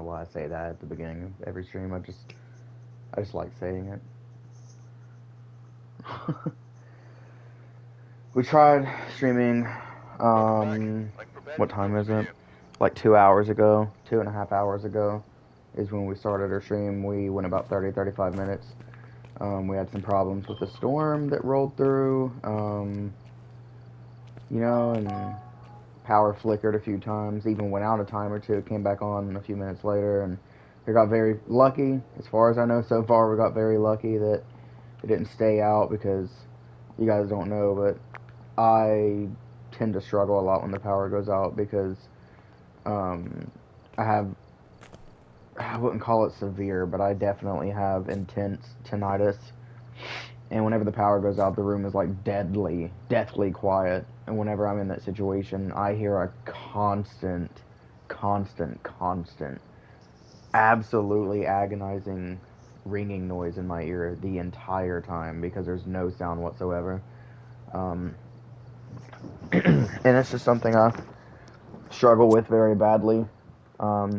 know why I say that at the beginning of every stream. I just like saying it. We tried streaming, what time is it? Like 2 hours ago, 2.5 hours ago is when we started our stream. We went about 35 minutes. We had some problems with the storm that rolled through, and power flickered a few times, even went out a time or two, came back on a few minutes later, and we got very lucky. As far as I know so far, we got very lucky that it didn't stay out, because you guys don't know, but I tend to struggle a lot when the power goes out, because I wouldn't call it severe, but I definitely have intense tinnitus. And whenever the power goes out, the room is like deathly quiet. And whenever I'm in that situation, I hear a constant, absolutely agonizing ringing noise in my ear the entire time, because there's no sound whatsoever. And it's just something I struggle with very badly. As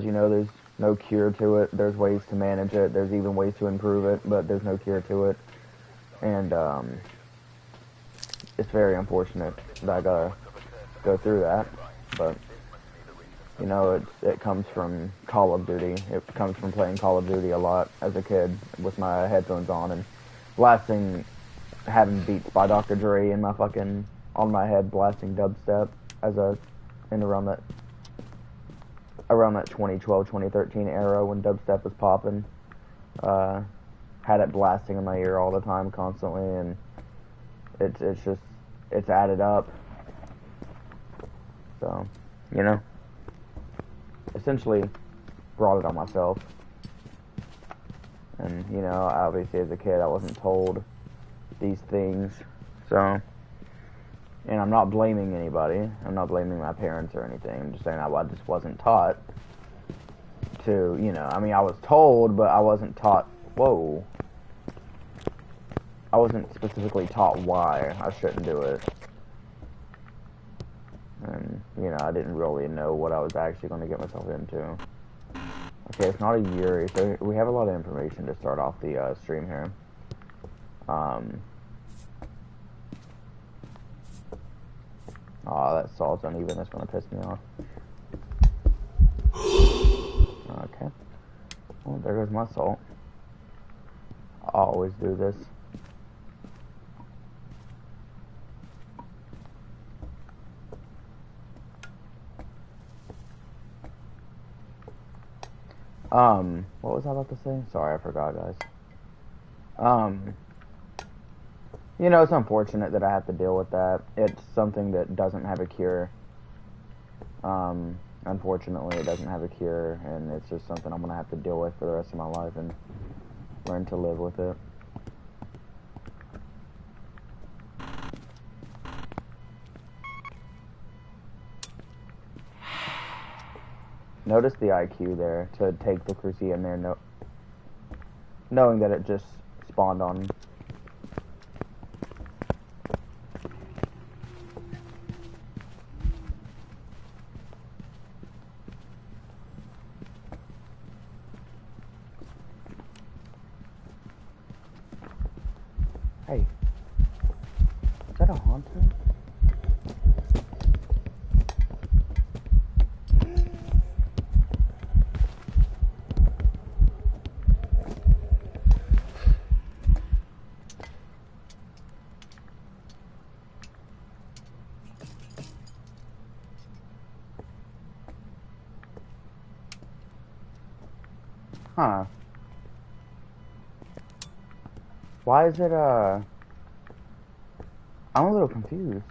you know, there's no cure to it. There's ways to manage it. There's even ways to improve it, but there's no cure to it. And it's very unfortunate that I gotta go through that. But it comes from Call of Duty. It comes from playing Call of Duty a lot as a kid with my headphones on and blasting, having Beats by Dr. Dre in my fucking on my head, blasting dubstep around that 2012, 2013 era when dubstep was popping. Had it blasting in my ear all the time, constantly, and it's added up. So, essentially brought it on myself. And, obviously as a kid I wasn't told these things, so, and I'm not blaming anybody. I'm not blaming my parents or anything. I'm just saying I just wasn't taught to, I was told, but I wasn't taught, I wasn't specifically taught why I shouldn't do it. And, I didn't really know what I was actually going to get myself into. Okay, it's not a year, so we have a lot of information to start off the stream here. Oh, that salt's uneven. That's going to piss me off. Okay. Well, there goes my salt. I always do this. What was I about to say? Sorry, I forgot, guys. It's unfortunate that I have to deal with that. It's something that doesn't have a cure. Unfortunately, it doesn't have a cure, and it's just something I'm gonna have to deal with for the rest of my life and learn to live with it. Notice the IQ there to take the Crucia in there, knowing that it just spawned on. Hey, is that a haunter? Huh. Why is it, I'm a little confused.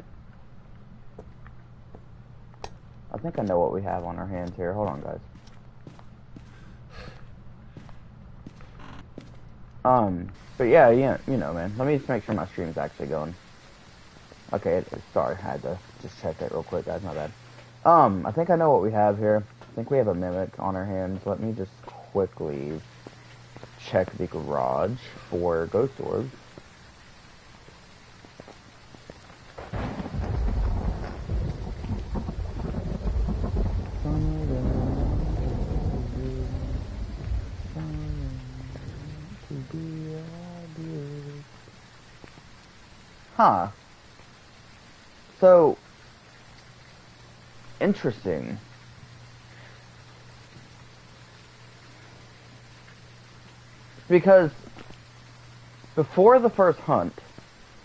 I think I know what we have on our hands here. Hold on, guys. But yeah, man. Let me just make sure my stream's actually going. Okay, sorry, I had to just check that real quick, guys, my bad. I think I know what we have here. I think we have a mimic on our hands. Let me just quickly check the garage for ghost orbs. Huh. So, interesting. Because before the first hunt,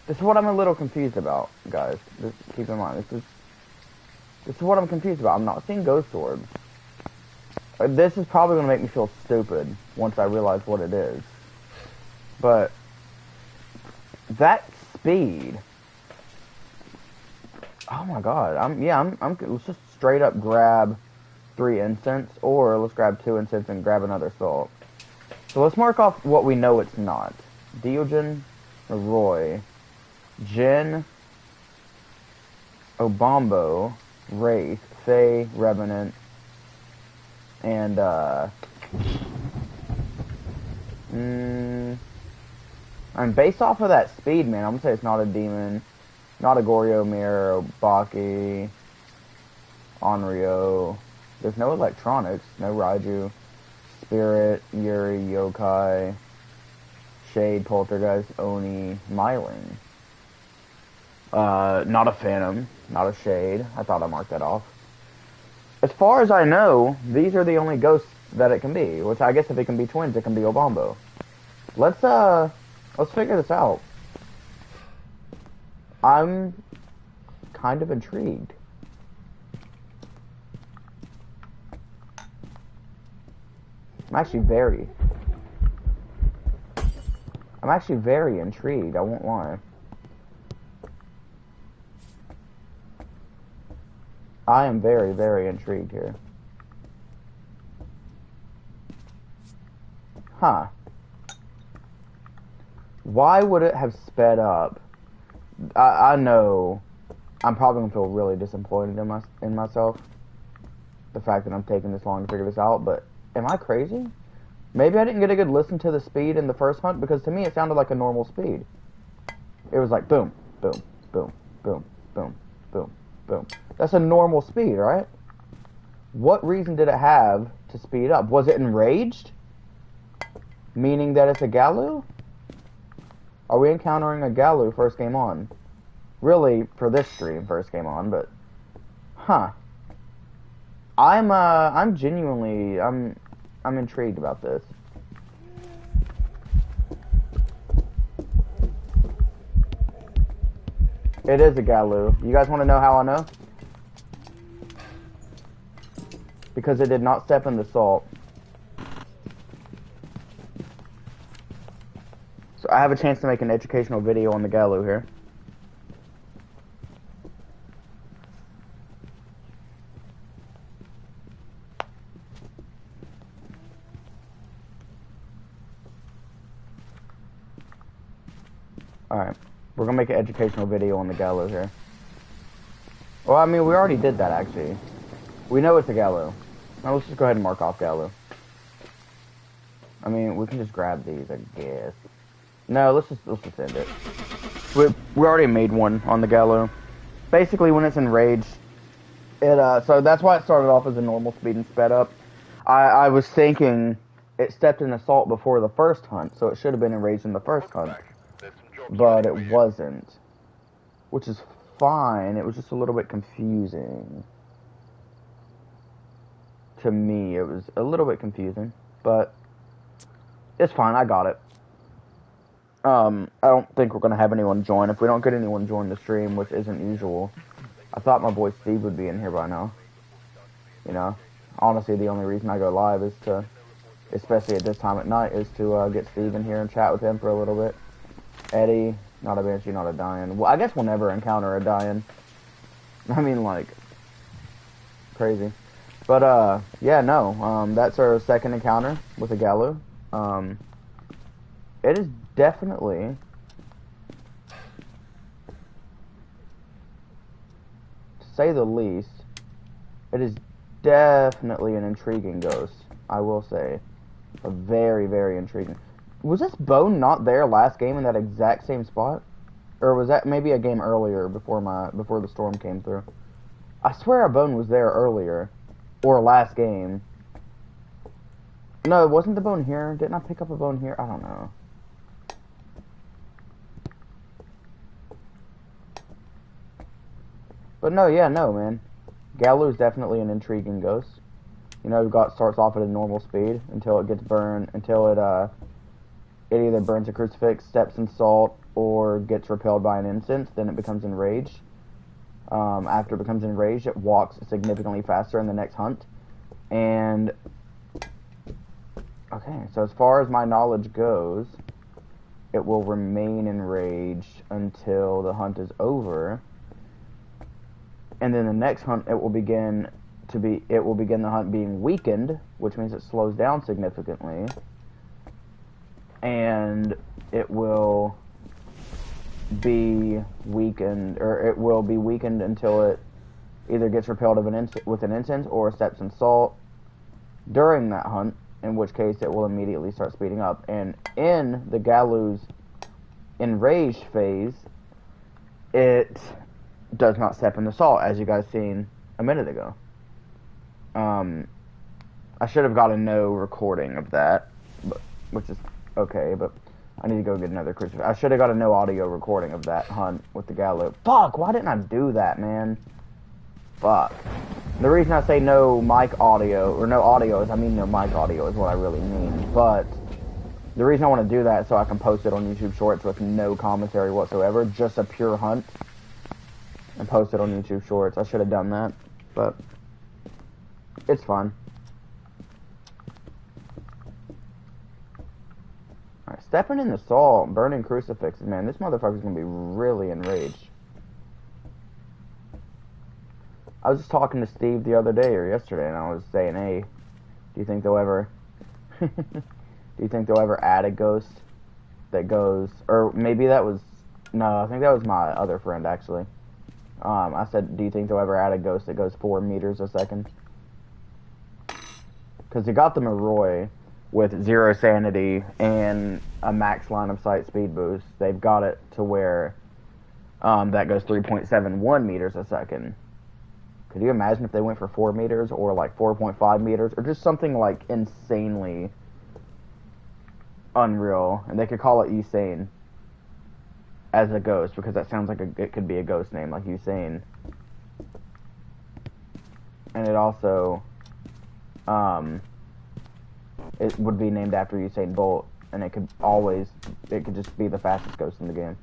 this is what I'm a little confused about, guys. Just keep in mind, this is what I'm confused about. I'm not seeing ghost orbs. This is probably going to make me feel stupid once I realize what it is. But that speed. Oh my god. Let's just straight up grab 3 incense, or let's grab 2 incense and grab another salt. So let's mark off what we know it's not. Diogen, Roy, Jin, Obombo, Wraith, Faye, Revenant, and based off of that speed, man, I'm gonna say it's not a demon, not a Goryo, Mirror, Obaki, Onryo. There's no electronics, no Raiju, Spirit, Yuri, Yokai, Shade, Poltergeist, Oni, Myling. Not a Phantom, not a Shade. I thought I marked that off. As far as I know, these are the only ghosts that it can be. Which I guess if it can be twins, it can be Obombo. Let's figure this out. I'm kind of intrigued. I'm actually very intrigued, I won't lie. I am very, very intrigued here. Huh. Why would it have sped up? I know I'm probably going to feel really disappointed in myself. The fact that I'm taking this long to figure this out, but am I crazy? Maybe I didn't get a good listen to the speed in the first hunt, because to me it sounded like a normal speed. It was like boom, boom, boom, boom, boom, boom, boom. That's a normal speed, right? What reason did it have to speed up? Was it enraged? Meaning that it's a Galu? Are we encountering a Galu first game on? Really, for this stream, first game on, but... Huh. I'm genuinely... I'm intrigued about this. It is a Galu. You guys want to know how I know? Because it did not step in the salt. So I have a chance to make an educational video on the Galu here. Alright. We're gonna make an educational video on the Galu here. Well, I mean, we already did that, actually. We know it's a Galu. Now, let's just go ahead and mark off Galu. I mean, we can just grab these, I guess. No, let's just end it. We already made one on the Galu. Basically, when it's enraged, so that's why it started off as a normal speed and sped up. I was thinking it stepped in assault before the first hunt, so it should have been enraged in the first hunt. But it wasn't. Which is fine, it was just a little bit confusing. To me, it was a little bit confusing, but it's fine, I got it. I don't think we're going to have anyone join. If we don't get anyone join the stream, which isn't usual, I thought my boy Steve would be in here by now. You know, honestly, the only reason I go live is to, especially at this time at night, is to get Steve in here and chat with him for a little bit. Eddie, not a Banshee, not a Dian. Well, I guess we'll never encounter a Dian. I mean, like, crazy. But, yeah, no, that's our second encounter with a Galu. It is definitely, to say the least, it is definitely an intriguing ghost, I will say. A very, very intriguing. Was this bone not there last game in that exact same spot? Or was that maybe a game earlier before the storm came through? I swear a bone was there earlier. Or last game. No, wasn't the bone here? Didn't I pick up a bone here? I don't know. But no, yeah, no, man. Galu's definitely an intriguing ghost. You know, starts off at a normal speed until it gets burned, until it either burns a crucifix, steps in salt, or gets repelled by an incense. Then it becomes enraged. After it becomes enraged, it walks significantly faster in the next hunt. And okay, so as far as my knowledge goes, it will remain enraged until the hunt is over. And then the next hunt, it will begin the hunt being weakened, which means it slows down significantly. And it will be weakened, until it either gets repelled with an incense or steps in salt during that hunt, in which case it will immediately start speeding up. And in the Galu's enraged phase, it does not step in the salt, as you guys seen a minute ago. I should have got a no recording of that, which is okay, but I need to go get another crucifix. I should have got a no audio recording of that hunt with the Galu. Fuck, why didn't I do that, man? Fuck. The reason I say no mic audio, or no audio, is I mean no mic audio is what I really mean. But the reason I want to do that is so I can post it on YouTube Shorts with no commentary whatsoever, just a pure hunt, and post it on YouTube Shorts. I should have done that, but it's fine. Alright, stepping in the salt, burning crucifixes, man, this motherfucker's gonna be really enraged. I was just talking to Steve the other day, or yesterday, and I was saying, hey, do you think they'll ever add a ghost that goes, or maybe that was, no, I think that was my other friend, actually. I said, do you think they'll ever add a ghost that goes 4 meters a second? Because they got the Moroi with 0 sanity and a max line of sight speed boost. They've got it to where that goes 3.71 meters a second. Could you imagine if they went for 4 meters or like 4.5 meters or just something like insanely unreal? And they could call it Usain as a ghost, because that sounds like it could be a ghost name, like Usain. And it also it would be named after Usain Bolt, and it could just be the fastest ghost in the game.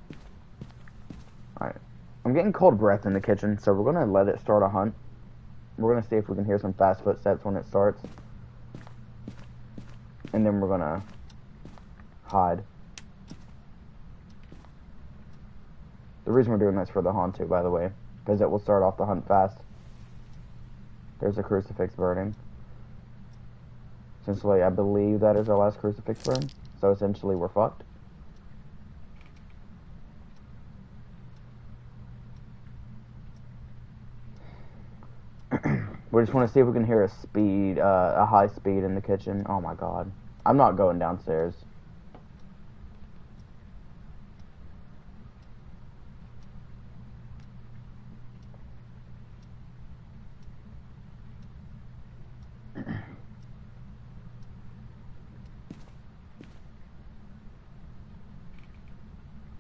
Alright. I'm getting cold breath in the kitchen, so we're gonna let it start a hunt. We're gonna see if we can hear some fast footsteps when it starts. And then we're gonna hide. The reason we're doing this for the haunt too, by the way, because it will start off the hunt fast. There's a crucifix burning. Essentially, I believe that is our last crucifix burn. So essentially, we're fucked. We just want to see if we can hear a high speed in the kitchen. Oh my god. I'm not going downstairs.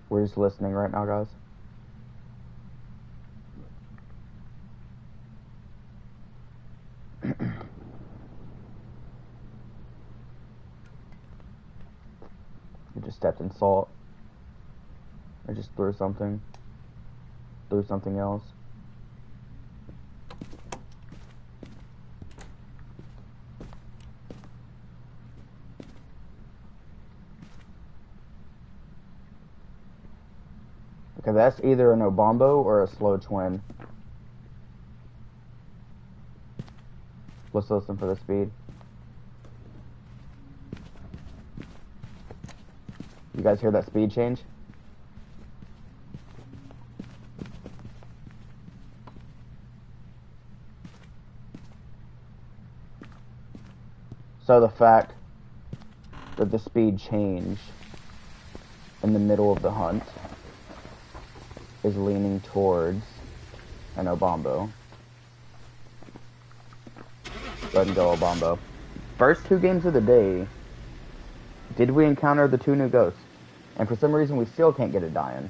We're just listening right now, guys. It just stepped in salt. I just threw something. Threw something else. Okay, that's either an Obombo or a slow twin. Let's listen for the speed. You guys hear that speed change? So the fact that the speed changed in the middle of the hunt is leaning towards an Obombo. Go ahead and go Obombo. First 2 games of the day, did we encounter the 2 new ghosts? And for some reason we still can't get it dying.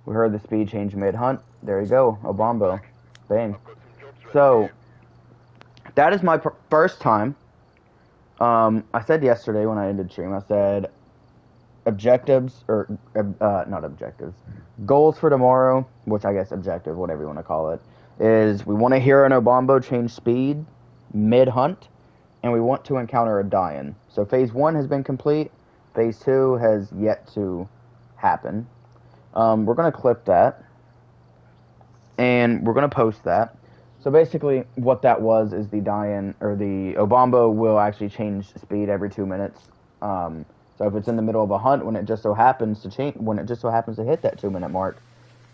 We heard the speed change mid-hunt. There you go, Obombo. Bang. So, that is my first time. I said yesterday when I ended stream, I said objectives, or not objectives, goals for tomorrow, which I guess objective, whatever you want to call it, is we want to hear an Obombo change speed mid-hunt, and we want to encounter a die-in. So phase 1 has been complete. Phase 2 has yet to happen. We're going to clip that, and we're going to post that. So basically, what that was is the die-in, or the Obombo will actually change speed every 2 minutes. So if it's in the middle of a hunt, when it just so happens to hit that 2-minute mark,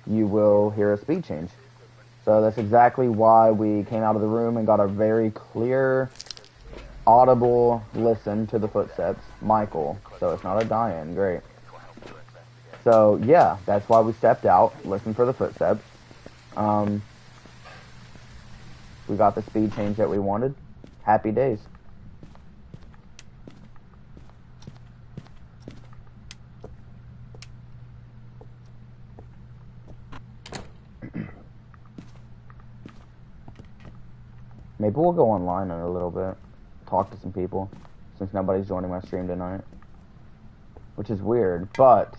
you will hear a speed change. So that's exactly why we came out of the room and got a very clear, audible listen to the footsteps. Michael. So it's not a die-in. Great. So yeah, that's why we stepped out, listened for the footsteps. We got the speed change that we wanted. Happy days. Maybe we'll go online in a little bit. Talk to some people. Since nobody's joining my stream tonight. Which is weird, but,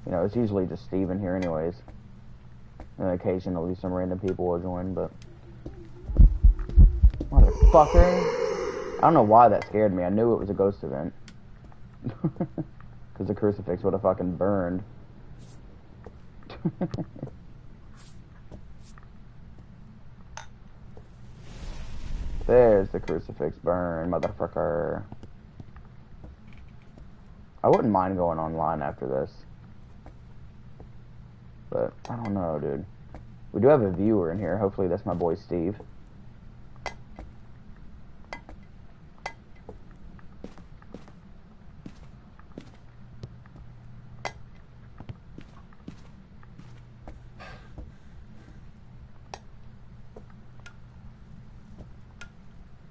you know, it's usually just Steven here anyways. And occasionally some random people will join, but... Motherfucker. I don't know why that scared me. I knew it was a ghost event. Because the crucifix would have fucking burned. There's the crucifix burn, motherfucker. I wouldn't mind going online after this. But, I don't know, dude. We do have a viewer in here. Hopefully that's my boy Steve.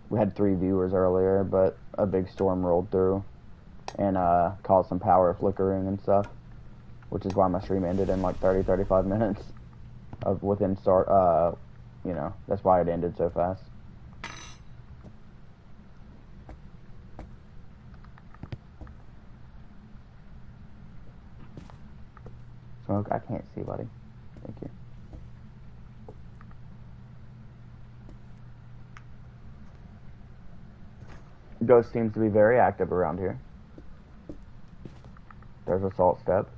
We had 3 viewers earlier, but a big storm rolled through and caused some power flickering and stuff, which is why my stream ended in like 30-35 minutes of within start. You know, that's why it ended so fast. Smoke, I can't see, buddy. Thank you. Ghost seems to be very active around here. There's a salt step.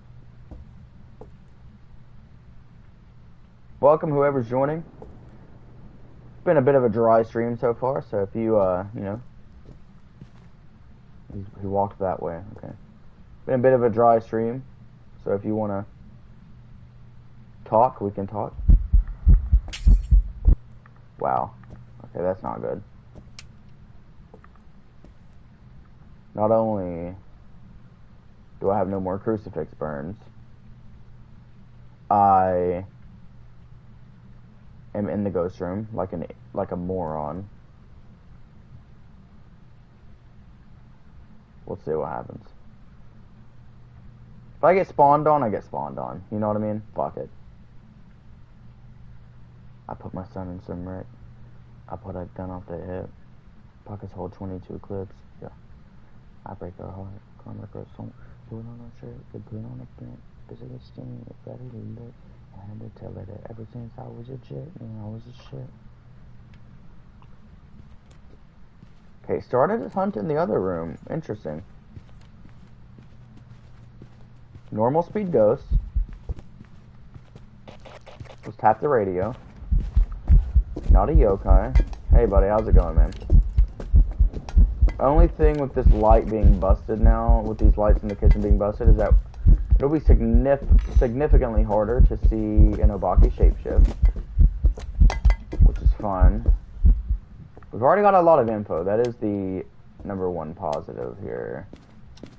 Welcome whoever's joining. It's been a bit of a dry stream so far, so if you, you know... He walked that way, okay. Been a bit of a dry stream, so if you want to talk, we can talk. Wow. Okay, that's not good. Not only do I have no more crucifix burns, I am in the ghost room like a moron. We'll see what happens. If I get spawned on, I get spawned on. You know what I mean? Fuck it. I put my son in some wreck. I put a gun off their hip. Pockets hold 22 clips. Yeah. I break her heart. Karma girls don't put on a shirt. They put on a print. Busy with steam. It's better than lit. I had to tell her that ever since I was a jet, man, I was a shit. Okay, started his hunt in the other room. Interesting. Normal speed ghost. Let's tap the radio. Not a yokai. Hey buddy, how's it going, man? Only thing with this light being busted now, with these lights in the kitchen being busted, is that it'll be significantly harder to see an Obaki shapeshift, which is fun. We've already got a lot of info. That is the #1 positive here.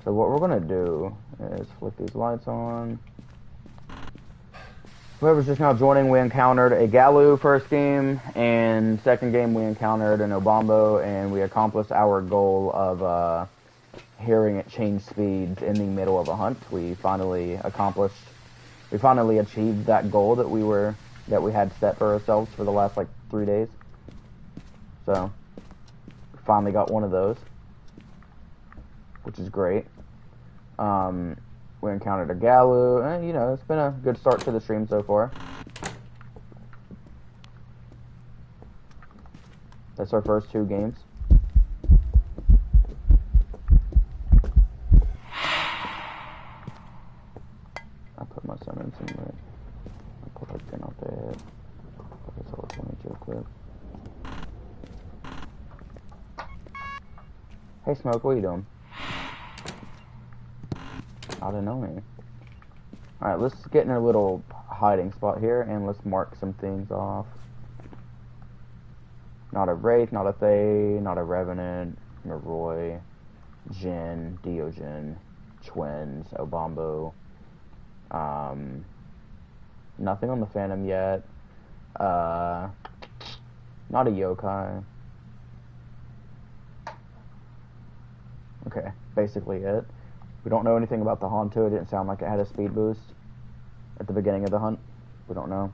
So what we're gonna do is flick these lights on. Whoever's just now joining, we encountered a Galu first game, and second game we encountered an Obombo, and we accomplished our goal of hearing it change speeds in the middle of a hunt. We finally accomplished We finally achieved that goal that we had set for ourselves for the last like 3 days. So we finally got one of those, which is great. We encountered a Galu, and you know, it's been a good start to the stream so far. That's our first 2 games. I put my summons in there. I put that gun out there. That's all 22 clip. Hey Smoke, what are you doing? I don't know me. Alright, let's get in a little hiding spot here and let's mark some things off. Not a Wraith, not a Thaye, not a Revenant, Maroi, Jin, Deogen, Twins, Obambo. Nothing on the Phantom yet. Not a Yokai. Okay, basically it. We don't know anything about the Honto. It didn't sound like it had a speed boost at the beginning of the hunt. We don't know.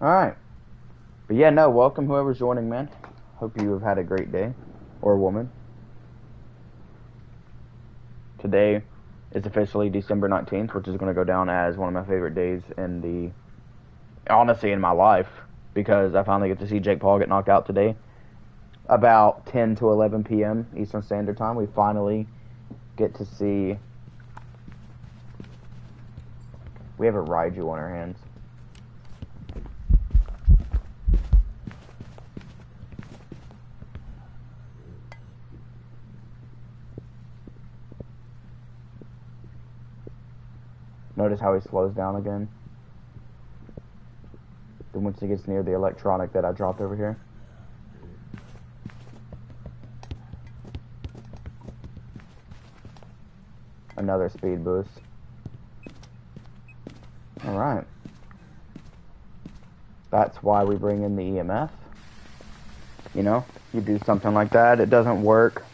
Alright. But yeah, no, welcome whoever's joining, man. Hope you have had a great day. Or woman. Today is officially December 19th, which is going to go down as one of my favorite days honestly, in my life. Because I finally get to see Jake Paul get knocked out today. About 10 to 11 p.m. Eastern Standard Time. We finally get to see... We have a Raiju on our hands. Notice how he slows down again. Then once he gets near the electronic that I dropped over here. Another speed boost. Alright. That's why we bring in the EMF. You know, you do something like that, it doesn't work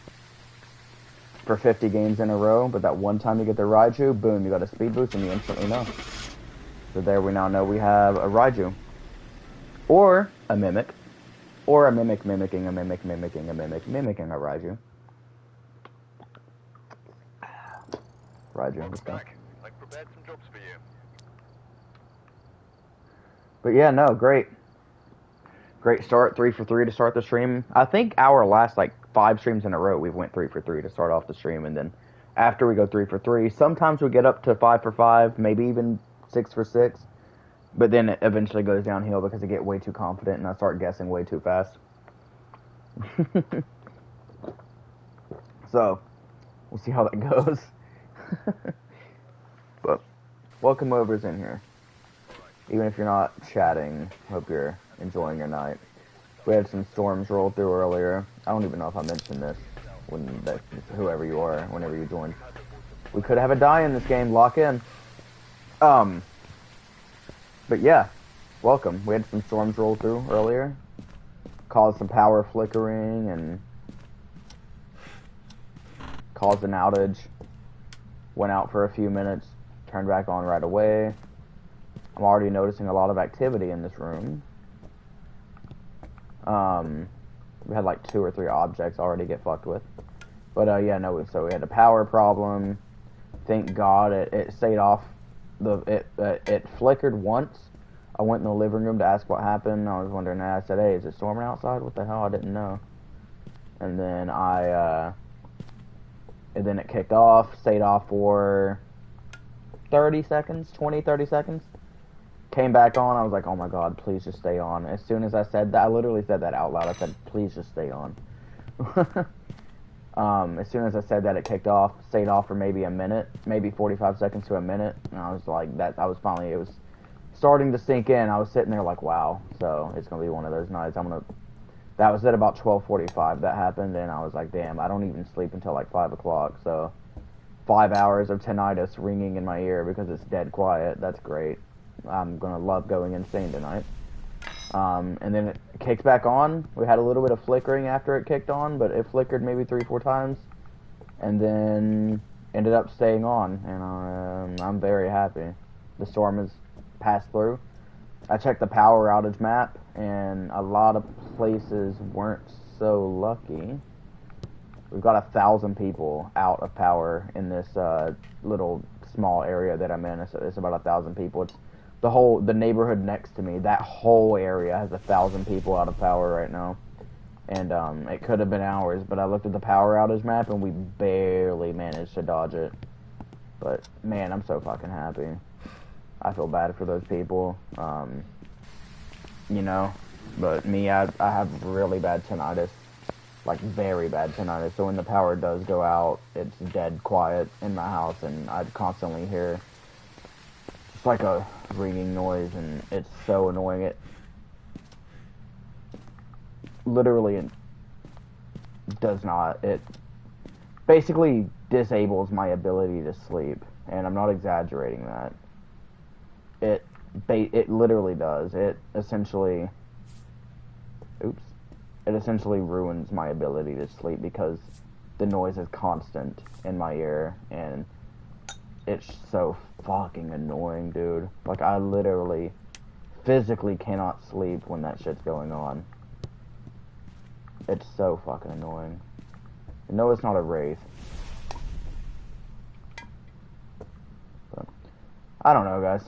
for 50 games in a row, but that one time you get the Raiju, boom, you got a speed boost and you instantly know. So there we now know we have a Raiju. Or a Mimic. Or a Mimic mimicking a Mimic mimicking a Mimic mimicking a Raiju. Raiju, let's go. I've prepared some jobs for you. But yeah, no, great. Great start, 3 for 3 to start the stream. I think our last, 5 streams in a row, we went 3 for 3 to start off the stream, and then after we go 3 for 3, sometimes we get up to 5 for 5, maybe even 6 for 6, but then it eventually goes downhill because I get way too confident and I start guessing way too fast. So, we'll see how that goes. But, welcome overs in here. Even if you're not chatting, hope you're enjoying your night. We had some storms roll through earlier. I don't even know if I mentioned this whoever you are, whenever you joined. We could have a die in this game, lock in. But yeah, welcome. We had some storms roll through earlier. Caused some power flickering and caused an outage. Went out for a few minutes, turned back on right away. I'm already noticing a lot of activity in this room. We had 2 or 3 objects already get fucked with. But yeah, no, so we had a power problem. Thank God it stayed off. It flickered once. I went in the living room to ask what happened. I was wondering, I said, hey, is it storming outside? What the hell? I didn't know. And then then it kicked off, stayed off for 30 seconds, 20, 30 seconds. Came back on, I was like, oh my god, please just stay on. As soon as I said that, I literally said that out loud. I said, please just stay on. As soon as I said that, it kicked off, stayed off for maybe a minute, maybe 45 seconds to a minute. And I was like, it was starting to sink in. I was sitting there like, wow. So it's going to be one of those nights. That was at about 12:45 that happened. And I was like, damn, I don't even sleep until 5 o'clock. So 5 hours of tinnitus ringing in my ear because it's dead quiet. That's great. I'm gonna love going insane tonight. And then it kicked back on. We had a little bit of flickering after it kicked on, but it flickered maybe 3-4 times, and then ended up staying on, and I'm very happy. The storm has passed through. I checked the power outage map, and a lot of places weren't so lucky. We've got 1,000 people out of power in this little small area that I'm in. It's about 1,000 people. It's the neighborhood next to me. That whole area has 1,000 people out of power right now. And it could have been hours, but I looked at the power outage map and we barely managed to dodge it. But man, I'm so fucking happy. I feel bad for those people, you know. But me, I have really bad tinnitus, like very bad tinnitus. So when the power does go out, it's dead quiet in my house, and I constantly hear just like a ringing noise, and it's so annoying. It literally does not. It basically disables my ability to sleep, and I'm not exaggerating that. It literally does. It essentially ruins my ability to sleep because the noise is constant in my ear, and it's so fucking annoying, dude. Like, I literally physically cannot sleep when that shit's going on. It's so fucking annoying. No, it's not a wraith. But I don't know, guys.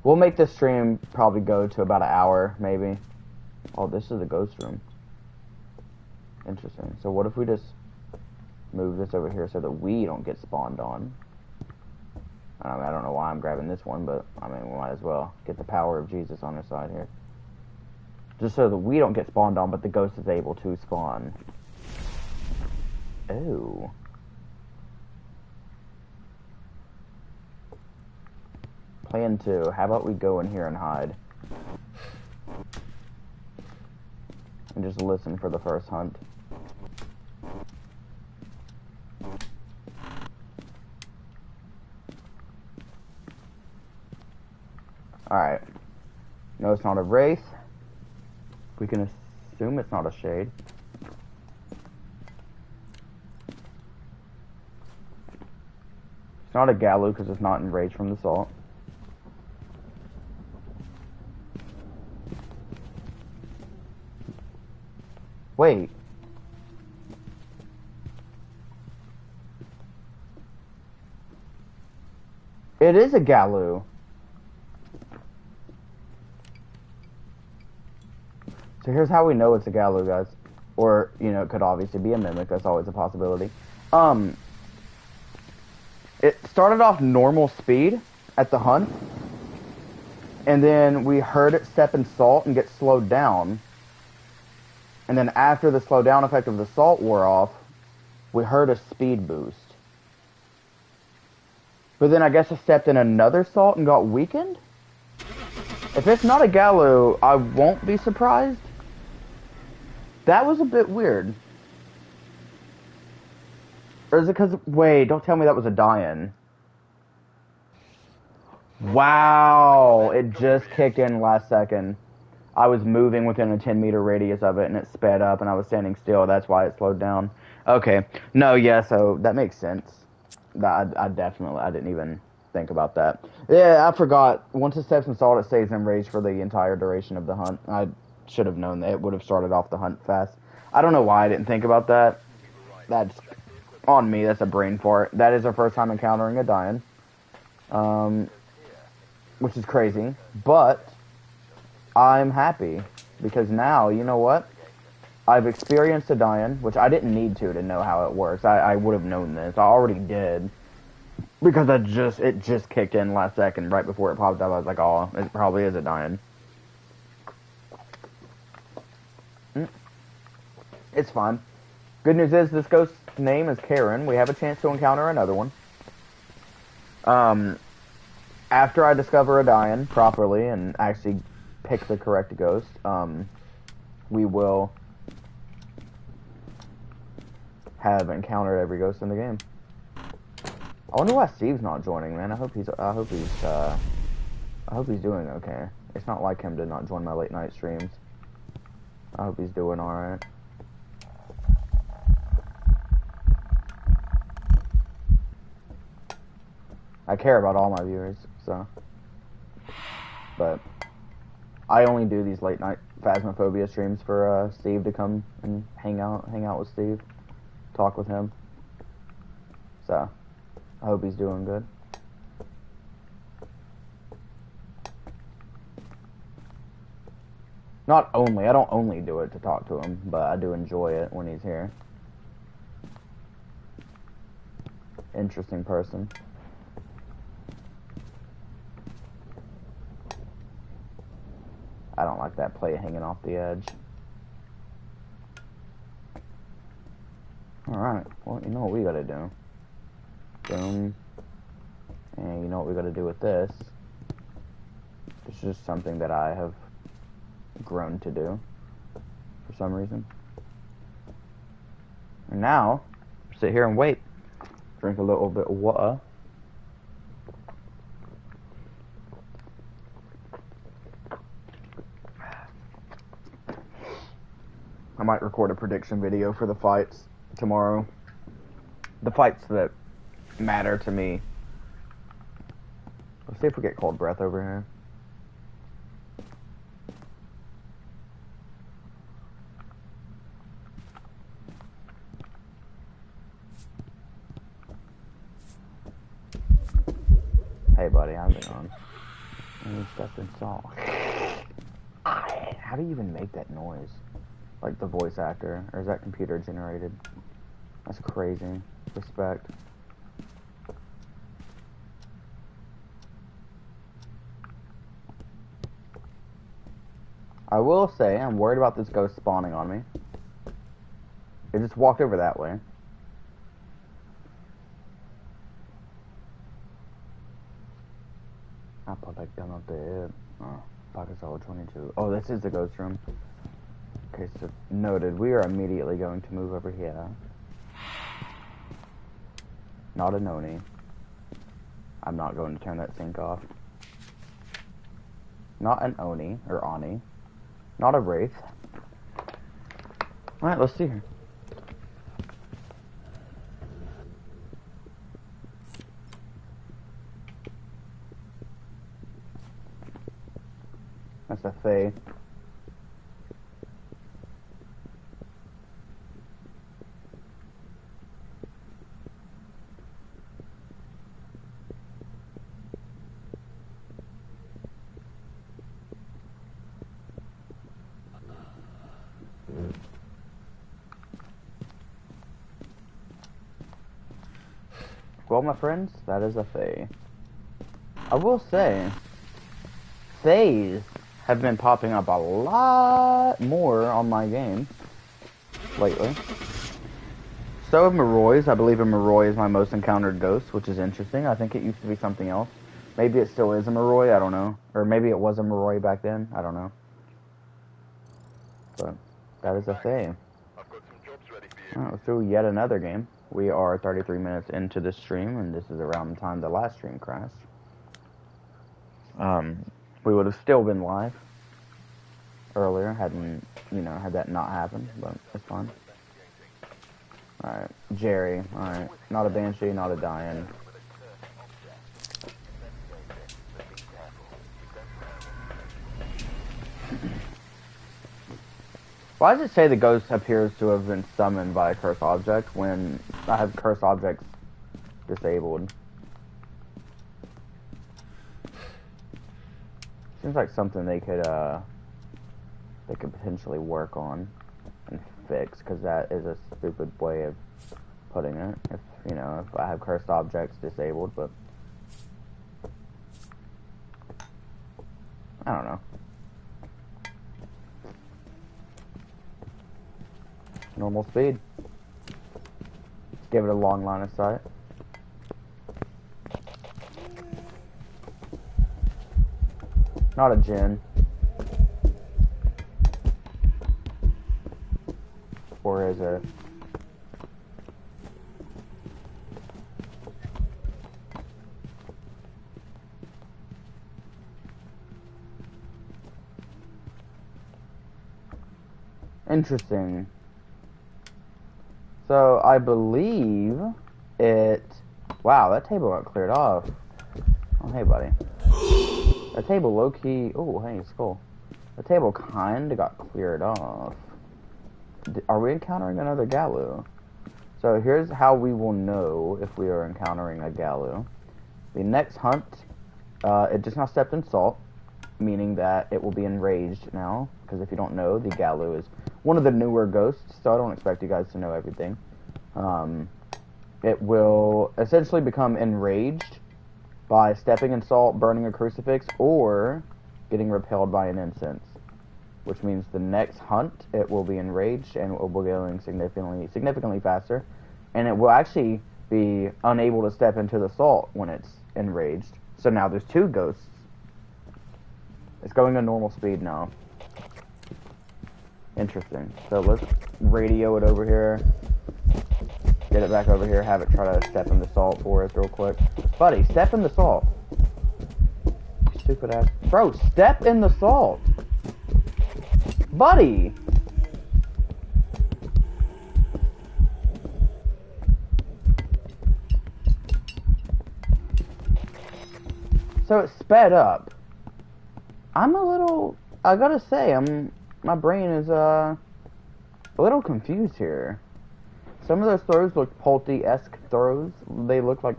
We'll make this stream probably go to about an hour, maybe. Oh, this is a ghost room. Interesting. So what if we just move this over here so that we don't get spawned on? I don't know why I'm grabbing this one, but I mean, we might as well get the power of Jesus on our side here. Just so that we don't get spawned on, but the ghost is able to spawn. Ooh. Plan 2. How about we go in here and hide? And just listen for the first hunt. Alright. No, it's not a wraith. We can assume it's not a shade. It's not a Galu because it's not enraged from the salt. Wait. It is a Galu. So here's how we know it's a Galu, guys. Or, you know, it could obviously be a mimic. That's always a possibility. It started off normal speed at the hunt. And then we heard it step in salt and get slowed down. And then after the slow down effect of the salt wore off, we heard a speed boost. But then I guess it stepped in another salt and got weakened? If it's not a Galu, I won't be surprised. That was a bit weird. Or is it because... Wait, don't tell me that was a die-in. Wow, it just kicked in last second. I was moving within a 10-meter radius of it, and it sped up, and I was standing still. That's why it slowed down. Okay. No, yeah, so that makes sense. I didn't even think about that. Yeah, I forgot. Once it steps in salt, it stays enraged for the entire duration of the hunt. I should have known that. It would have started off the hunt fast. I don't know why I didn't think about that. That's on me. That's a brain fart. That is our first time encountering a Dian. Which is crazy. But I'm happy. Because now, you know what? I've experienced a Dian, which I didn't need to know how it works. I would have known this. I already did. Because it just kicked in last second, right before it popped up. I was like, oh, it probably is a Dian. It's fine. Good news is, this ghost's name is Karen. We have a chance to encounter another one. After I discover a Dian properly and actually pick the correct ghost, we will have encountered every ghost in the game. I wonder why Steve's not joining, man. I hope he's doing okay. It's not like him to not join my late night streams. I hope he's doing alright. I care about all my viewers, so. But I only do these late night Phasmophobia streams for Steve to come and hang out with Steve, talk with him. So I hope he's doing good. I don't only do it to talk to him, but I do enjoy it when he's here. Interesting person. I don't like that plate hanging off the edge. Alright, well, you know what we gotta do. Boom. And you know what we gotta do with this. This is just something that I have grown to do for some reason. And now, sit here and wait. Drink a little bit of water. I might record a prediction video for the fights tomorrow. The fights that matter to me. Let's see if we get cold breath over here. Hey buddy, how's it going? Any stuff in salt. How do you even make that noise? Like the voice actor, or is that computer generated? That's crazy. Respect. I will say, I'm worried about this ghost spawning on me. It just walked over that way. I put back down up there. Oh, pocket solid 22. Oh, this is the ghost room. Okay, so noted. We are immediately going to move over here. Not a noni. I'm not going to turn that sink off. Not an oni, or ani. Not a wraith. Alright, let's see here. That's a fae. Well, my friends, that is a fae. I will say, faes have been popping up a lot more on my game lately. So have Morroys. I believe a Morroy is my most encountered ghost, which is interesting. I think it used to be something else. Maybe it still is a Morroy, I don't know. Or maybe it was a Morroy back then, I don't know. But that is a fae. Alright, let's do yet another game. We are 33 minutes into this stream, and this is around the time the last stream crashed. We would have still been live earlier, had that not happened, but it's fine. Alright, Jerry, alright. Not a Banshee, not a Dian. Why does it say the ghost appears to have been summoned by a cursed object when I have cursed objects disabled? Seems like something they could potentially work on and fix, because that is a stupid way of putting it. If I have cursed objects disabled, but I don't know. Normal speed. Let's give it a long line of sight. Not a Jinn. Or is it? Interesting. So, I believe it... Wow, that table got cleared off. Oh, hey, buddy. That table low-key... Oh, hey, skull. The table kinda got cleared off. Are we encountering another Galu? So, here's how we will know if we are encountering a Galu. The next hunt, it just now stepped in salt, meaning that it will be enraged now. Because if you don't know, the Galu is one of the newer ghosts, so I don't expect you guys to know everything. It will essentially become enraged by stepping in salt, burning a crucifix, or getting repelled by an incense. Which means the next hunt, it will be enraged and it will be going significantly faster. And it will actually be unable to step into the salt when it's enraged. So now there's two ghosts. It's going at normal speed now. Interesting. So let's radio it over here. Get it back over here. Have it try to step in the salt for us real quick. Buddy, step in the salt. Stupid ass. Bro, step in the salt. Buddy! So it sped up. I'm a little... I gotta say, my brain is, a little confused here. Some of those throws look Polty-esque throws. They look like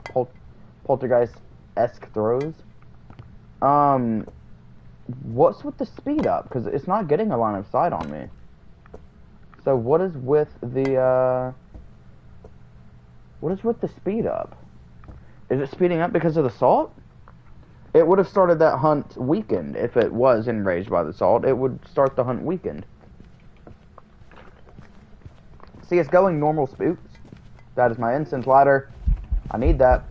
Poltergeist-esque throws. What's with the speed up? Because it's not getting a line of sight on me. So what is with the, what is with the speed up? Is it speeding up because of the salt? It would have started that hunt weakened if it was enraged by the salt. It would start the hunt weakened. See, it's going normal spooks. That is my incense lighter. I need that.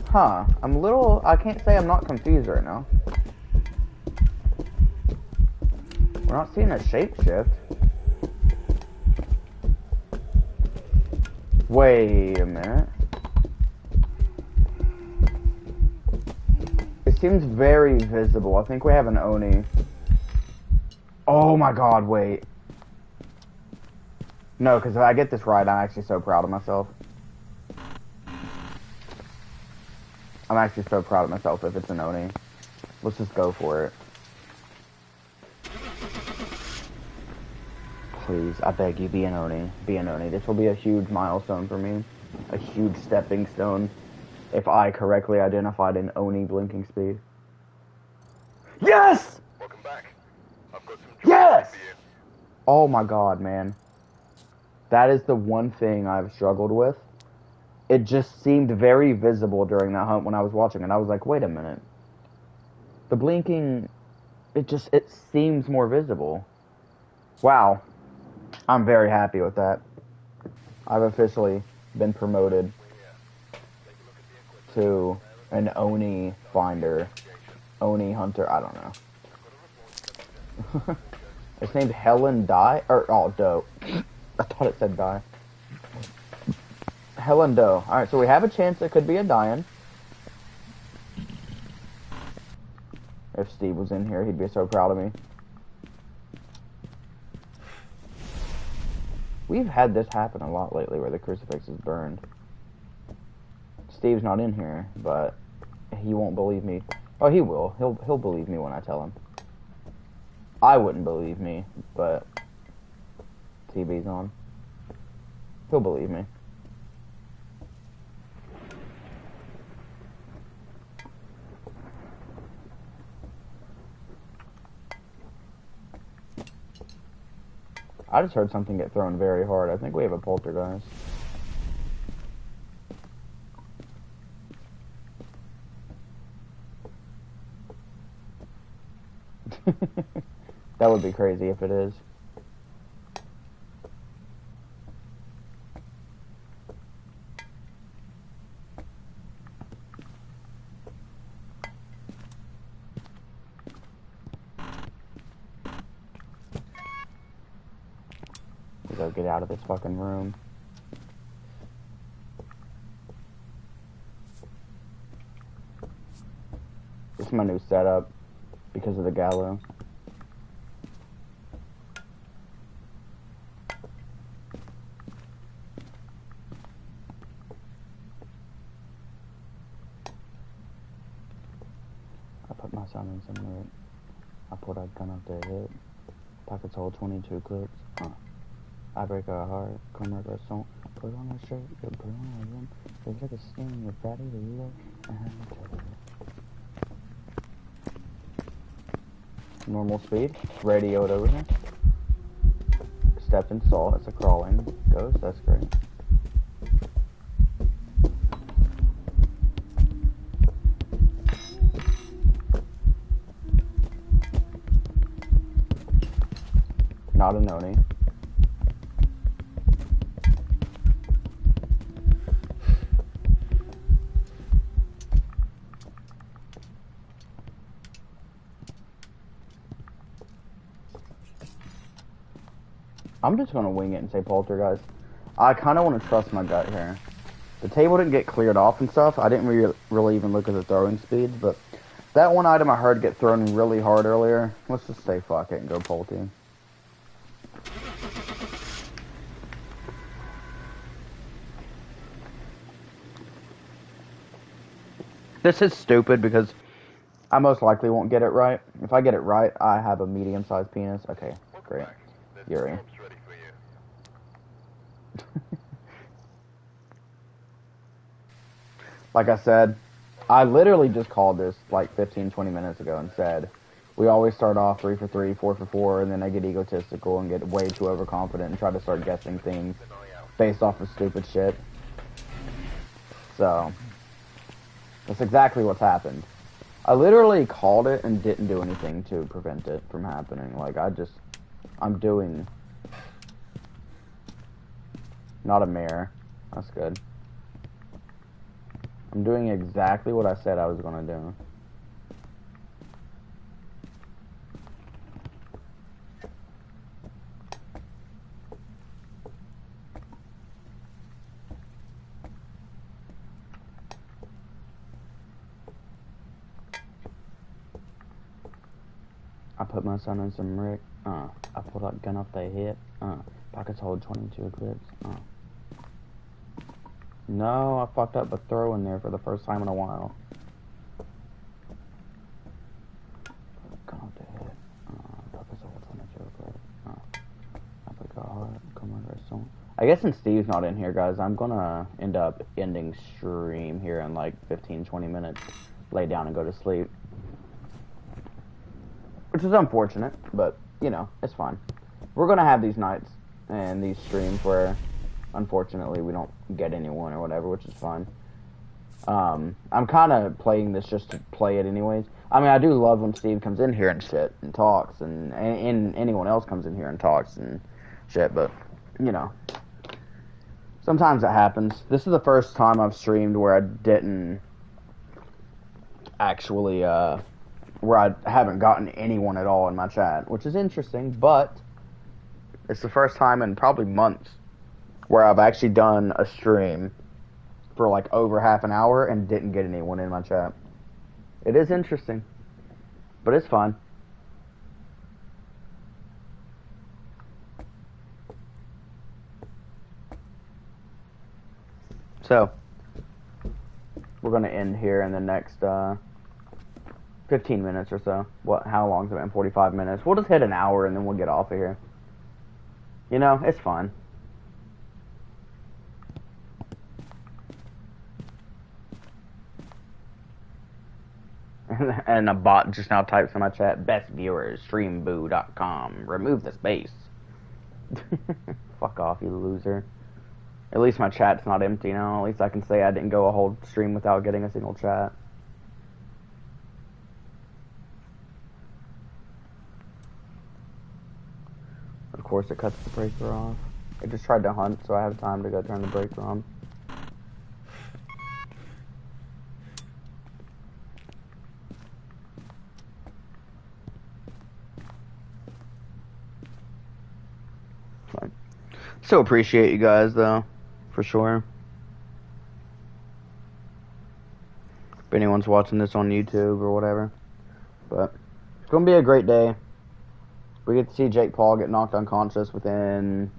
Huh. I'm a little... I can't say I'm not confused right now. We're not seeing a shapeshift. Wait a minute. It seems very visible. I think we have an Oni. Oh my god, wait. No, because if I get this right, I'm actually so proud of myself. I'm actually so proud of myself if it's an Oni. Let's just go for it. Please, I beg you, be an Oni. Be an Oni. This will be a huge milestone for me. A huge stepping stone. If I correctly identified an Oni blinking speed. Yes! Welcome back. I've got some Yes! for you. Oh my god, man. That is the one thing I've struggled with. It just seemed very visible during that hunt when I was watching, and I was like, wait a minute. The blinking, it seems more visible. Wow. I'm very happy with that. I've officially been promoted to an Oni finder. Oni hunter, I don't know. It's named Helen Dye, or, oh, Doe. I thought it said Die. Helen Doe. Alright, so we have a chance it could be a Dian. If Steve was in here, he'd be so proud of me. We've had this happen a lot lately where the crucifix is burned. Steve's not in here, but he won't believe me. Oh, he will. He'll believe me when I tell him. I wouldn't believe me, but TV's on. He'll believe me. I just heard something get thrown very hard. I think we have a poltergeist. That would be crazy if it is. We gotta get out of this fucking room. This is my new setup because of the gallows. silencing it. I pulled a gun up the hip. Pockets hold 22 clips. I break her heart. Come her song. Put on a shirt. You put on a room. Feels like a skin. Your body to look. Normal speed. Radioed over here. Stepped and saw. It's a crawling ghost. That's great. Not a noni. I'm just gonna wing it and say poltergeist. I kind of want to trust my gut here. The table didn't get cleared off and stuff. I didn't really even look at the throwing speeds, but that one item I heard get thrown really hard earlier. Let's just say fuck it and go polty. This is stupid because I most likely won't get it right. If I get it right, I have a medium-sized penis. Okay, great. Yuri. Like I said, I literally just called this like 15, 20 minutes ago and said, we always start off 3 for 3, 4 for 4, and then I get egotistical and get way too overconfident and try to start guessing things based off of stupid shit. So, that's exactly what's happened. I literally called it and didn't do anything to prevent it from happening. Like, I'm doing... Not a mirror. That's good. I'm doing exactly what I said I was gonna do. I put my son in some Rick. I pulled that gun off their hip. Pockets hold 22 clips. No, I fucked up a throw in there for the first time in a while. Gun off their hip. Pockets hold 22 clips. I forgot how to come under soon. I guess since Steve's not in here, guys, I'm gonna end up ending stream here in like 15, 20 minutes. Lay down and go to sleep. Which is unfortunate, but, you know, it's fine. We're gonna have these nights and these streams where, unfortunately, we don't get anyone or whatever, which is fine. I'm kind of playing this just to play it anyways. I mean, I do love when Steve comes in here and shit and talks, and anyone else comes in here and talks and shit, but, you know. Sometimes it happens. This is the first time I've streamed where I didn't actually, where I haven't gotten anyone at all in my chat, which is interesting, but it's the first time in probably months where I've actually done a stream for like over half an hour and didn't get anyone in my chat. It is interesting, but it's fine. So, we're going to end here in the next 15 minutes or so. How long's it been? 45 minutes. We'll just hit an hour and then we'll get off of here. You know, it's fine. And a bot just now types in my chat, best viewers, streamboo.com. Remove the space. Fuck off, you loser. At least my chat's not empty now. At least I can say I didn't go a whole stream without getting a single chat. Of course, it cuts the breaker off. I just tried to hunt, so I have time to go turn the breaker on. Fine. Still appreciate you guys, though, for sure. If anyone's watching this on YouTube or whatever. But it's going to be a great day. We get to see Jake Paul get knocked unconscious within...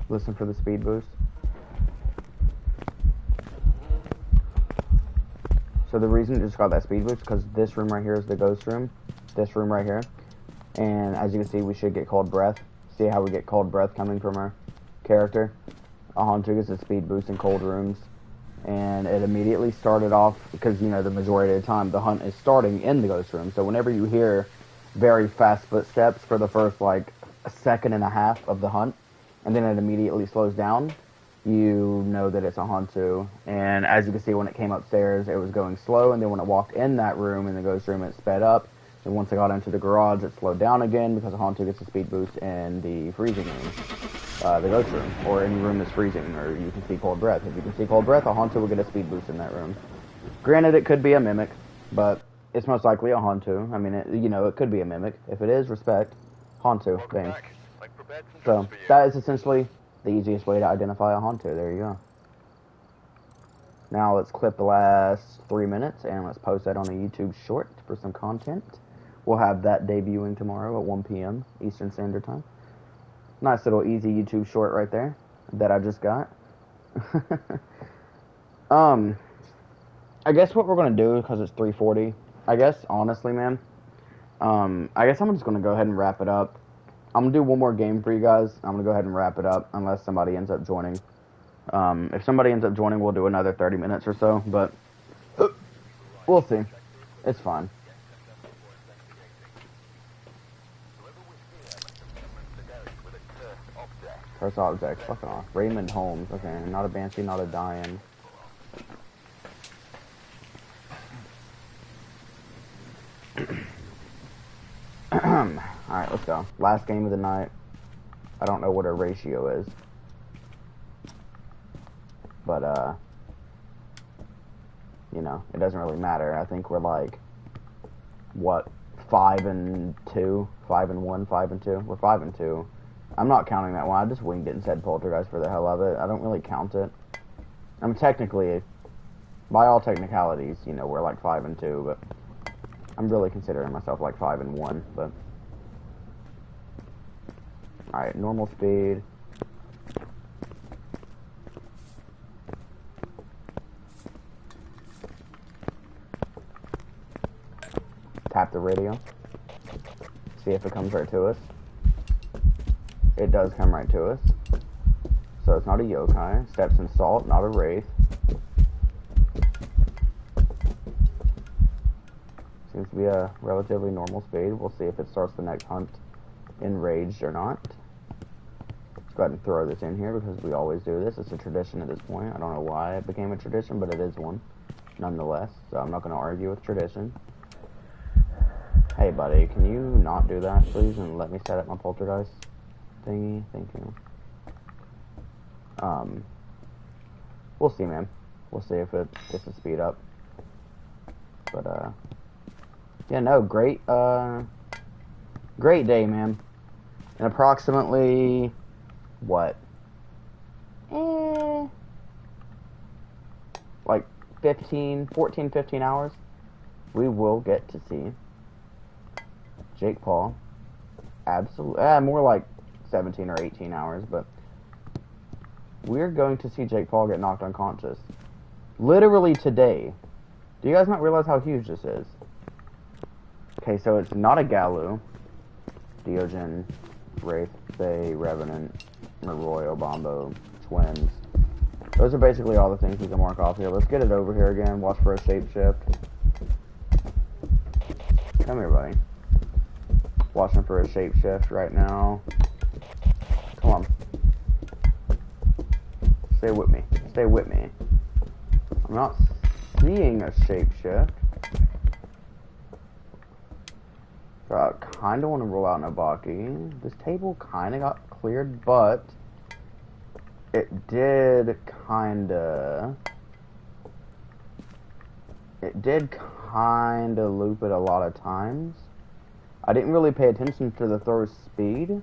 Listen for the speed boost. So the reason it's got that speed boost is because this room right here is the ghost room. This room right here. And as you can see, we should get cold breath. See how we get cold breath coming from our character? A Hantu gets a speed boost in cold rooms. And it immediately started off, because, you know, the majority of the time, the hunt is starting in the ghost room. So whenever you hear very fast footsteps for the first, like, a second and a half of the hunt, and then it immediately slows down, you know that it's a Hantu. And as you can see, when it came upstairs, it was going slow, and then when it walked in that room, in the ghost room, it sped up. And once it got into the garage, it slowed down again, because a Hantu gets a speed boost in the freezing room. The ghost room, or any room that's freezing, or you can see cold breath. If you can see cold breath, a Hantu will get a speed boost in that room. Granted, it could be a mimic, but it's most likely a Hantu. I mean, it could be a mimic. If it is, respect. Hantu, bang. So, that is essentially the easiest way to identify a Hantu. There you go. Now, let's clip the last 3 minutes, and let's post that on a YouTube short for some content. We'll have that debuting tomorrow at 1 p.m. Eastern Standard Time. Nice little easy YouTube short right there that I just got. I guess what we're going to do, because it's 3:40, I guess, honestly, man, I guess I'm just going to go ahead and wrap it up. I'm going to do one more game for you guys. I'm going to go ahead and wrap it up, unless somebody ends up joining. If somebody ends up joining, we'll do another 30 minutes or so, but we'll see. It's fine. First object, fuck off. Raymond Holmes, okay, not a Banshee, not a Diane. Alright, let's go. Last game of the night. I don't know what our ratio is. But, you know, it doesn't really matter. I think we're like, what, 5-2? 5-1, 5-2? We're 5-2. I'm not counting that one. I just winged it and said Poltergeist for the hell of it. I don't really count it. I'm technically, by all technicalities, you know, we're like 5-2, but I'm really considering myself like 5-1, but. Alright, normal speed. Tap the radio. See if it comes right to us. It does come right to us. So it's not a yokai. Steps in salt, not a wraith. Seems to be a relatively normal speed. We'll see if it starts the next hunt enraged or not. Let's go ahead and throw this in here because we always do this. It's a tradition at this point. I don't know why it became a tradition, but it is one nonetheless. So I'm not going to argue with tradition. Hey buddy, can you not do that please and let me set up my poltergeist thingy? Thank you. We'll see, man. We'll see if it gets a speed up. But, yeah, no, great day, man. In approximately, what? Like 14, 15 hours, we will get to see Jake Paul. Absolutely, more like 17 or 18 hours, but we're going to see Jake Paul get knocked unconscious. Literally today. Do you guys not realize how huge this is? Okay, so it's not a Galu, Diogen, Wraith, Fae, Revenant, Arroyo, Bombo, Twins. Those are basically all the things we can mark off here. Let's get it over here again. Watch for a shapeshift. Come here, buddy. Watching for a shapeshift right now. Come on. Stay with me. Stay with me. I'm not seeing a shapeshift. So I kind of want to roll out Nabaki. This table kind of got cleared, but it did kind of loop it a lot of times. I didn't really pay attention to the throw speed.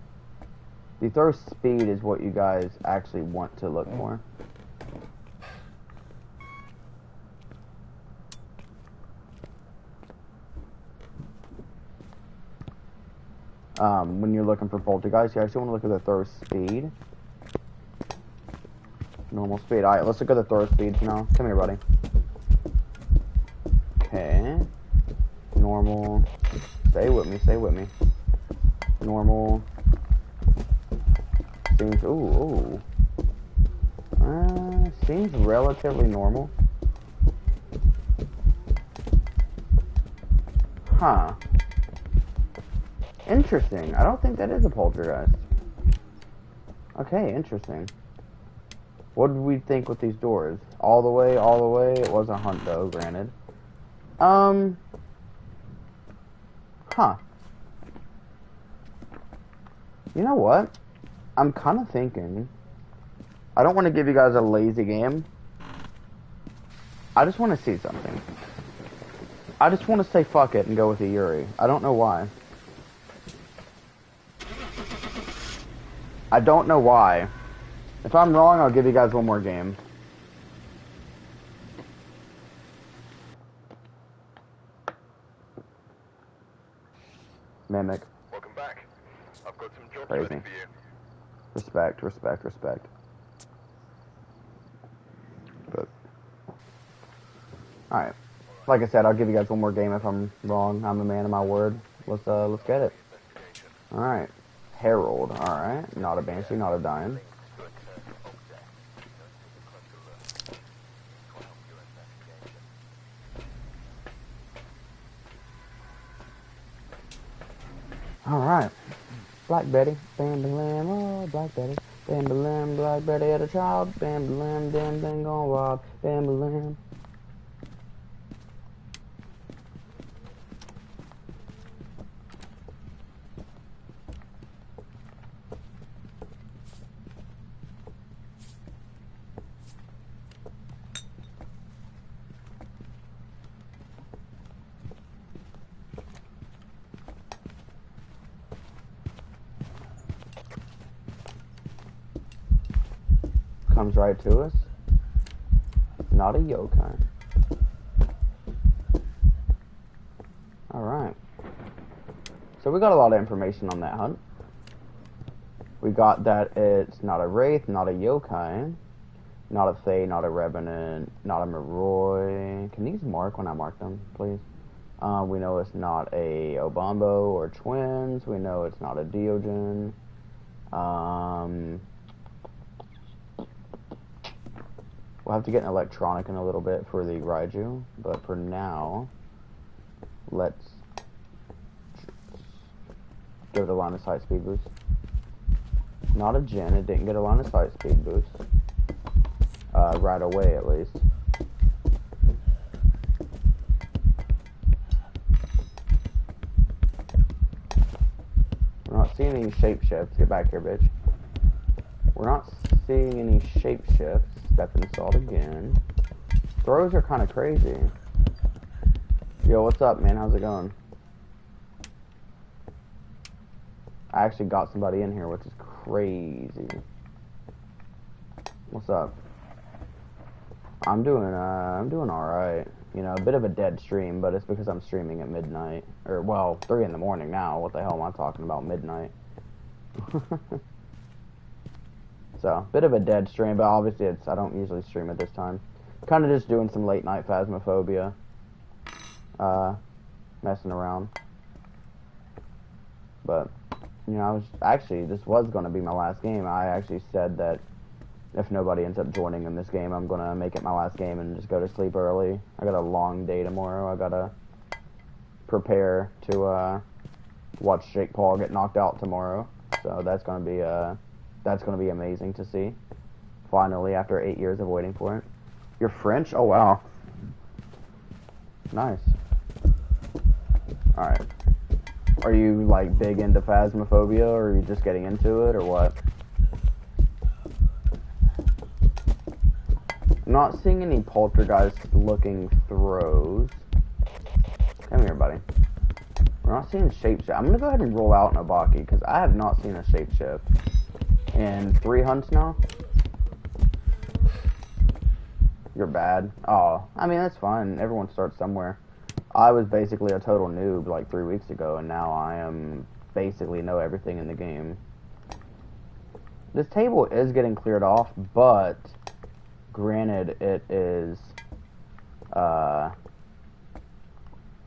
The throw speed is what you guys actually want to look for. When you're looking for poltergeist, you actually want to look at the throw speed. Normal speed. Alright, let's look at the throw speeds now. Come here, buddy. Okay. Normal. Stay with me, stay with me. Normal. Seems, ooh. Seems relatively normal. Huh. Interesting. I don't think that is a poltergeist. Okay, interesting. What did we think with these doors? All the way, all the way. It was a hunt, though, granted. Huh. You know what? I'm kind of thinking... I don't want to give you guys a lazy game. I just want to see something. I just want to say fuck it and go with the Yuri. I don't know why. I don't know why. If I'm wrong, I'll give you guys one more game. Mimic. Welcome back. I've got some jobs Crazy. ready for you. Respect, respect, respect. But alright. Like I said, I'll give you guys one more game if I'm wrong. I'm a man of my word. Let's get it. Alright. Herald, alright. Not a Banshee, not a Dime. Alright. Black Betty, bam bam, oh, Black Betty, bam bam, Black Betty had a child, bam bam, damn thing gone wild, bam bam. Comes right to us. Not a yokai. Alright. So we got a lot of information on that hunt. We got that it's not a wraith, not a yokai, not a fae, not a revenant, not a Moroi. Can these mark when I mark them, please? We know it's not a Obambo or twins. We know it's not a Diogen. We'll have to get an electronic in a little bit for the Raiju, but for now, let's give it a line of sight speed boost. Not a Jin, it didn't get a line of sight speed boost. Right away, at least. We're not seeing any shapeshifts. Get back here, bitch. We're not seeing any shapeshifts. Stepping salt again. Throws are kind of crazy. Yo, what's up, man? How's it going? I actually got somebody in here, which is crazy. What's up? I'm doing alright. You know, a bit of a dead stream, but it's because I'm streaming at midnight. Or, well, 3 in the morning now. What the hell am I talking about, midnight? So, bit of a dead stream, but obviously I don't usually stream at this time. Kind of just doing some late night Phasmophobia. Messing around. But, you know, this was going to be my last game. I actually said that if nobody ends up joining in this game, I'm going to make it my last game and just go to sleep early. I got a long day tomorrow. I got to prepare to watch Jake Paul get knocked out tomorrow. So that's going to be amazing to see. Finally, after 8 years of waiting for it. You're French? Oh, wow. Nice. Alright. Are you, like, big into Phasmophobia, or are you just getting into it, or what? I'm not seeing any poltergeist-looking throws. Come here, buddy. We're not seeing shapeshift. I'm gonna go ahead and roll out Nobaki, because I have not seen a shapeshift in 3 hunts now. You're bad. Oh, I mean, that's fine. Everyone starts somewhere. I was basically a total noob like 3 weeks ago, and now I am basically know everything in the game. This table is getting cleared off, but Granted, it is,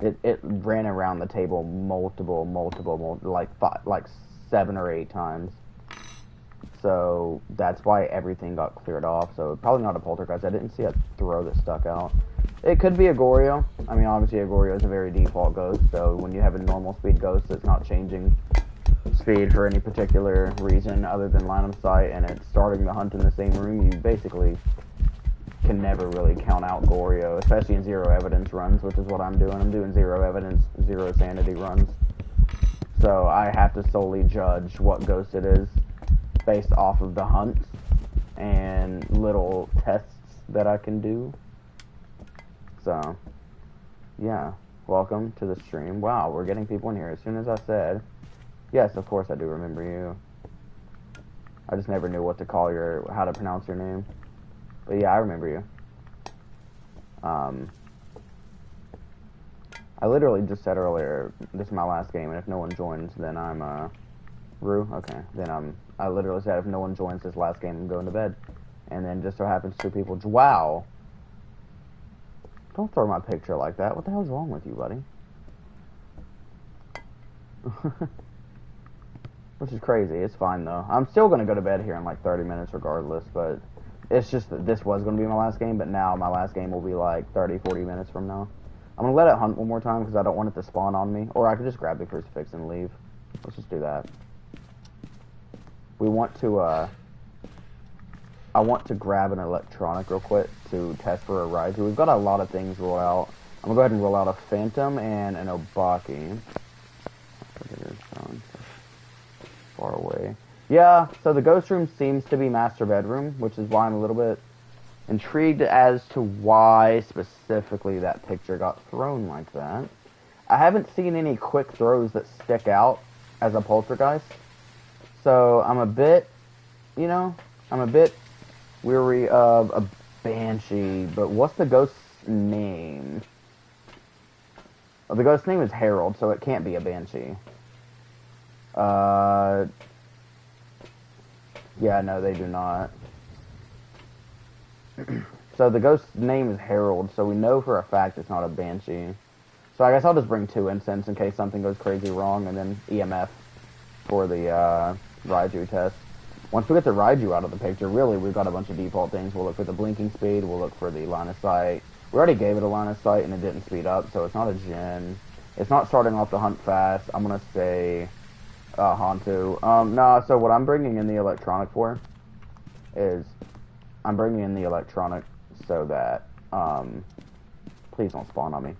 it ran around the table multiple, like 7 or 8 times. So that's why everything got cleared off. So probably not a poltergeist. I didn't see a throw that stuck out. It could be a Goryo. I mean, obviously a Goryo is a very default ghost. So when you have a normal speed ghost that's not changing speed for any particular reason other than line of sight, and it's starting the hunt in the same room, you basically can never really count out Goryo, especially in zero evidence runs, which is what I'm doing. I'm doing zero evidence, zero sanity runs. So I have to solely judge what ghost it is based off of the hunts and little tests that I can do. So, yeah. Welcome to the stream. Wow, we're getting people in here. As soon as I said, yes, of course I do remember you. I just never knew what to call how to pronounce your name. But yeah, I remember you. I literally just said earlier, this is my last game, and if no one joins, then I'm, Rue? Okay. Then I literally said if no one joins this last game, I'm going to bed. And then just so happens 2 people, wow. Don't throw my picture like that. What the hell's wrong with you, buddy? Which is crazy. It's fine, though. I'm still going to go to bed here in like 30 minutes regardless, but it's just that this was going to be my last game, but now my last game will be like 30, 40 minutes from now. I'm going to let it hunt one more time because I don't want it to spawn on me. Or I could just grab the crucifix and leave. Let's just do that. We want to, I want to grab an electronic real quick to test for a Raiju. We've got a lot of things roll out. I'm going to go ahead and roll out a Phantom and an Obaki. Far away. Yeah, so the ghost room seems to be master bedroom, which is why I'm a little bit intrigued as to why specifically that picture got thrown like that. I haven't seen any quick throws that stick out as a poltergeist, so I'm a bit, I'm a bit weary of a banshee, but what's the ghost's name? Well, the ghost's name is Harold, so it can't be a banshee. Yeah, no, they do not. So the ghost's name is Harold, so we know for a fact it's not a banshee. So I guess I'll just bring 2 incense in case something goes crazy wrong, and then EMF for the Raiju test. Once we get the Raiju out of the picture, really, we've got a bunch of default things. We'll look for the blinking speed, we'll look for the line of sight. We already gave it a line of sight, and it didn't speed up, so it's not a Jinn. It's not starting off the hunt fast. I'm gonna say Hantu. No, so what I'm bringing in the electronic for is I'm bringing in the electronic so that, please don't spawn on me.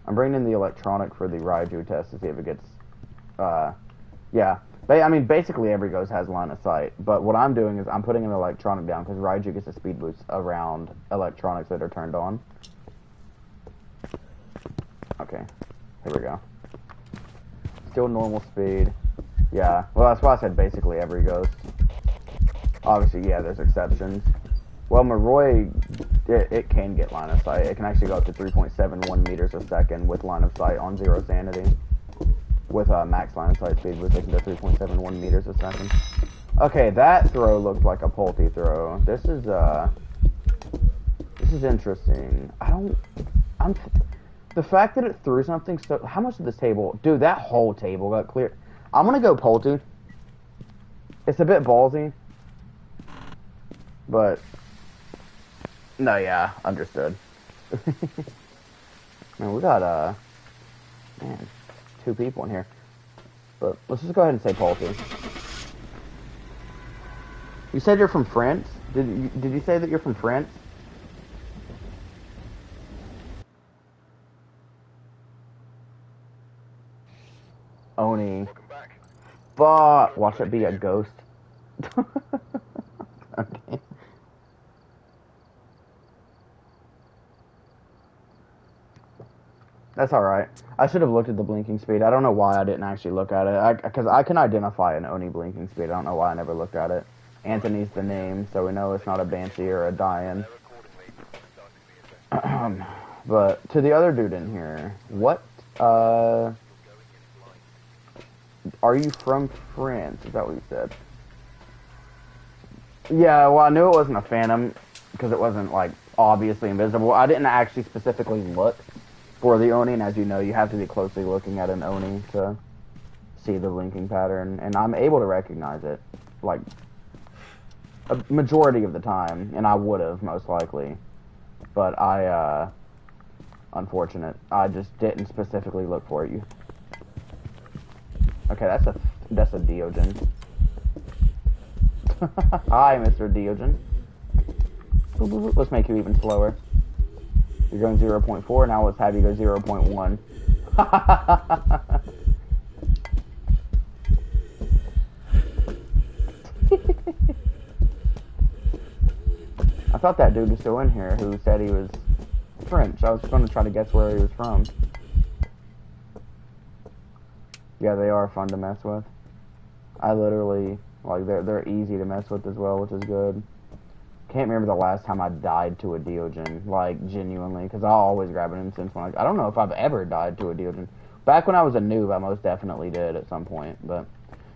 I'm bringing in the electronic for the Raiju test to see if it gets, yeah. I mean, basically every ghost has line of sight, but what I'm doing is I'm putting an electronic down because Raiju gets a speed boost around electronics that are turned on. Okay, here we go. Still normal speed. Yeah, well, that's why I said basically every ghost. Obviously, yeah, there's exceptions. Well, Maroi, it can get line of sight. It can actually go up to 3.71 meters a second with line of sight on 0 sanity. With max line of sight speed, we're taking to 3.71 meters a second. Okay, that throw looked like a Pulte throw. This is interesting. The fact that it threw something so... How much did this table... Dude, that whole table got clear. I'm gonna go Pulte. It's a bit ballsy. But... No, yeah, understood. Man, we got, man, 2 people in here. But let's just go ahead and say Pulte. You said you're from France? Did you say that you're from France? Oni. Fuck! Watch it be a ghost. Okay. That's alright. I should have looked at the blinking speed. I don't know why I didn't actually look at it. Because I can identify an Oni blinking speed. I don't know why I never looked at it. Anthony's the name, so we know it's not a Banshee or a Dian. But to the other dude in here, what, are you from France? Is that what you said? Yeah, well, I knew it wasn't a Phantom. because it wasn't like obviously invisible. I didn't actually specifically look for the Oni, and as you know, you have to be closely looking at an Oni to see the blinking pattern, and I'm able to recognize it, like, a majority of the time, and I would have, most likely. But unfortunate. I just didn't specifically look for it. Okay, that's a Diogen. Hi, Mr. Diogen. Boop, boop, boop. Let's make you even slower. You're going 0.4, now let's have you go 0.1. I thought that dude was still in here who said he was French. I was going to try to guess where he was from. Yeah, they are fun to mess with. I literally, like, they're easy to mess with as well, which is good. Can't remember the last time I died to a Diogen, like, genuinely, because I always grab an instance when I don't know if I've ever died to a Diogen. Back when I was a noob, I most definitely did at some point, but...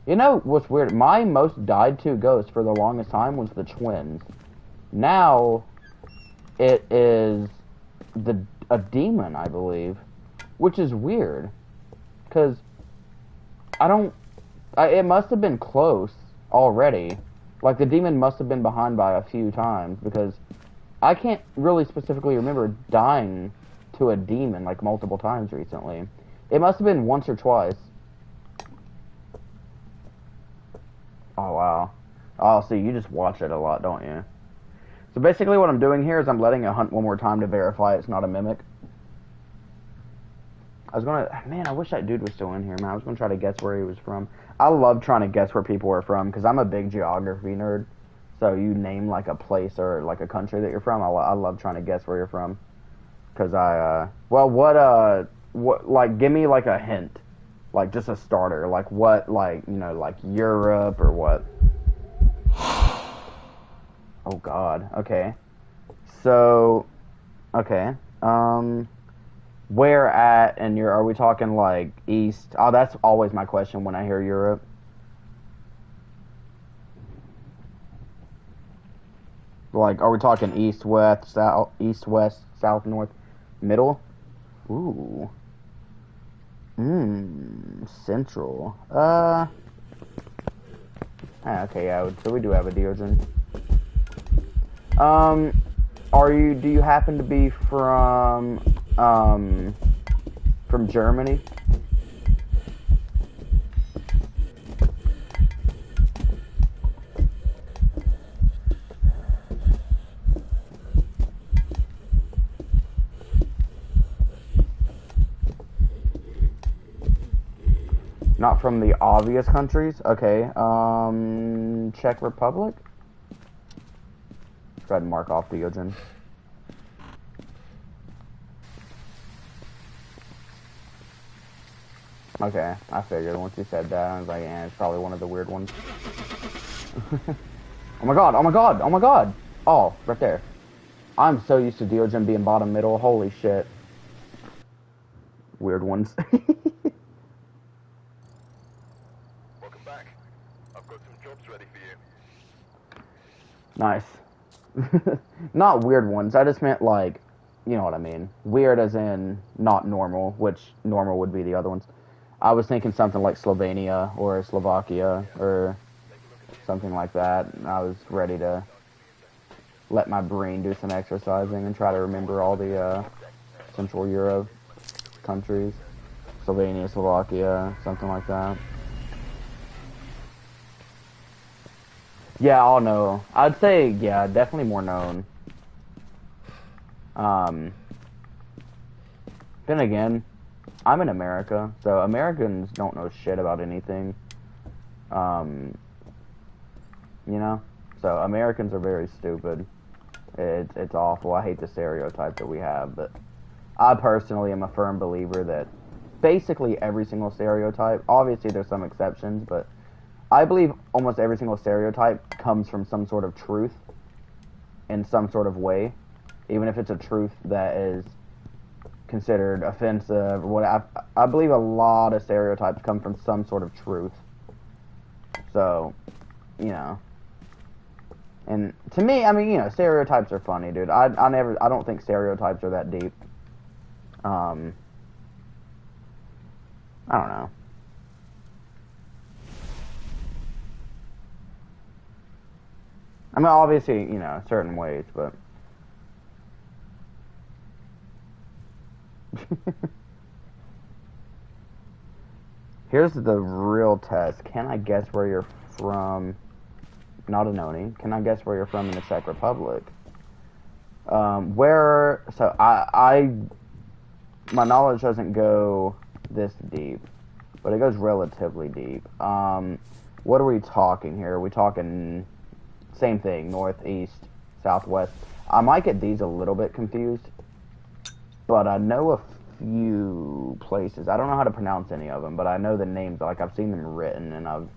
You know what's weird? My most died to ghost for the longest time was the twins. Now, it is a demon, I believe, which is weird, because it must have been close already. Like, the demon must have been behind by a few times, because I can't really specifically remember dying to a demon, like, multiple times recently. It must have been once or twice. Oh, wow. Oh, see, you just watch it a lot, don't you? So basically what I'm doing here is I'm letting it hunt one more time to verify it's not a mimic. Man, I wish that dude was still in here, man. I was gonna try to guess where he was from. I love trying to guess where people are from, because I'm a big geography nerd. So you name, like, a place or, like, a country that you're from, I love trying to guess where you're from. Because like, give me, like, a hint. Like, just a starter. Like, what, like, you know, like, Europe or what? Oh, God. Okay. So, okay. Where at in Europe? Are we talking, like, east? Oh, that's always my question when I hear Europe. Like, are we talking east, west, south, north, middle? Ooh. Central. Okay, yeah, so we do have a Diogen. Do you happen to be from Germany? Not from the obvious countries? Okay, Czech Republic? Let's go ahead and mark off Diogen. Okay, I figured once you said that, I was like, it's probably one of the weird ones. Oh my god, oh my god, oh my god! Oh, right there. I'm so used to Diogen being bottom middle, holy shit. Weird ones. Welcome back. I've got some jobs ready for you. Nice. Not weird ones, I just meant, like, you know what I mean. Weird as in not normal, which normal would be the other ones. I was thinking something like Slovenia or Slovakia or something like that. And I was ready to let my brain do some exercising and try to remember all the Central Europe countries. Slovenia, Slovakia, something like that. Yeah, all know. I'd say, yeah, definitely more known. Then again, I'm in America, so Americans don't know shit about anything. You know? So Americans are very stupid. It's awful. I hate the stereotype that we have, but I personally am a firm believer that basically every single stereotype, obviously there's some exceptions, but I believe almost every single stereotype comes from some sort of truth in some sort of way, even if it's a truth that is considered offensive or what. I believe a lot of stereotypes come from some sort of truth. So, you know, And to me, I mean, you know, stereotypes are funny, dude. I don't think stereotypes are that deep. I don't know. I mean, obviously, you know, certain ways, but... Here's the real test. Can I guess where you're from? Not a noni. Can I guess where you're from in the Czech Republic? So my knowledge doesn't go this deep, but it goes relatively deep. What are we talking here? Are we talking same thing, northeast, southwest? I might get these a little bit confused, but I know a few places. I don't know how to pronounce any of them, but I know the names. Like, I've seen them written, and I've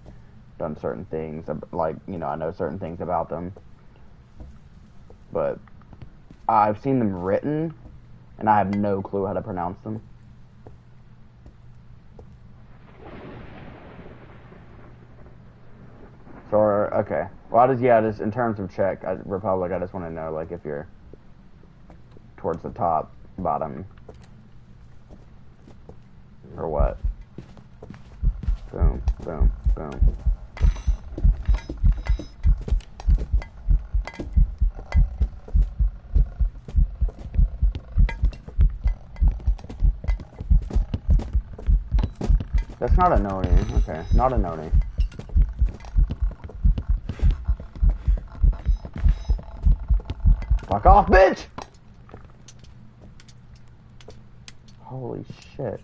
done certain things. Like, you know, I know certain things about them, but I've seen them written, and I have no clue how to pronounce them. So, okay. Well, just in terms of Czech Republic, I just want to know, like, if you're towards the top, bottom, or what. Boom, boom, boom. That's not a noni. Okay, not a noni. Fuck off, bitch! Holy shit.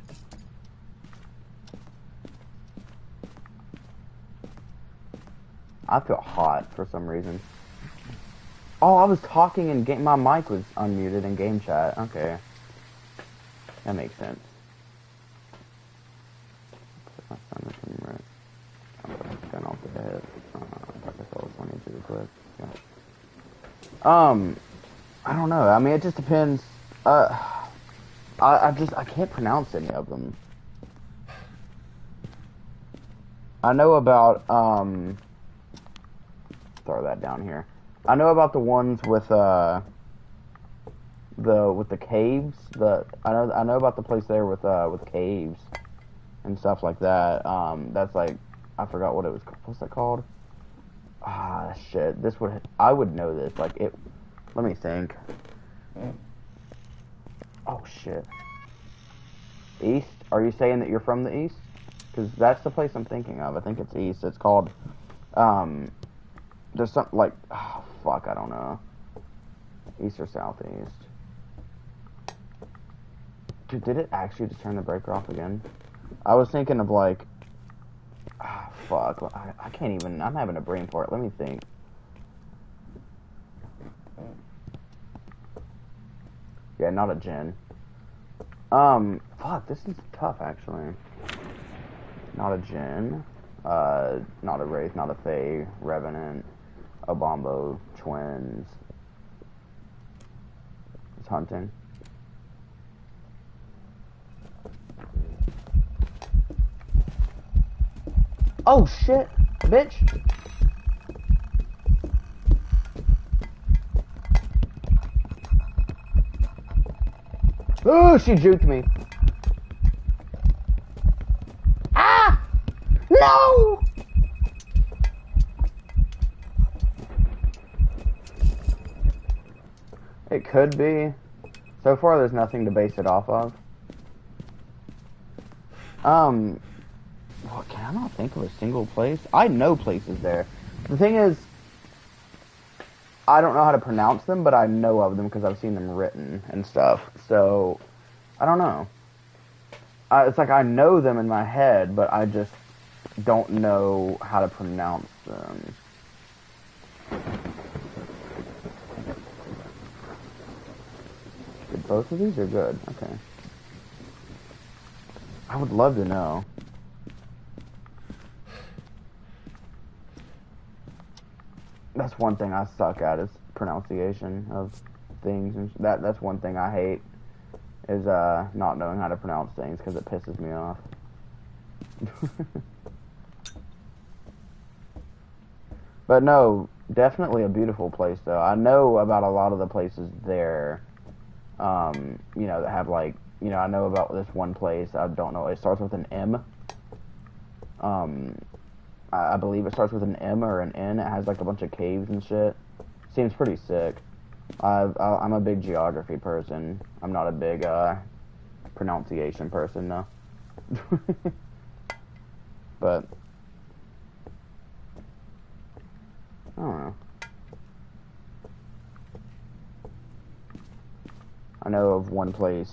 I feel hot for some reason. Oh, I was talking in game. My mic was unmuted in game chat. Okay. That makes sense. I'm gonna off the head. I guess I was 22 quick. Yeah. I don't know. I mean, it just depends. I can't pronounce any of them. I know about, throw that down here. I know about the ones with, the caves. I know about the place there with caves and stuff like that. That's like, I forgot what it was. What's that called? Ah, shit. I would know this. Like, let me think. Oh, shit. East? Are you saying that you're from the east? Because that's the place I'm thinking of. I think it's east. It's called, there's something like, oh, fuck, I don't know. East or southeast. Dude, did it actually just turn the breaker off again? I was thinking of like, fuck, I can't even, I'm having a brain fart. Let me think. Yeah, not a gen. Fuck, this is tough, actually. Not a gen. Not a Wraith, not a Fae, Revenant, a Bombo, Twins. It's hunting. Oh shit, bitch! Oh, she juked me. Ah! No! It could be. So far, there's nothing to base it off of. Well, can I not think of a single place? I know places there. The thing is, I don't know how to pronounce them, but I know of them because I've seen them written and stuff. So, I don't know. It's like I know them in my head, but I just don't know how to pronounce them. Did both of these are good? Okay. I would love to know. That's one thing I suck at is pronunciation of things, and that's one thing I hate is not knowing how to pronounce things because it pisses me off. But no, Definitely a beautiful place, though. I know about a lot of the places there, you know, that have, like, you know, I know about this one place. I don't know. It starts with an M. I believe it starts with an M or an N. It has, like, a bunch of caves and shit. Seems pretty sick. I'm a big geography person. I'm not a big, pronunciation person, though. But I don't know. I know of one place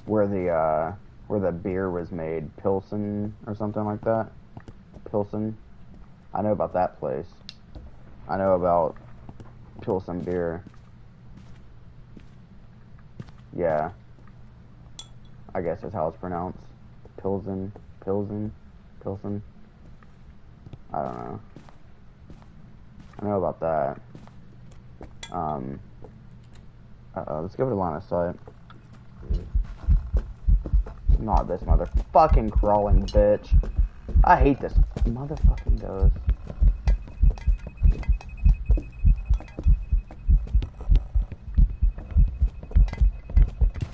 where the beer was made, Pilsen or something like that. Pilsen. I know about that place. I know about Pilsen beer. Yeah. I guess that's how it's pronounced. Pilsen. Pilsen. Pilsen. I don't know. I know about that. Let's go to line of sight. Not this motherfucking crawling bitch. I hate this motherfucking ghost.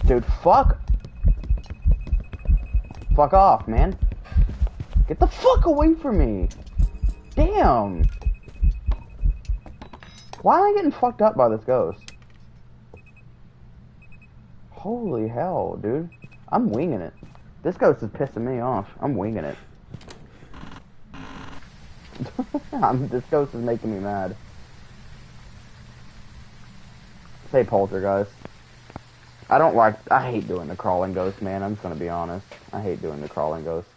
Dude, fuck off, man. Get the fuck away from me. Damn. Why am I getting fucked up by this ghost? Holy hell, dude. I'm winging it. This ghost is pissing me off. I'm winging it. This ghost is making me mad. Say poltergeist. I hate doing the crawling ghost, man. I'm just gonna be honest. I hate doing the crawling ghost.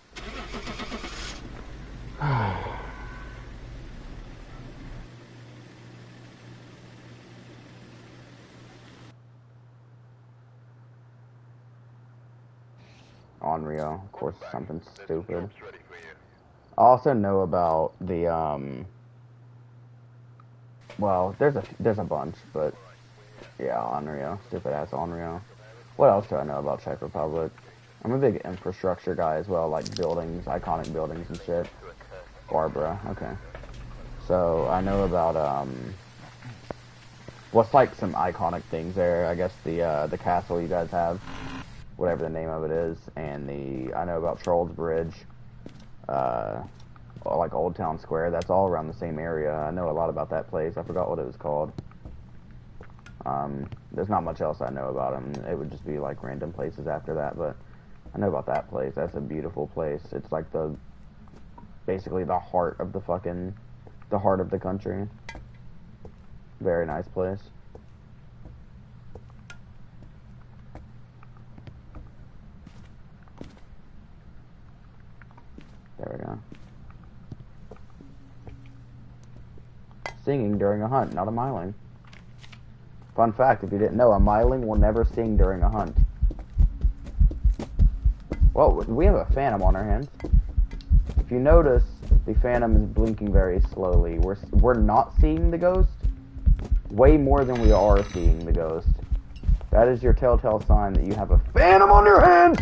Unreal. Of course, something stupid. I also know about the, well, there's a bunch, but yeah, Unreal. Stupid ass Unreal. What else do I know about Czech Republic? I'm a big infrastructure guy as well, like buildings, iconic buildings and shit. Barbara, okay. So, I know about, what's like some iconic things there? I guess the castle you guys have, whatever the name of it is, and I know about Trolls Bridge, like Old Town Square. That's all around the same area. I know a lot about that place. I forgot what it was called. There's not much else I know about them. It would just be like random places after that, but I know about that place. That's a beautiful place. It's like basically the heart of the country. Very nice place. There we go. Singing during a hunt, not a miling. Fun fact, if you didn't know, a miling will never sing during a hunt. Well, we have a phantom on our hands. If you notice, the phantom is blinking very slowly. We're not seeing the ghost way more than we are seeing the ghost. That is your telltale sign that you have a phantom on your hands!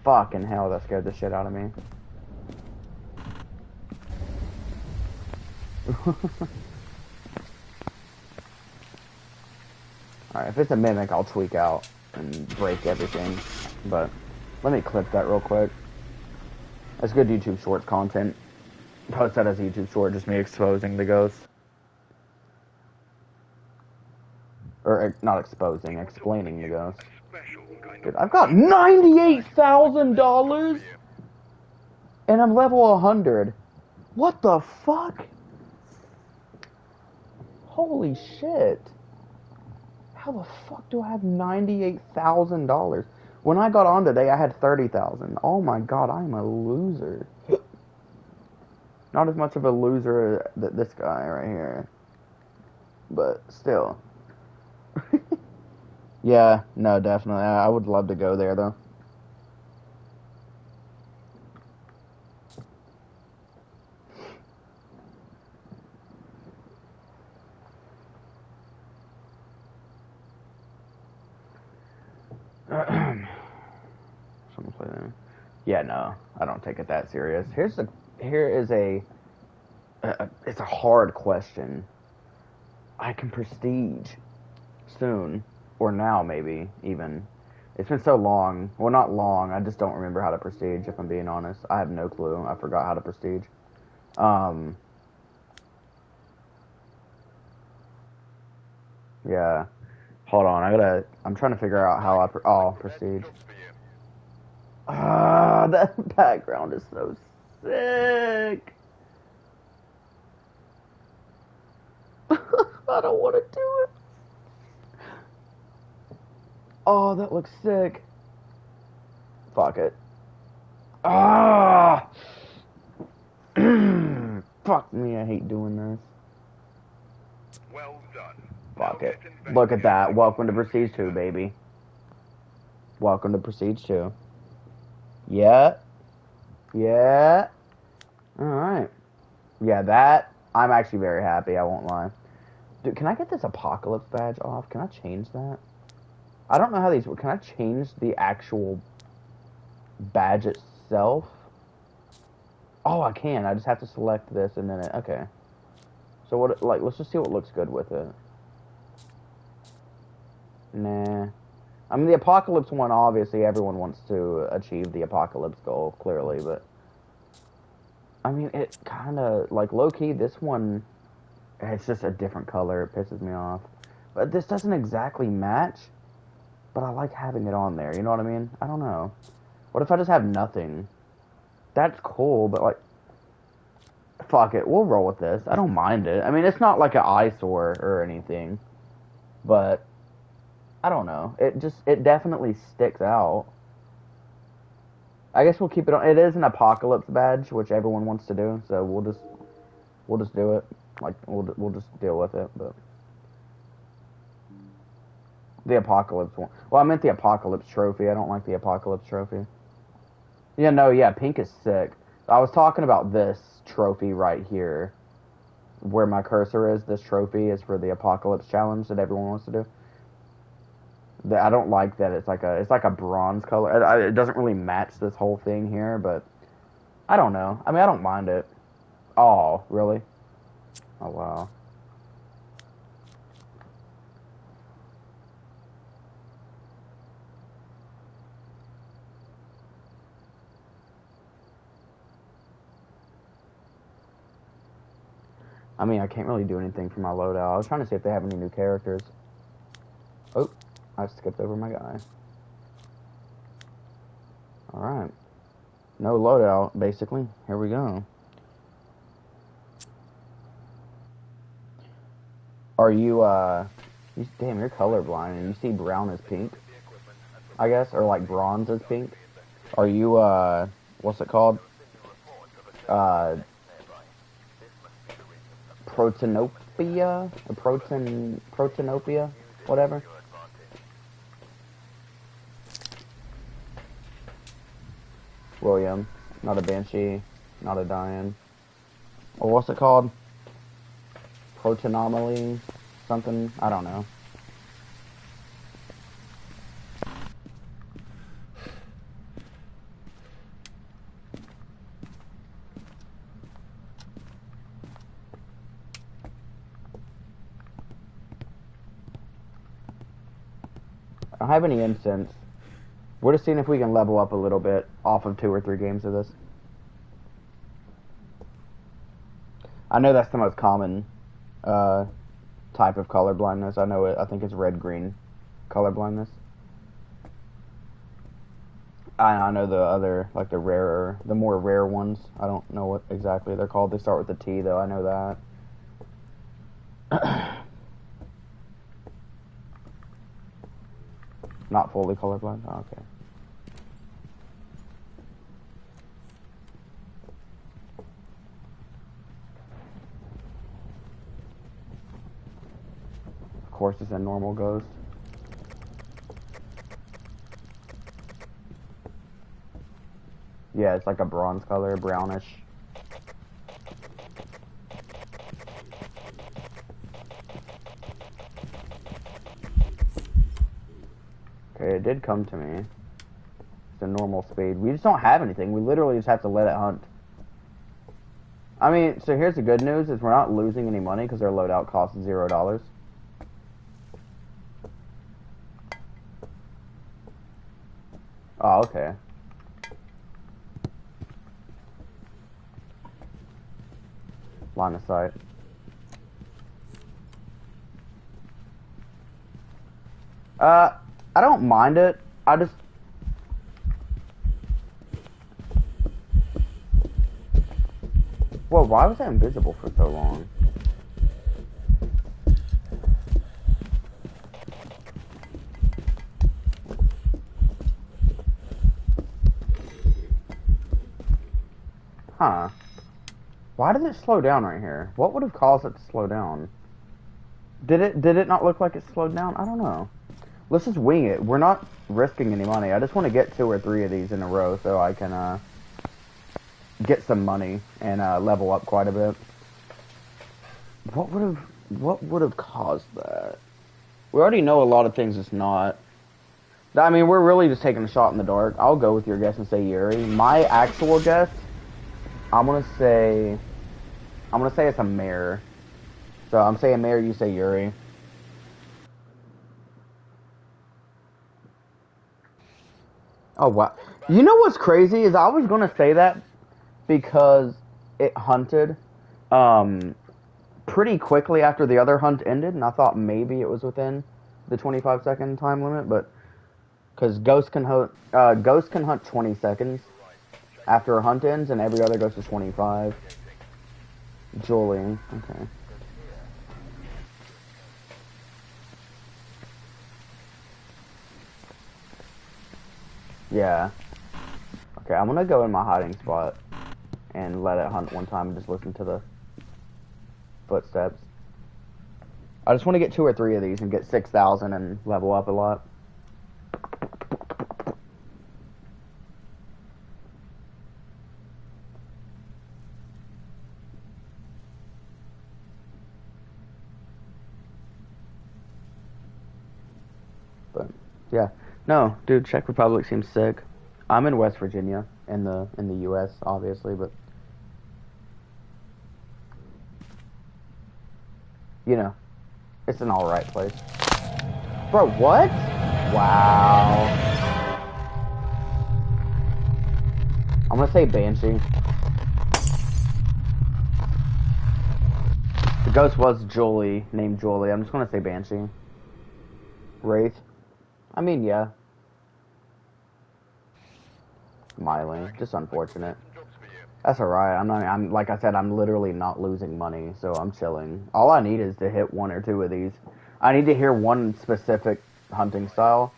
Fucking hell, that scared the shit out of me. Alright, if it's a mimic, I'll tweak out and break everything. But let me clip that real quick. That's good YouTube Shorts content. Post that as a YouTube short, just me exposing the ghost. Or, not exposing, explaining the ghost. Dude, I've got $98,000! And I'm level 100. What the fuck? Holy shit. How the fuck do I have $98,000? When I got on today, I had 30,000. Oh my god, I'm a loser. Not as much of a loser that this guy right here. But still. Yeah, no, definitely. I would love to go there, though. Yeah, no, I don't take it that serious. Here is a it's a hard question. I can prestige soon, or now maybe even. It's been so long. Well, not long. I just don't remember how to prestige. If I'm being honest, I have no clue. I forgot how to prestige. Um, yeah. Hold on. I'm trying to figure out how prestige. Jobs for you. Ah, that background is so sick. I don't want to do it. Oh, that looks sick. Fuck it. Ah! Fuck me, I hate doing this. Well done. Fuck Now it. get Look at that. investigating. Welcome to Prestige 2, baby. Welcome to Prestige 2. Yeah. Yeah. Alright. Yeah, that, I'm actually very happy, I won't lie. Dude, can I get this Apocalypse badge off? Can I change that? I don't know how these work. Can I change the actual badge itself? Oh, I can. I just have to select this and then it, okay. So what, like, let's just see what looks good with it. Nah. I mean, the Apocalypse one, obviously, everyone wants to achieve the Apocalypse goal, clearly, but... I mean, it kind of, like, low-key, this one, it's just a different color. It pisses me off. But this doesn't exactly match, but I like having it on there, you know what I mean? I don't know. What if I just have nothing? That's cool, but, like, fuck it, we'll roll with this. I don't mind it. I mean, it's not like an eyesore or anything, but... I don't know. It definitely sticks out. I guess we'll keep it on. It is an Apocalypse badge, which everyone wants to do, so we'll just do it. Like we'll just deal with it. But the Apocalypse one. Well, I meant the Apocalypse trophy. I don't like the Apocalypse trophy. Yeah, no, yeah, pink is sick. I was talking about this trophy right here, where my cursor is. This trophy is for the Apocalypse challenge that everyone wants to do. I don't like that it's like a bronze color. It doesn't really match this whole thing here, but I don't know. I mean, I don't mind it. Oh, really? Oh, wow. I mean, I can't really do anything for my loadout. I was trying to see if they have any new characters. Oh, I skipped over my guy. Alright. No loadout, basically. Here we go. Are you, damn, you're colorblind, and you see brown as pink, I guess, or like bronze as pink. Are you, what's it called? Protanopia? Protanopia? Whatever. William. Not a Banshee. Not a Diane. Or what's it called? Protanomaly? Something? I don't know. I don't have any incense. We're just seeing if we can level up a little bit off of 2 or 3 games of this. I know that's the most common type of color blindness. I know it. I think it's red-green color blindness. I know the other, like the rarer, the more rare ones. I don't know what exactly they're called. They start with a T, though. I know that. Not fully colorblind? Oh, okay. Of course, it's a normal ghost. Yeah, it's like a bronze color, brownish. Okay, it did come to me. to normal speed. We just don't have anything. We literally just have to let it hunt. I mean, so here's the good news, is we're not losing any money because our loadout costs $0. Oh, okay. Line of sight. I don't mind it. I just... Whoa, why was that invisible for so long? Huh. Why did it slow down right here? What would have caused it to slow down? Did it not look like it slowed down? I don't know. Let's just wing it. We're not risking any money. I just want to get 2 or 3 of these in a row so I can get some money and level up quite a bit. What would have caused that? We already know a lot of things it's not. I mean, we're really just taking a shot in the dark. I'll go with your guess and say Yuri. My actual guess, I'm gonna say it's a mare. So I'm saying mare, you say Yuri. Oh, wow. You know what's crazy is I was going to say that because it hunted pretty quickly after the other hunt ended, and I thought maybe it was within the 25-second time limit, but because Ghost can hunt 20 seconds after a hunt ends, and every other goes to 25. Julian, okay. Yeah. Okay, I'm gonna go in my hiding spot and let it hunt one time and just listen to the footsteps. I just want to get 2 or 3 of these and get 6,000 and level up a lot. But yeah. No, dude, Czech Republic seems sick. I'm in West Virginia, in the U.S., obviously, but you know, it's an alright place. Bro, what? Wow. I'm gonna say Banshee. The ghost was Julie, named Julie. I'm just gonna say Banshee. Wraith. I mean, yeah. Miley, just unfortunate. That's alright. I'm like I said, I'm literally not losing money, so I'm chilling. All I need is to hit 1 or 2 of these. I need to hear one specific hunting style,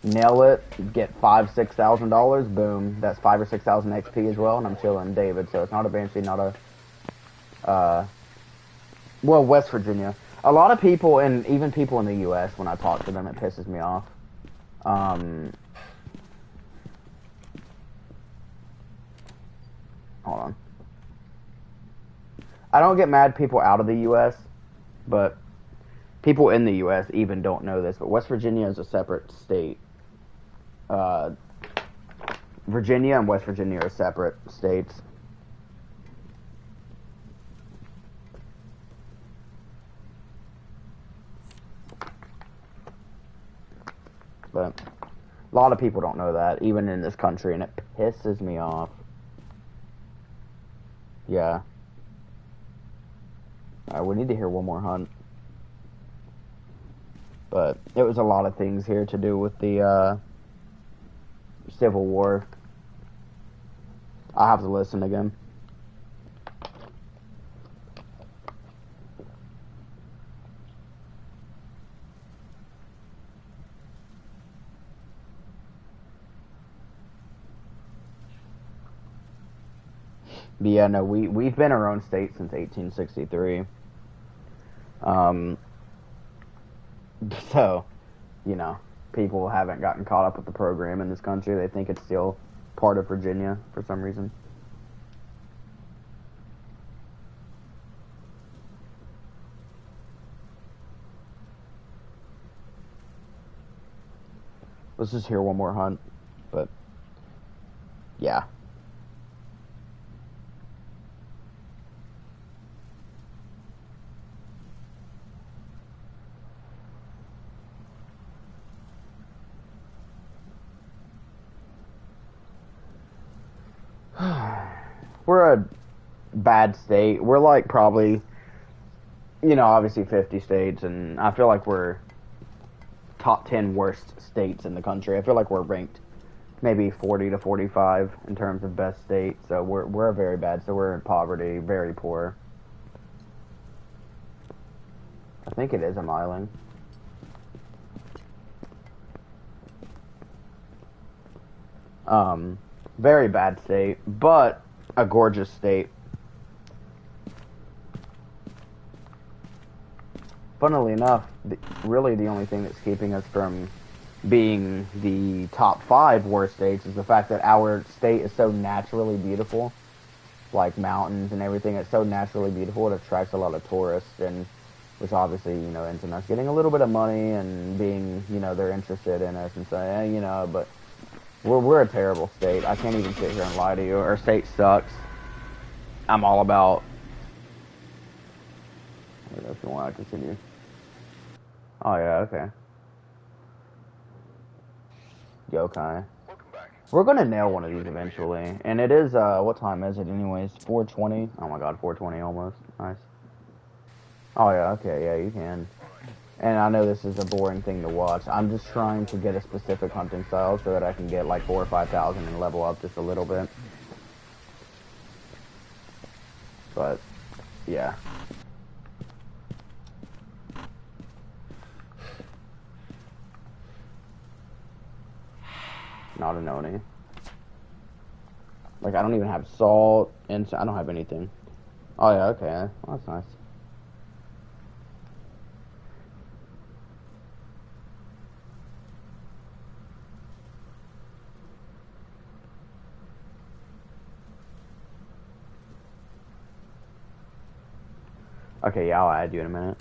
nail it, get $5,000-$6,000. Boom, that's 5,000 or 6,000 XP as well, and I'm chilling. David, so it's not a Banshee, not a well, West Virginia. A lot of people, and even people in the U.S., when I talk to them, it pisses me off. Hold on. I don't get mad people out of the U.S., but people in the U.S. even don't know this, but West Virginia is a separate state. Virginia and West Virginia are separate states. But a lot of people don't know that, even in this country, and it pisses me off. Yeah. Alright, we need to hear one more hunt. But it was a lot of things here to do with the Civil War. I'll have to listen again. But yeah, no, we've been our own state since 1863. So, you know, people haven't gotten caught up with the program in this country. They think it's still part of Virginia for some reason. Let's just hear one more hunt, but Yeah. We're a bad state. We're like probably, obviously 50 states, and I feel like we're top 10 worst states in the country. I feel like we're ranked maybe 40 to 45 in terms of best state. So we're very bad. So we're in poverty, very poor. I think it is a miling. Very bad state, but a gorgeous state. Funnily enough, really the only thing that's keeping us from being the top 5 worst states is the fact that our state is so naturally beautiful, like mountains and everything. It's so naturally beautiful, it attracts a lot of tourists, and which obviously, ends in us getting a little bit of money and being, they're interested in us and saying, but we're a terrible state. I can't even sit here and lie to you. Our state sucks. I'm all about. I don't know if you want to continue. Oh yeah, okay. Yokai. We're gonna nail one of these eventually, and it is. What time is it, anyways? 4:20. Oh my god, 4:20 almost. Nice. Oh yeah, okay, yeah, you can. And I know this is a boring thing to watch. I'm just trying to get a specific hunting style so that I can get like 4,000 or 5,000 and level up just a little bit. But, yeah. Not a noni. Like, I don't even have salt, and I don't have anything. Oh yeah, okay. Well, that's nice. Okay, yeah, I'll add you in a minute.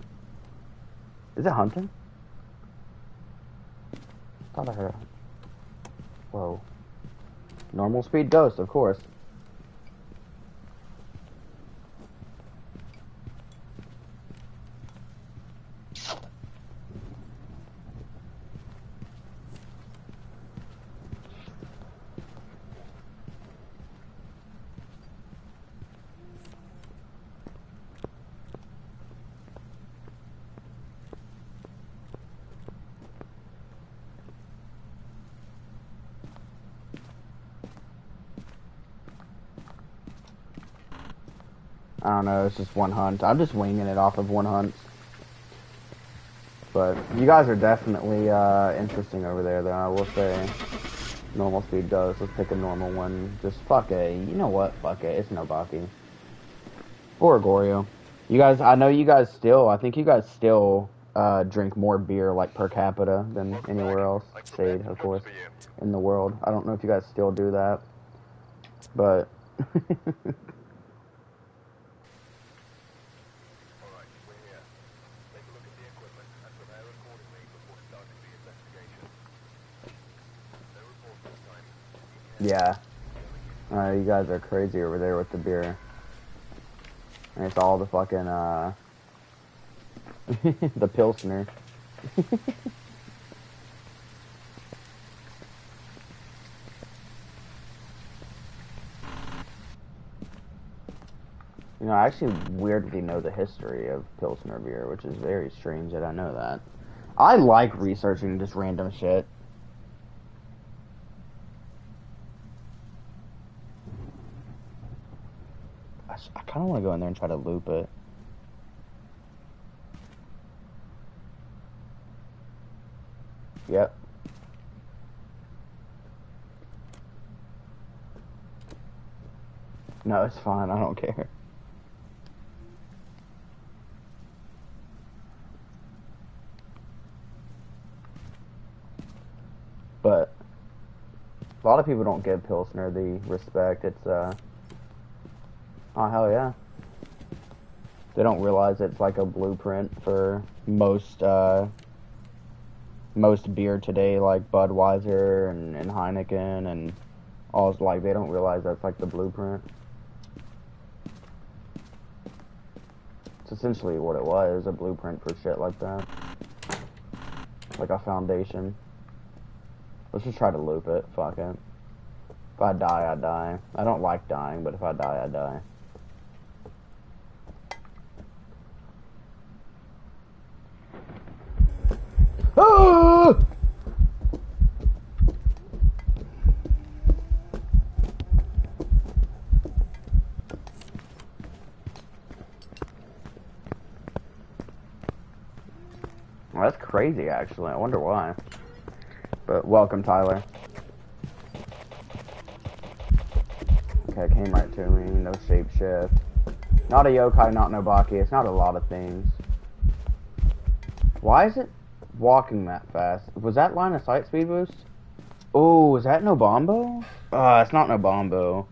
Is it hunting? I thought I heard. Whoa. Normal speed ghost, of course. I don't know, it's just one hunt. I'm just winging it off of one hunt. But you guys are definitely interesting over there, though, I will say. Normal speed does. Let's pick a normal one. Just fuck it. You know what? Fuck it. It's Nobaki. Or Goryeo. You guys, I know you guys still, I think you guys still drink more beer, like, per capita than anywhere else. Sade, of course, in the world. I don't know if you guys still do that. But... Yeah. You guys are crazy over there with the beer. And it's all the fucking, the Pilsner. I actually weirdly know the history of Pilsner beer, which is very strange that I know that. I like researching just random shit. I kind of want to go in there and try to loop it. Yep. No, it's fine. I don't care. But a lot of people don't give Pilsner the respect. It's oh hell yeah. They don't realize it's like a blueprint for most beer today, like Budweiser and Heineken and Oh, it's like they don't realize that's like the blueprint. It's essentially what it was, a blueprint for shit like that. Like a foundation. Let's just try to loop it, fuck it. If I die, I die. I don't like dying, but if I die, I die. Ah! Well, that's crazy, actually. I wonder why. But welcome, Tyler. Okay, it came right to me. No shapeshift. Not a yokai, not Nobaki. It's not a lot of things. Why is it walking that fast? Was that line of sight speed boost? Oh, is that Nobombo? It's not Nobombo.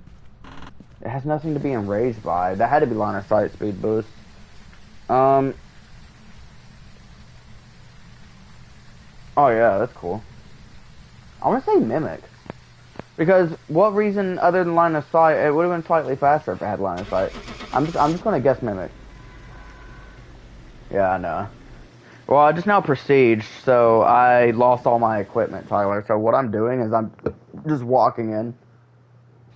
It has nothing to be enraged by. That had to be line of sight speed boost. Oh yeah, that's cool. I want to say Mimic. Because what reason other than line of sight, it would have been slightly faster if it had line of sight. I'm just gonna guess Mimic. Yeah, I know. Well, I just now prestiged, so I lost all my equipment, Tyler. So what I'm doing is I'm just walking in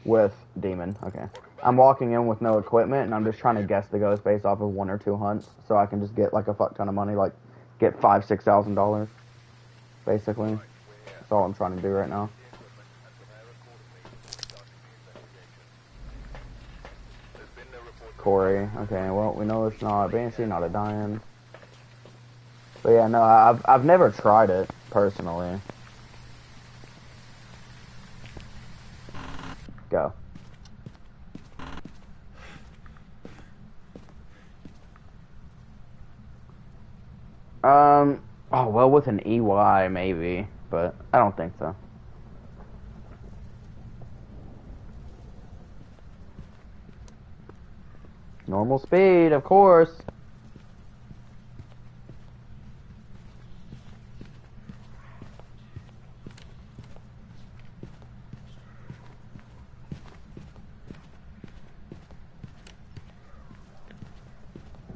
with Demon. Okay. I'm walking in with no equipment, and I'm just trying to guess the ghost based off of 1 or 2 hunts, so I can just get like a fuck ton of money, like get $5,000-6,000, basically. That's all I'm trying to do right now. Corey. Okay, well, we know it's not Banshee, not a Diane. But yeah, no, I've never tried it, personally. Go. Oh, well, with an EY, maybe, but I don't think so. Normal speed, of course.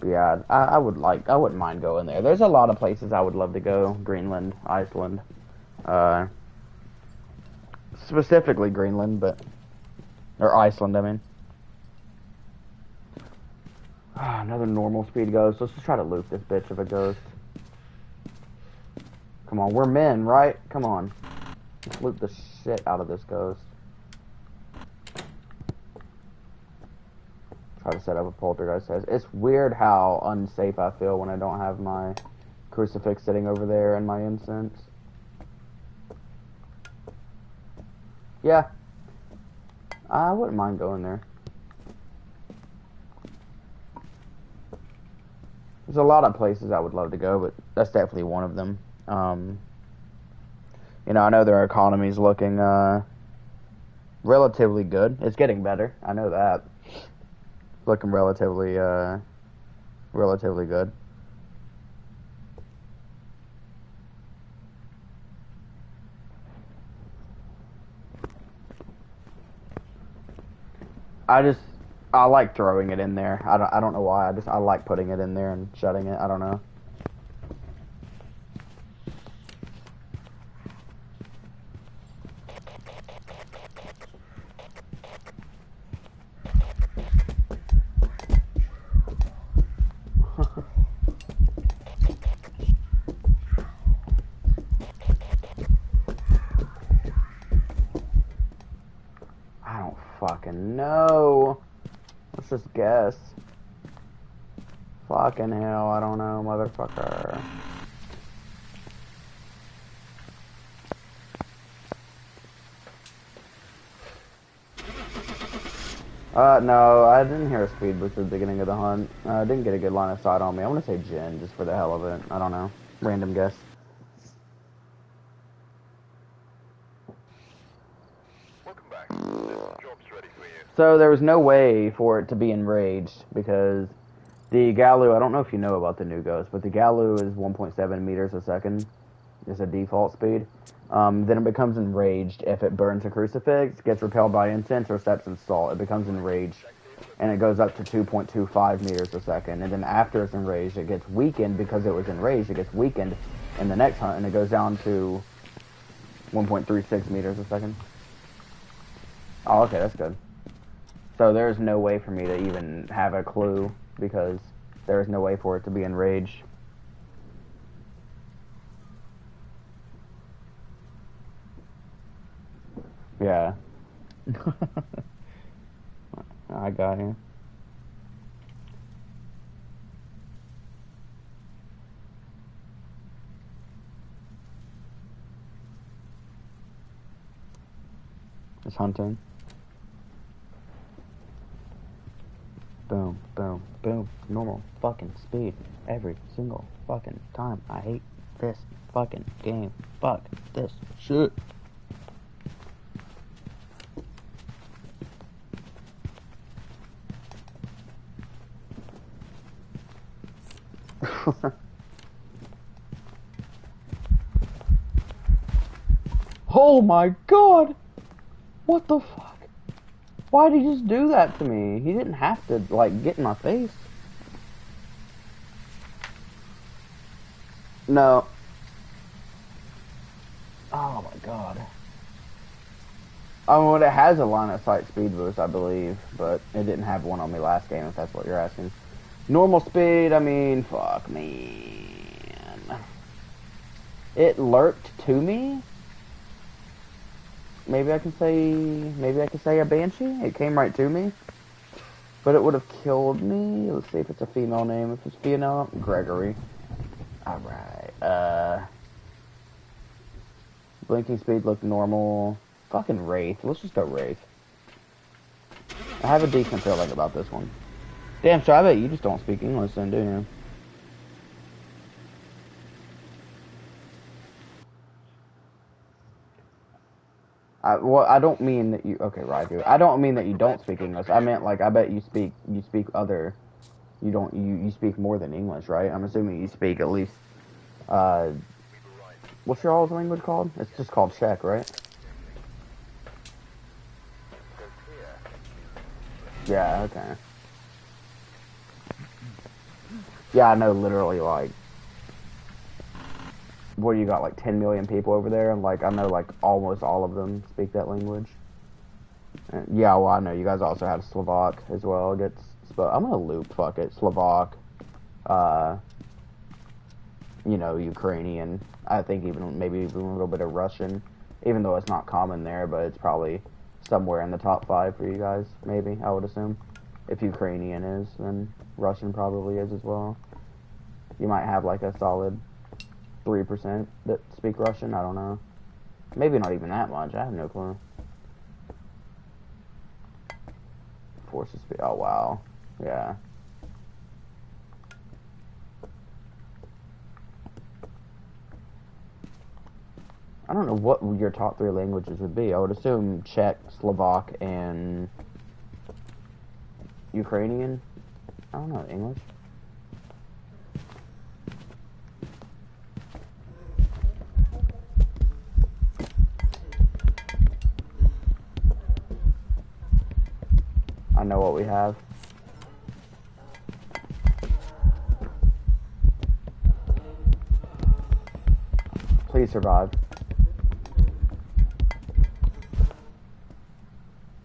Yeah, I wouldn't mind going there. There's a lot of places I would love to go. Greenland, Iceland. Specifically Greenland, or Iceland, I mean. Another normal speed ghost. Let's just try to loop this bitch of a ghost. Come on, we're men, right? Come on. Let's loop the shit out of this ghost. Try to set up a poltergeist. It's weird how unsafe I feel when I don't have my crucifix sitting over there and my incense. Yeah. I wouldn't mind going there. There's a lot of places I would love to go, but that's definitely one of them. You know, I know their economy's looking relatively good. It's getting better. I know that. Looking relatively good. I like throwing it in there. I don't know why. I like putting it in there and shutting it. I don't know. I don't fucking know. Let's just guess. Fucking hell, I don't know, motherfucker. No, I didn't hear a speed boost at the beginning of the hunt. I didn't get a good line of sight on me. I want to say Jen, just for the hell of it. I don't know. Random guess. Welcome back. There's some jobs ready for you. So there was no way for it to be enraged because the Galu, I don't know if you know about the new ghost, but the Galu is 1.7 meters a second. is a default speed. Then it becomes enraged if it burns a crucifix, gets repelled by incense, or steps in salt. It becomes enraged, and it goes up to 2.25 meters a second. And then after it's enraged, it gets weakened because it was enraged. It gets weakened in the next hunt, and it goes down to 1.36 meters a second. Oh, okay, that's good. So there's no way for me to even have a clue because there's no way for it to be enraged. Yeah. I got you. It's hunting. Boom, boom, boom. Normal fucking speed every single fucking time. I hate this fucking game. Fuck this shit. Oh my god! What the fuck? Why did he just do that to me? He didn't have to, like, get in my face. No. Oh my god. Oh, well, it has a line of sight speed boost, I believe, but it didn't have one on me last game, if that's what you're asking. Normal speed, I mean, fuck me. It lurked to me. Maybe I can say a banshee. It came right to me, but it would have killed me. Let's see if it's a female name. If it's female, Gregory. All right. Blinking speed looked normal. Fucking Wraith. Let's just go Wraith. I have a decent feeling about this one. Damn, so I bet you just don't speak English then, do you? Well, I don't mean that you. Okay, right, dude. I don't mean that you don't speak English. I meant like I bet you speak other. You don't. You speak more than English, right? I'm assuming you speak at least. What's your all's language called? It's just called Czech, right? Yeah. Okay. Yeah, I know. Literally, like. What do you got, like 10 million people over there, and like I know like almost all of them speak that language. And, yeah, well I know you guys also have Slovak as well. I'm gonna loop, fuck it, Slovak, you know, Ukrainian. I think maybe even a little bit of Russian, even though it's not common there, but it's probably somewhere in the top 5 for you guys. Maybe I would assume. If Ukrainian is, then Russian probably is as well. You might have like a solid 3% that speak Russian. I don't know. Maybe not even that much. I have no clue. Forces speak. Oh wow. Yeah. I don't know what your top 3 languages would be. I would assume Czech, Slovak, and Ukrainian. I don't know, English. I know what we have. Please survive.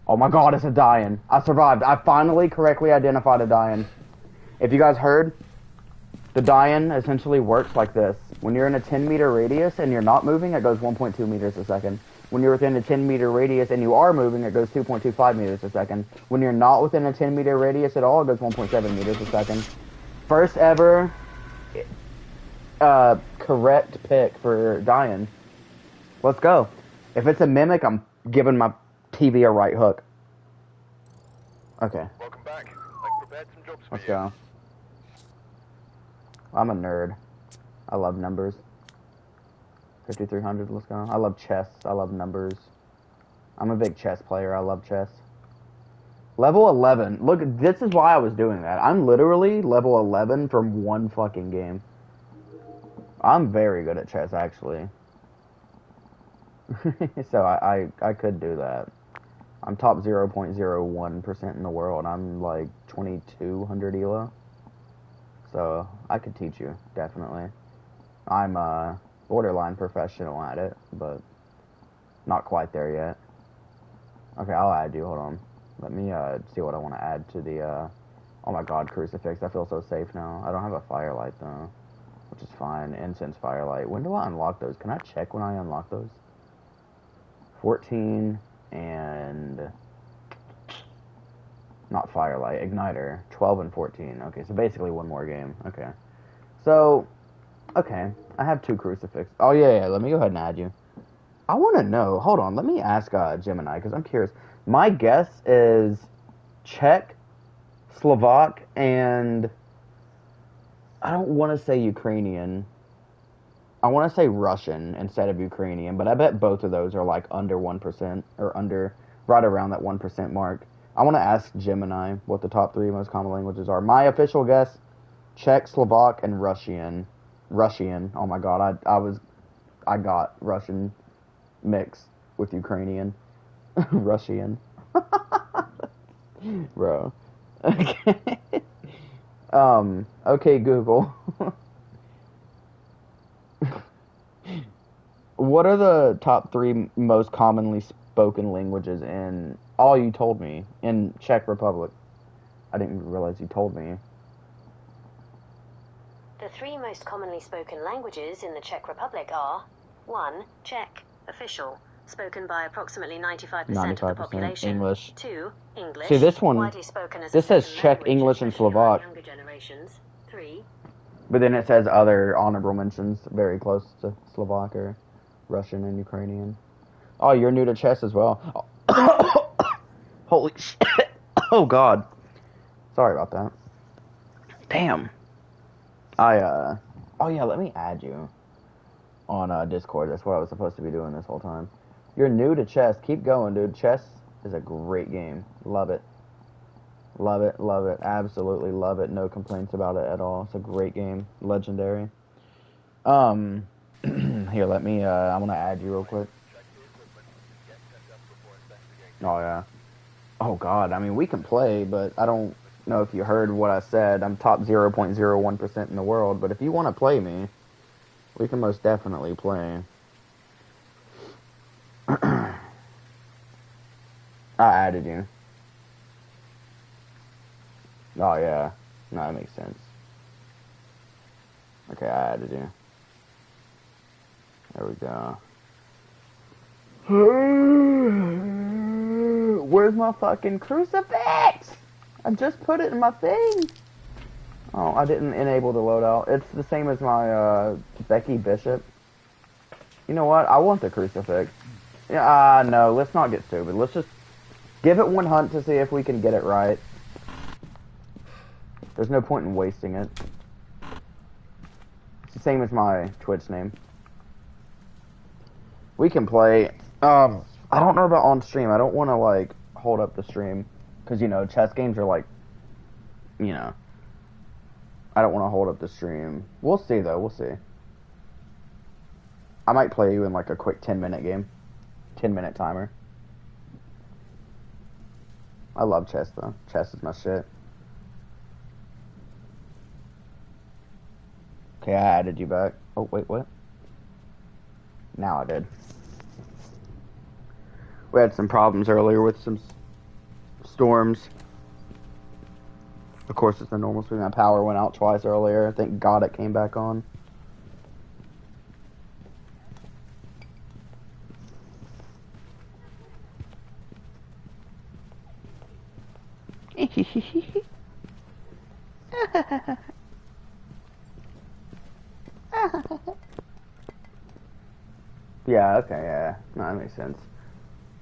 Oh my god, it's a Dian. I survived. I finally correctly identified a Dian. If you guys heard, the Dian essentially works like this. When you're in a 10-meter radius and you're not moving, it goes 1.2 meters a second. When you're within a 10-meter radius and you are moving, it goes 2.25 meters a second. When you're not within a 10-meter radius at all, it goes 1.7 meters a second. First ever correct pick for Dian. Let's go. If it's a mimic, I'm giving my TV a right hook. Okay. Welcome back. I've prepared some jobs for Let's you. go. I'm a nerd. I love numbers. 5300, let's go. I love chess. I love numbers. I'm a big chess player. I love chess. Level 11. Look, this is why I was doing that. I'm literally level 11 from one fucking game. I'm very good at chess, actually. So I could do that. I'm top 0.01% in the world. I'm like 2200 ELO. So I could teach you, definitely. I'm borderline professional at it, but not quite there yet. Okay, I'll add you. Hold on. Let me see what I want to add to the oh my god, crucifix. I feel so safe now. I don't have a firelight though, which is fine. Incense firelight. When do I unlock those? Can I check when I unlock those? 14 and not firelight, igniter. 12 and 14. Okay, so basically one more game. Okay. So, okay, I have 2 crucifix. Oh yeah, let me go ahead and add you. I want to know. Hold on, let me ask Gemini because I'm curious. My guess is Czech, Slovak, and I don't want to say Ukrainian. I want to say Russian instead of Ukrainian, but I bet both of those are like under 1% or under right around that 1% mark. I want to ask Gemini what the top 3 most common languages are. My official guess: Czech, Slovak, and Russian. Russian. Oh my god, I got Russian mixed with Ukrainian. Russian. Bro. Okay. Okay, Google. What are the top 3 most commonly spoken languages in... Oh, you told me. In Czech Republic. I didn't realize you told me. The 3 most commonly spoken languages in the Czech Republic are 1. Czech, official, spoken by approximately 95% of the population. English. 2. English, See, this one, widely spoken as this a says second Czech, language, English, and especially among Slovak. younger generations. 3. But then it says other honorable mentions very close to Slovak or Russian and Ukrainian. Oh, you're new to chess as well. Holy shit. Oh, God. Sorry about that. Damn. Oh, yeah, let me add you on Discord. That's what I was supposed to be doing this whole time. You're new to chess. Keep going, dude. Chess is a great game. Love it. Love it, love it. Absolutely love it. No complaints about it at all. It's a great game. Legendary. Here, let me, I'm gonna add you real quick. Oh, yeah. Oh, God. I mean, we can play, but I don't know if you heard what I said. I'm top 0.01% in the world, but if you want to play me, we can most definitely play. I added you. Oh, yeah. No, that makes sense. Okay, I added you. There we go. Where's my fucking crucifix? I just put it in my thing. Oh, I didn't enable the loadout. It's the same as my Becky Bishop. You know what? I want the crucifix. Yeah, no, let's not get stupid. Let's just give it one hunt to see if we can get it right. There's no point in wasting it. It's the same as my Twitch name. We can play. I don't know about on stream. I don't want to like hold up the stream because you know chess games are like, you know. I don't want to hold up the stream. We'll see though. We'll see. I might play you in like a quick 10-minute game, 10-minute timer. I love chess though. Chess is my shit. Okay, I added you back. Oh, wait, what? Now I did. We had some problems earlier with some storms. Of course, it's the normal speed. My power went out twice earlier. Thank God it came back on. Yeah, okay, yeah. No, that makes sense.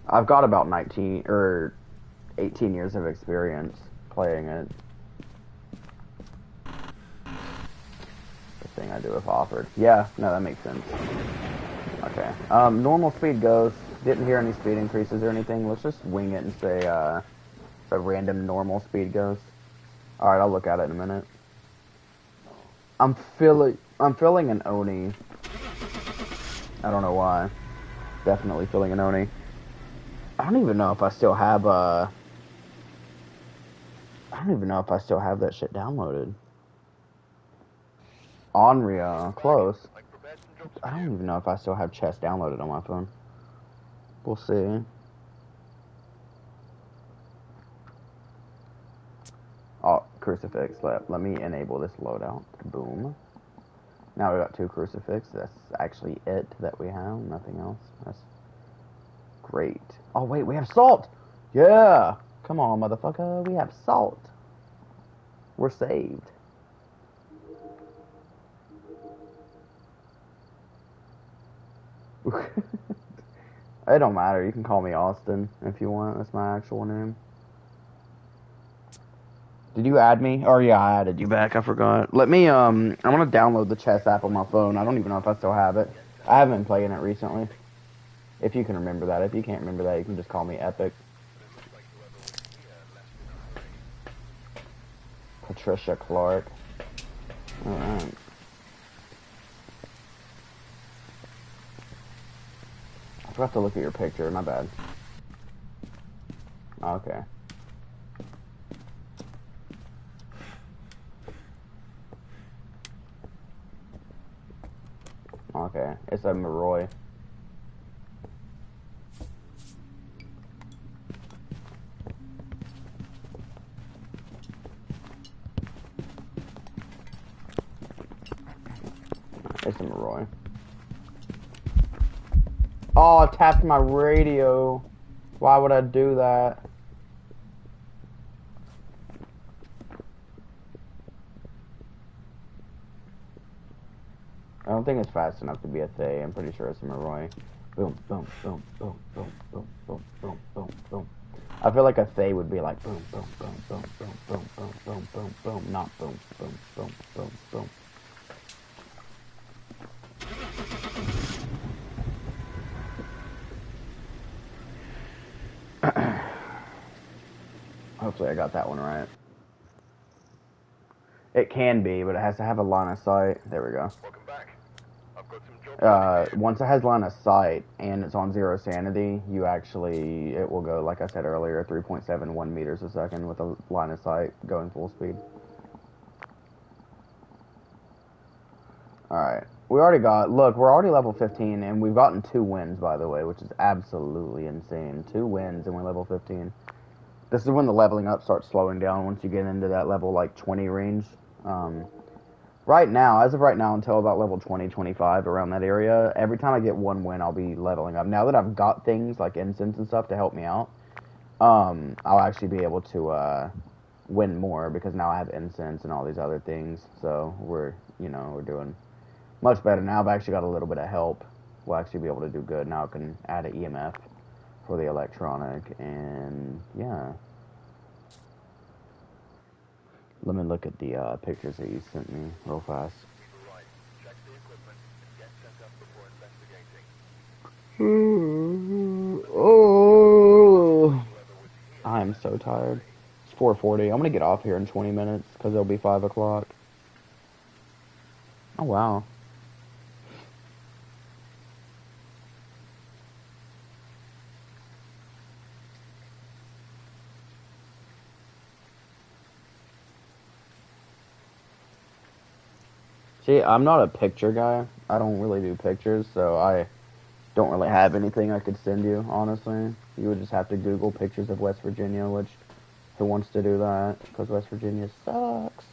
I've got about 19 or 18 years of experience playing it. The thing I do if offered. Yeah, no, that makes sense. Okay. Normal speed goes. Didn't hear any speed increases or anything. Let's just wing it and say, a random normal speed goes. Alright, I'll look at it in a minute. I'm feeling an Oni. I don't know why. Definitely feeling an Oni. I don't even know if I still have I don't even know if I still have that shit downloaded. Onrya, close. I don't even know if I still have chess downloaded on my phone. We'll see. Oh, crucifix. Let me enable this loadout. Boom. Now we got 2 crucifix. That's actually it that we have. Nothing else. That's great. Oh, wait, we have salt! Yeah! Come on, motherfucker. We have salt. We're saved. It don't matter. You can call me Austin if you want. That's my actual name. Did you add me? Oh, yeah, I added you back. I forgot. Let me, I want to download the chess app on my phone. I don't even know if I still have it. I haven't been playing it recently. If you can remember that. If you can't remember that, you can just call me Epic. Patricia Clark. Alright. I forgot to look at your picture. My bad. Okay. Okay. It's a Maroi. It's a Maroi. Oh, I tapped my radio. Why would I do that? I don't think it's fast enough to be a Thay. I'm pretty sure it's a Maroi. Boom, boom, boom, boom, boom, boom, boom, boom, boom, boom. I feel like a Thay would be like boom, boom, boom, boom, boom, boom, boom, boom, boom, boom, not boom, boom, boom, boom, boom. Hopefully I got that one right. It can be, but it has to have a line of sight. There we go. Welcome back. I've got some jobs. Once it has line of sight and it's on 0 sanity, it will go, like I said earlier, 3.71 meters a second with a line of sight going full speed. Alright. We're already level 15, and we've gotten 2 wins, by the way, which is absolutely insane. 2 wins, and we're level 15. This is when the leveling up starts slowing down once you get into that level, like, 20 range. Right now, as of right now, until about level 20, 25, around that area, every time I get 1 win, I'll be leveling up. Now that I've got things like incense and stuff to help me out, I'll actually be able to, win more, because now I have incense and all these other things, so we're doing much better. Now I've actually got a little bit of help. We'll actually be able to do good. Now I can add an EMF for the electronic, and yeah. Let me look at the pictures that you sent me real fast. Check the equipment and get set up before investigating. Oh, I am so tired. It's 4:40. I'm gonna get off here in 20 minutes because it'll be 5 o'clock. Oh wow. See, I'm not a picture guy. I don't really do pictures, so I don't really have anything I could send you, honestly. You would just have to Google pictures of West Virginia, which, who wants to do that? Because West Virginia sucks.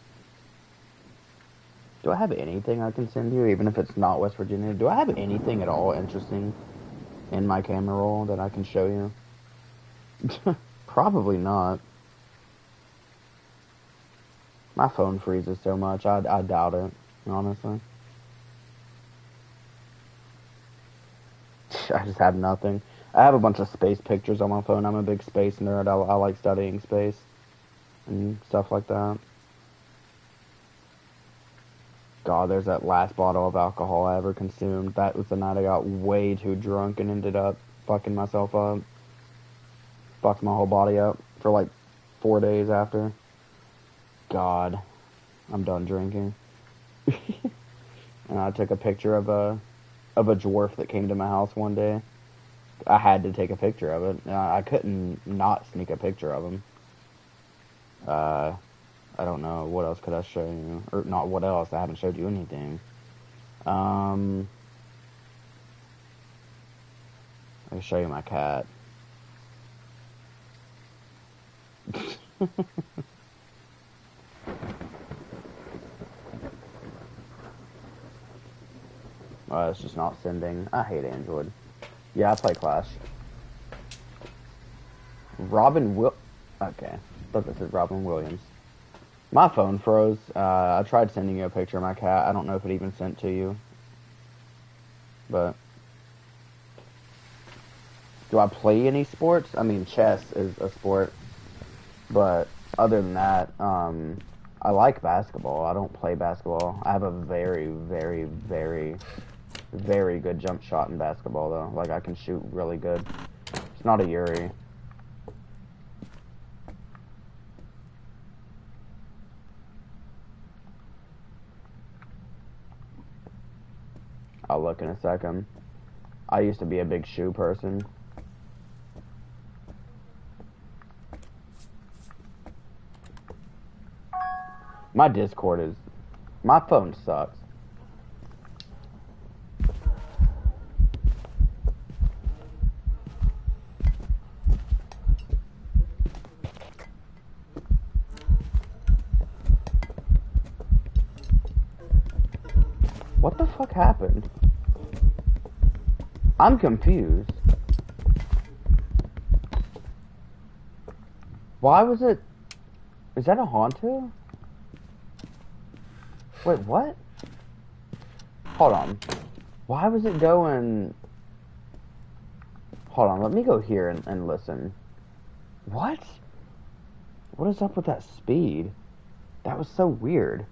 Do I have anything I can send you, even if it's not West Virginia? Do I have anything at all interesting in my camera roll that I can show you? Probably not. My phone freezes so much, I doubt it, honestly. I just have nothing. I have a bunch of space pictures on my phone. I'm a big space nerd. I like studying space and stuff like that. God, there's that last bottle of alcohol I ever consumed. That was the night I got way too drunk and ended up fucking myself up. Fucked my whole body up for like 4 days after. God, I'm done drinking. And I took a picture of a dwarf that came to my house one day. I had to take a picture of it. I couldn't not sneak a picture of him. I don't know. What else could I show you? Or not what else? I haven't showed you anything. I'll show you my cat. It's just not sending. I hate Android. Yeah, I play Clash. Okay. I thought this is Robin Williams. My phone froze. I tried sending you a picture of my cat. I don't know if it even sent to you. But do I play any sports? I mean, chess is a sport. But other than that, I like basketball. I don't play basketball. I have a very, very, very, very good jump shot in basketball, though. Like, I can shoot really good. It's not a Yuri. I'll look in a second. I used to be a big shoe person. My Discord is... My phone sucks. What the fuck happened? I'm confused. Why was it... Is that a Hontu? Wait, what? Hold on. Why was it going... Hold on, let me go here and listen. What? What is up with that speed? That was so weird.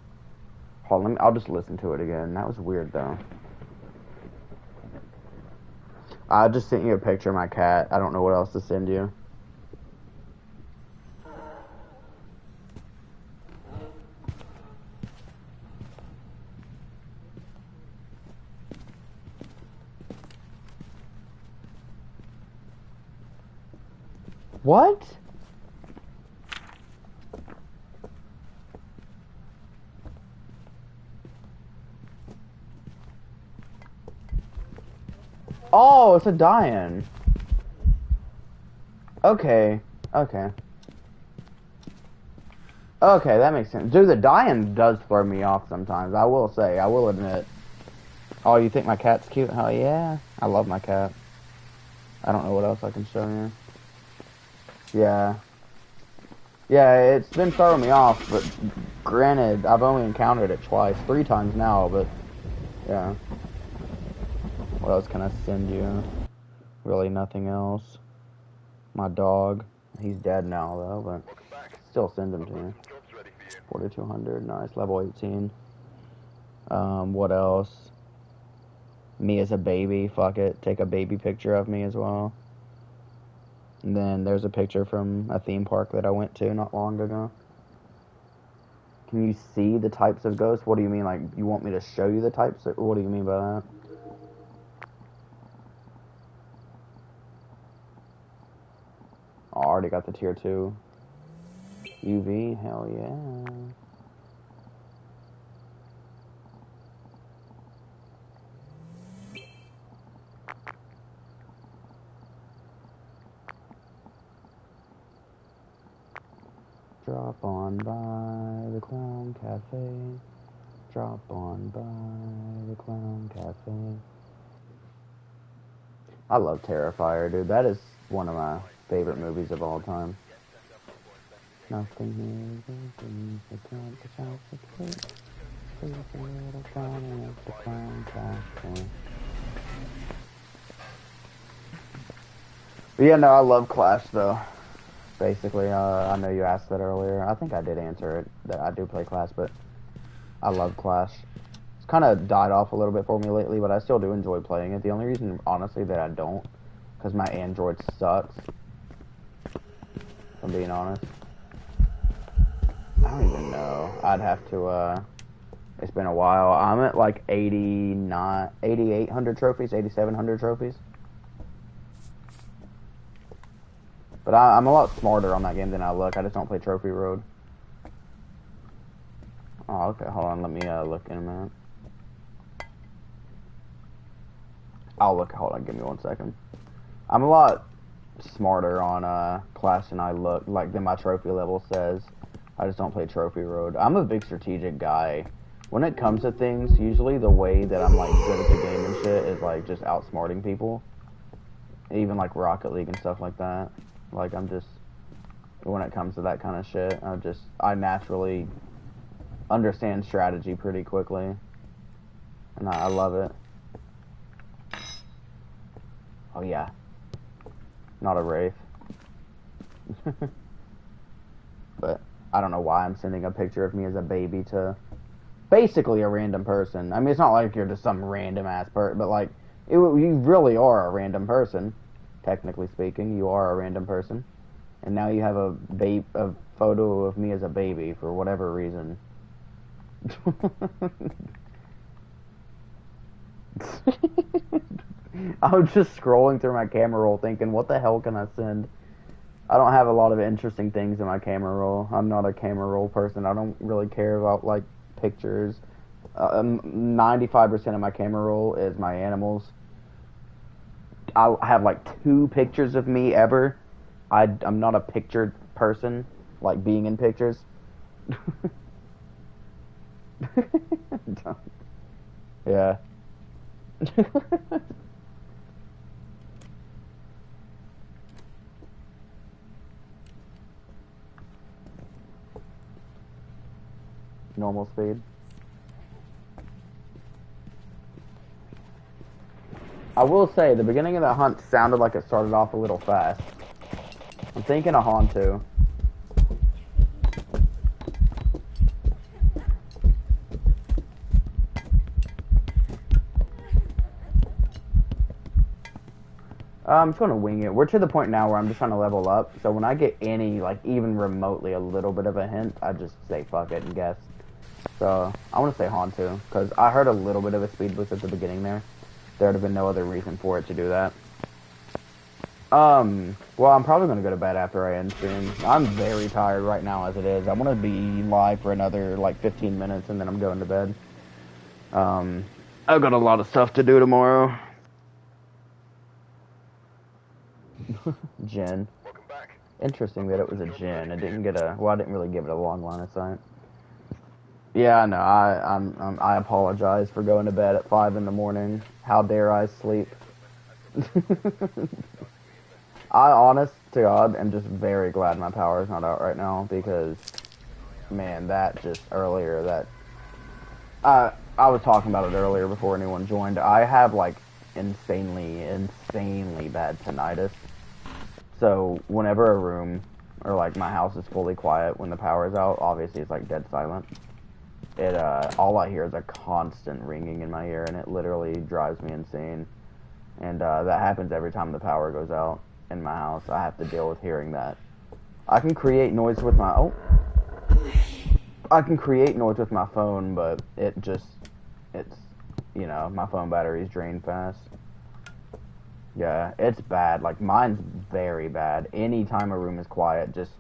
Hold on, I'll just listen to it again. That was weird, though. I just sent you a picture of my cat. I don't know what else to send you. What? Oh, it's a die-in. Okay. Okay, that makes sense. Dude, the die-in does throw me off sometimes. I will say. I will admit. Oh, you think my cat's cute? Hell yeah. I love my cat. I don't know what else I can show you. Yeah. Yeah, it's been throwing me off, but granted, I've only encountered it twice. 3 times now, but yeah. What else can I send you? Really nothing else. My dog. He's dead now, though, but still send him to me. 4200, nice. Level 18. What else? Me as a baby, fuck it. Take a baby picture of me as well. And then there's a picture from a theme park that I went to not long ago. Can you see the types of ghosts? What do you mean? Like, you want me to show you the types? Or what do you mean by that? Oh, I already got the tier 2. UV, hell yeah. Drop on by the Clown Cafe. Drop on by the Clown Cafe. I love Terrifier, dude. That is one of my favorite movies of all time. Nothing here is the Clown Cafe. But yeah, no, I love Clash, though. Basically, I know you asked that earlier. I think I did answer it, that I do play Clash, but I love Clash. It's kind of died off a little bit for me lately, but I still do enjoy playing it. The only reason, honestly, that I don't, because my Android sucks, if I'm being honest. I don't even know. I'd have to, It's been a while. I'm at like 8,800 trophies, 8,700 trophies. But I'm a lot smarter on that game than I look. I just don't play Trophy Road. Oh, okay. Hold on. Let me look in a minute. I'll look. Hold on. Give me 1 second. I'm a lot smarter on class than I look, like than my trophy level says. I just don't play Trophy Road. I'm a big strategic guy. When it comes to things, usually the way that I'm like good at the game and shit is like just outsmarting people. Even like Rocket League and stuff like that. Like I'm just, when it comes to that kind of shit, I naturally understand strategy pretty quickly. And I love it. Oh yeah. Not a Wraith. But I don't know why I'm sending a picture of me as a baby to basically a random person. I mean, it's not like you're just some random ass person, but like, you really are a random person. Technically speaking, you are a random person. And now you have a photo of me as a baby for whatever reason. I was just scrolling through my camera roll thinking, what the hell can I send? I don't have a lot of interesting things in my camera roll. I'm not a camera roll person. I don't really care about, like, pictures. 95% of my camera roll is my animals. I'll have, like, 2 pictures of me ever. I'm not a pictured person, like, being in pictures. Yeah. Normal speed. I will say, the beginning of the hunt sounded like it started off a little fast. I'm thinking of Hantu. I'm just gonna wing it. We're to the point now where I'm just trying to level up, so when I get any, like, even remotely a little bit of a hint, I just say fuck it and guess. So, I want to say Hantu, because I heard a little bit of a speed boost at the beginning there. There would have been no other reason for it to do that. Well, I'm probably going to go to bed after I end stream. I'm very tired right now as it is. I want to be live for another, like, 15 minutes, and then I'm going to bed. I've got a lot of stuff to do tomorrow. Jin. Welcome back. Interesting that it was a Jin. It didn't get a... Well, I didn't really give it a long line of sight. Yeah, no, I apologize for going to bed at 5 in the morning. How dare I sleep? I, honest to God, am just very glad my power is not out right now, because, man, that just earlier, that... I was talking about it earlier before anyone joined. I have, like, insanely bad tinnitus. So, whenever a room, or, like, my house is fully quiet when the power is out, obviously it's, like, dead silent. It, all I hear is a constant ringing in my ear, and it literally drives me insane. And, that happens every time the power goes out in my house. I have to deal with hearing that. I can create noise with my, I can create noise with my phone, but it's, you know, my phone batteries drain fast. Yeah, it's bad. Like, mine's very bad. Anytime a room is quiet, just...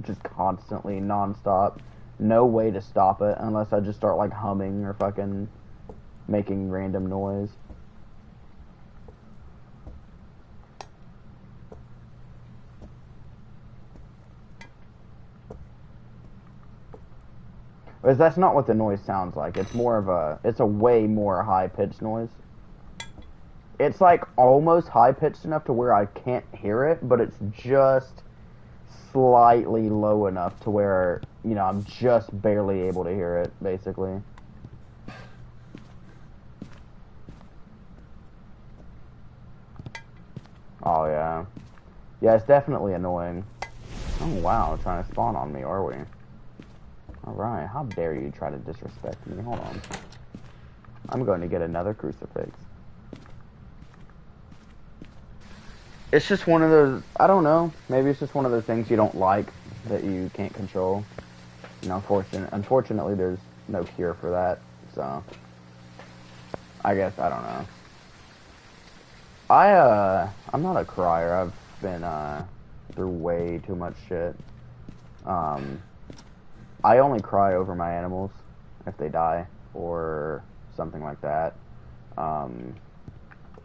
just constantly, non-stop. No way to stop it unless I just start, like, humming or fucking making random noise. Because that's not what the noise sounds like. It's more of a... It's a way more high-pitched noise. It's, like, almost high-pitched enough to where I can't hear it, but it's just slightly low enough to where, you know, I'm just barely able to hear it, basically. Oh, yeah. Yeah, it's definitely annoying. Oh, wow, trying to spawn on me, are we? Alright, how dare you try to disrespect me? Hold on. I'm going to get another crucifix. It's just one of those, I don't know, maybe it's just one of those things you don't like that you can't control. You know, unfortunately there's no cure for that, so I guess, I don't know. I'm not a crier. I've been, through way too much shit. I only cry over my animals if they die or something like that.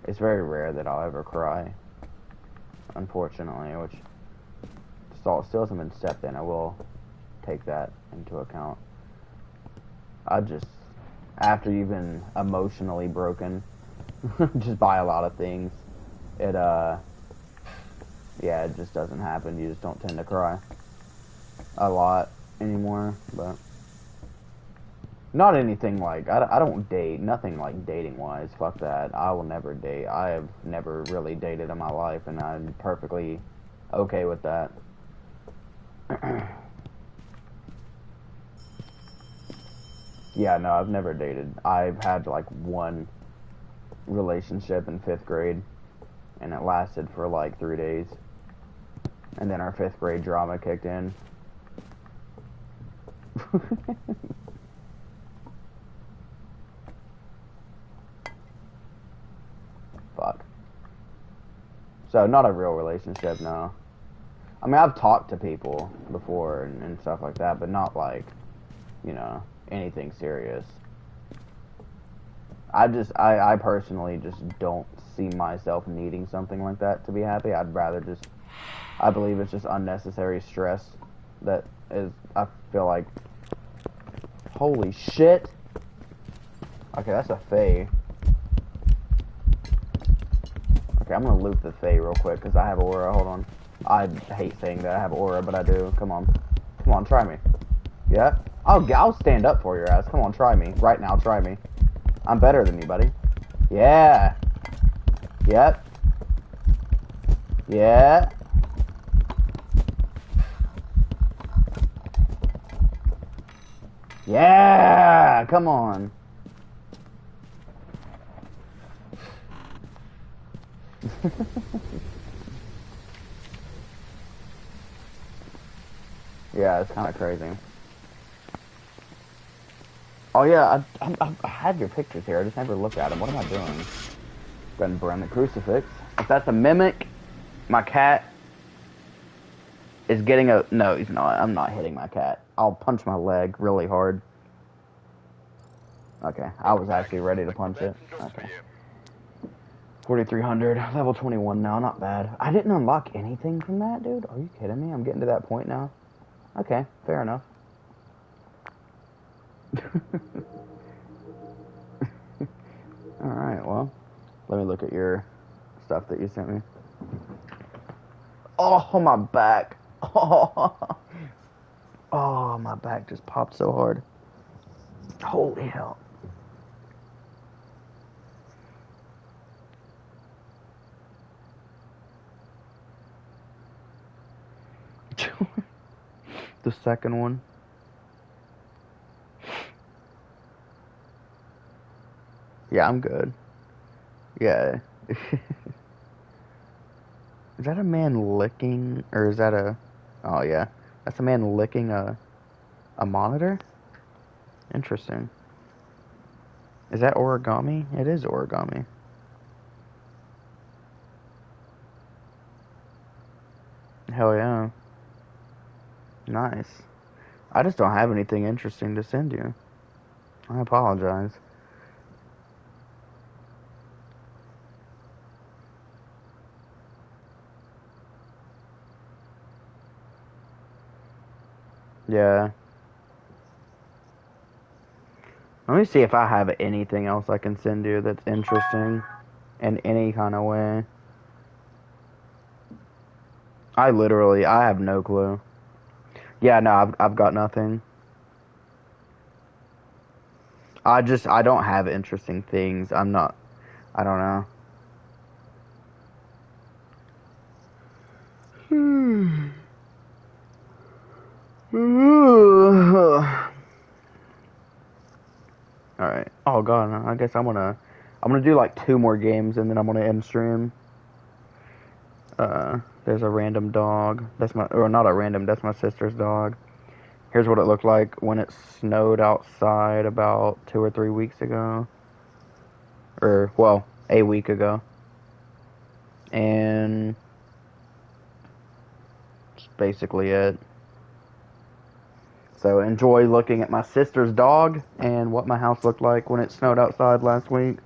It's very rare that I'll ever cry, unfortunately, which still hasn't been stepped in. I will take that into account. After you've been emotionally broken, just by a lot of things, it just doesn't happen. You just don't tend to cry a lot anymore, but not anything like, I don't date, nothing like dating wise, fuck that. I will never date. I have never really dated in my life, and I'm perfectly okay with that. Yeah, no, I've never dated. I've had like one relationship in 5th grade, and it lasted for like 3 days, and then our 5th grade drama kicked in. Fuck. So, not a real relationship, no. I mean, I've talked to people before and stuff like that, but not like, you know, anything serious. I personally just don't see myself needing something like that to be happy. I believe it's just unnecessary stress that is, I feel like, holy shit. Okay, that's a Fae. Okay, I'm gonna loop the Fae real quick, because I have aura, hold on. I hate saying that I have aura, but I do. Come on. Come on, try me. Yeah? I'll stand up for your ass. Come on, try me. Right now, try me. I'm better than you, buddy. Yeah. Yep. Yeah. Yeah! Come on. Yeah, it's kind of crazy. Oh yeah, I had your pictures here. I just never looked at them. What am I doing? Go ahead and burn the crucifix. If that's a mimic, my cat is getting a... No, he's not. I'm not hitting my cat. I'll punch my leg really hard. Okay, I was actually ready to punch it. Okay. 4,300, level 21 now, not bad. I didn't unlock anything from that, dude. Are you kidding me? I'm getting to that point now. Okay, fair enough. Alright, well, let me look at your stuff that you sent me. Oh, my back. Oh, my back just popped so hard. Holy hell. The second one. Yeah, I'm good. Yeah. Is that a man licking, or is that a... Oh, yeah. That's a man licking a monitor? Interesting. Is that origami? It is origami. Hell yeah. Nice. I just don't have anything interesting to send you. I apologize. Yeah. Let me see if I have anything else I can send you that's interesting in any kind of way. I have no clue. Yeah, no, I've got nothing. I don't have interesting things. I don't know. Alright. Oh god, I guess I'm gonna do like 2 more games and then I'm gonna end stream. there's a random dog. That's not a random, that's my sister's dog. Here's what it looked like when it snowed outside about 2 or 3 weeks ago. Or, well, a week ago. And that's basically it. So enjoy looking at my sister's dog and what my house looked like when it snowed outside last week.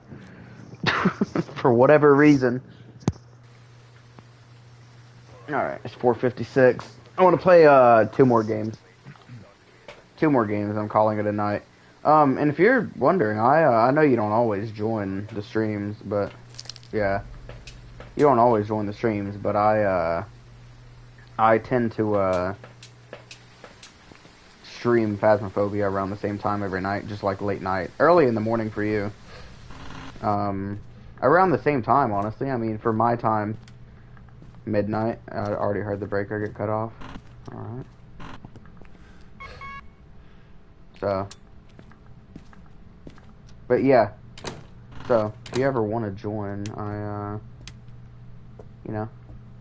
For whatever reason. Alright, it's 4:56. I want to play 2 more games. 2 more games, I'm calling it a night. And if you're wondering, I know you don't always join the streams, but yeah. You don't always join the streams, but I tend to stream Phasmophobia around the same time every night, just like late night. Early in the morning for you. Around the same time, honestly. I mean, for my time, midnight. I already heard the breaker get cut off. Alright. So. But yeah. So, if you ever want to join, you know,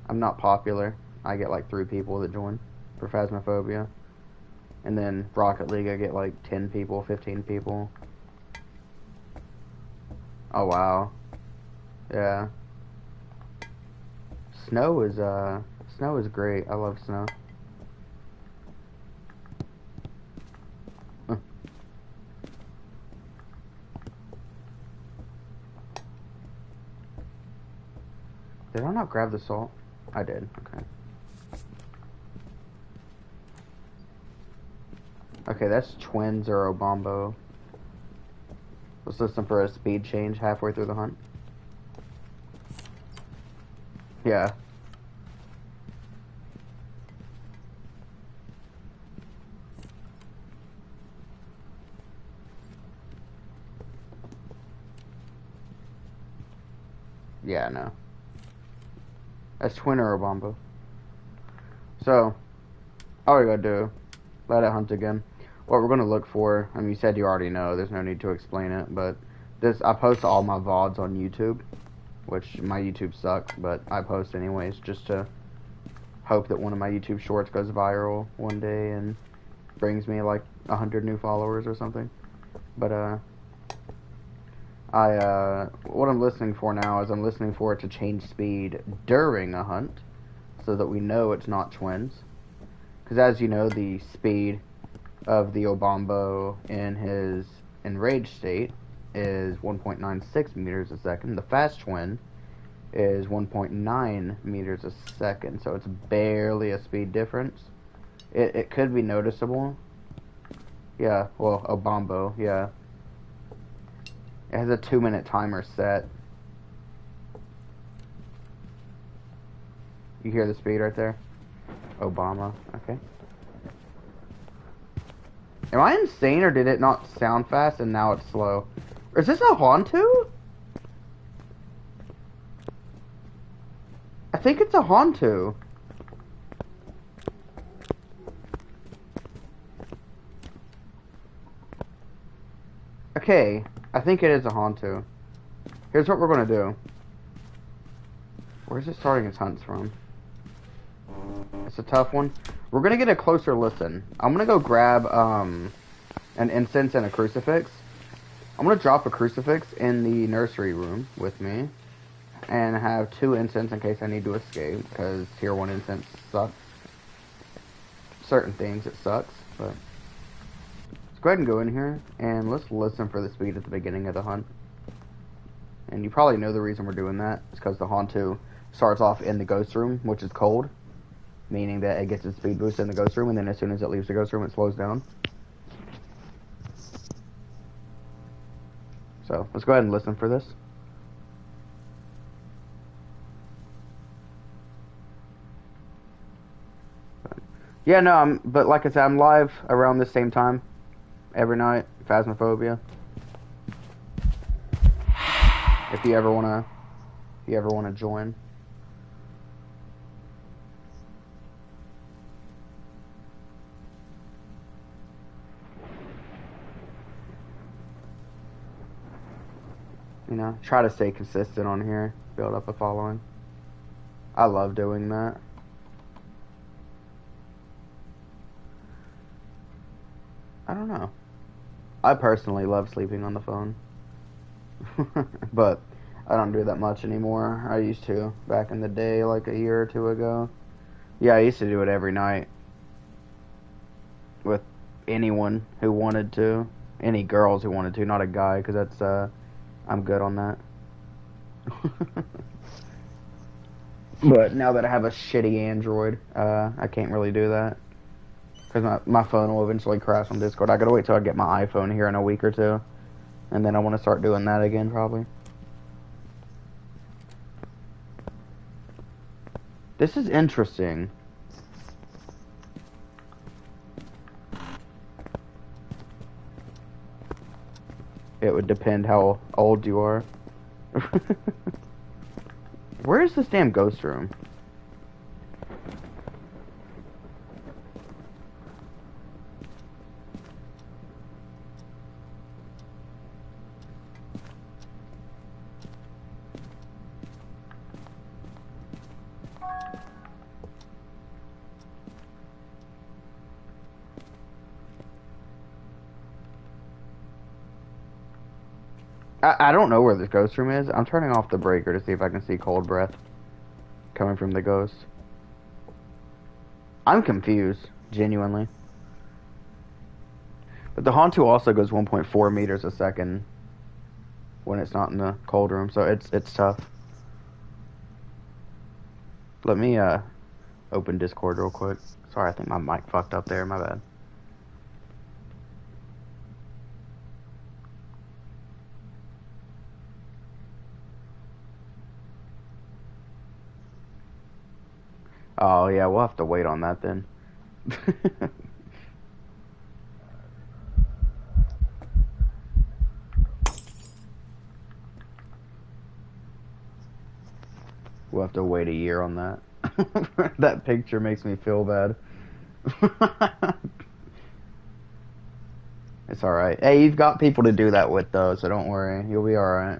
I'm not popular. I get like 3 people that join for Phasmophobia. And then Rocket League, I get like 10 people, 15 people. Oh, wow. Yeah. Snow is great. I love snow. Did I not grab the salt? I did. Okay. Okay, that's Twins or Obombo. Let's listen for a speed change halfway through the hunt. Yeah. Yeah, no. That's Twin or Obombo. So, all we gotta do, let it hunt again. What we're gonna look for, I mean, you said you already know, there's no need to explain it, but I post all my VODs on YouTube, which my YouTube sucks, but I post anyways, just to hope that one of my YouTube shorts goes viral one day and brings me like 100 new followers or something. But, what I'm listening for now is I'm listening for it to change speed during a hunt, so that we know it's not Twins. Because as you know, the speed of the Obombo in his enraged state is 1.96 meters a second. The fast twin is 1.9 meters a second, so it's barely a speed difference. It could be noticeable. Yeah, well, Obombo, yeah. It has a 2-minute timer set. You hear the speed right there? Obama, okay. Am I insane, or did it not sound fast and now it's slow? Or is this a Hontu? I think it's a Hontu. Okay, I think it is a Hontu. Here's what we're gonna do. Where's it starting its hunts from? It's a tough one. We're gonna get a closer listen. I'm gonna go grab an incense and a crucifix. I'm gonna drop a crucifix in the nursery room with me, and have 2 incense in case I need to escape, because tier 1 incense sucks. Certain things it sucks, but let's go ahead and go in here and let's listen for the speed at the beginning of the hunt. And you probably know the reason we're doing that. It's because the Hontu starts off in the ghost room, which is cold, meaning that it gets its speed boost in the ghost room, and then as soon as it leaves the ghost room, it slows down. So, let's go ahead and listen for this. Yeah, no, but like I said, I'm live around the same time every night, Phasmophobia. If you ever wanna join. You know, try to stay consistent on here, build up a following. I love doing that. I don't know. I personally love sleeping on the phone. But I don't do that much anymore. I used to back in the day, like a year or two ago. Yeah, I used to do it every night with anyone who wanted to. Any girls who wanted to, not a guy, because that's, I'm good on that. But now that I have a shitty Android, I can't really do that. Because my phone will eventually crash on Discord. I gotta wait till I get my iPhone here in a week or two. And then I want to start doing that again, probably. This is interesting. It would depend how old you are. Where is this damn ghost room? I don't know where this ghost room is. I'm turning off the breaker to see if I can see cold breath coming from the ghost. I'm confused, genuinely. But the Hantu also goes 1.4 meters a second when it's not in the cold room, so it's tough. Let me open Discord real quick. Sorry, I think my mic fucked up there, my bad. Oh yeah, we'll have to wait on that then. We'll have to wait a year on that. That picture makes me feel bad. It's alright. Hey, you've got people to do that with though, so don't worry. You'll be alright.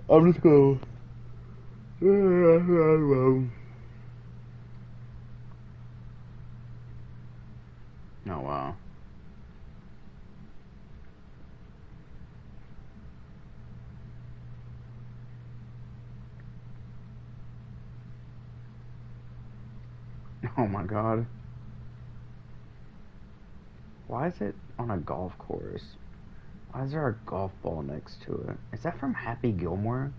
I'm just gonna... Oh, wow. Oh my god. Why is it on a golf course? Why is there a golf ball next to it? Is that from Happy Gilmore?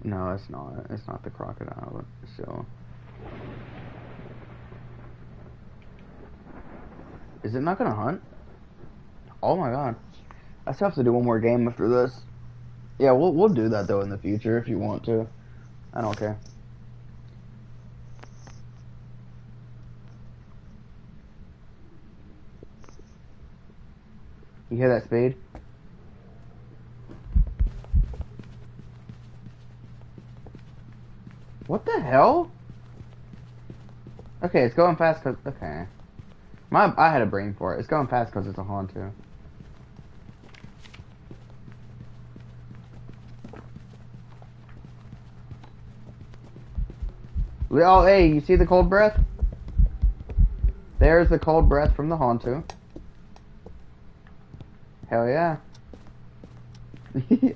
No, it's not. It's not the crocodile, but still. Is it not gonna hunt? Oh my god. I still have to do one more game after this. Yeah, we'll do that though in the future if you want to. I don't care. You hear that speed? What the hell? Okay, it's going fast cause... Okay. I had a brain for it. It's going fast because it's a Hantu. Oh, hey, you see the cold breath? There's the cold breath from the Hantu. Hell yeah.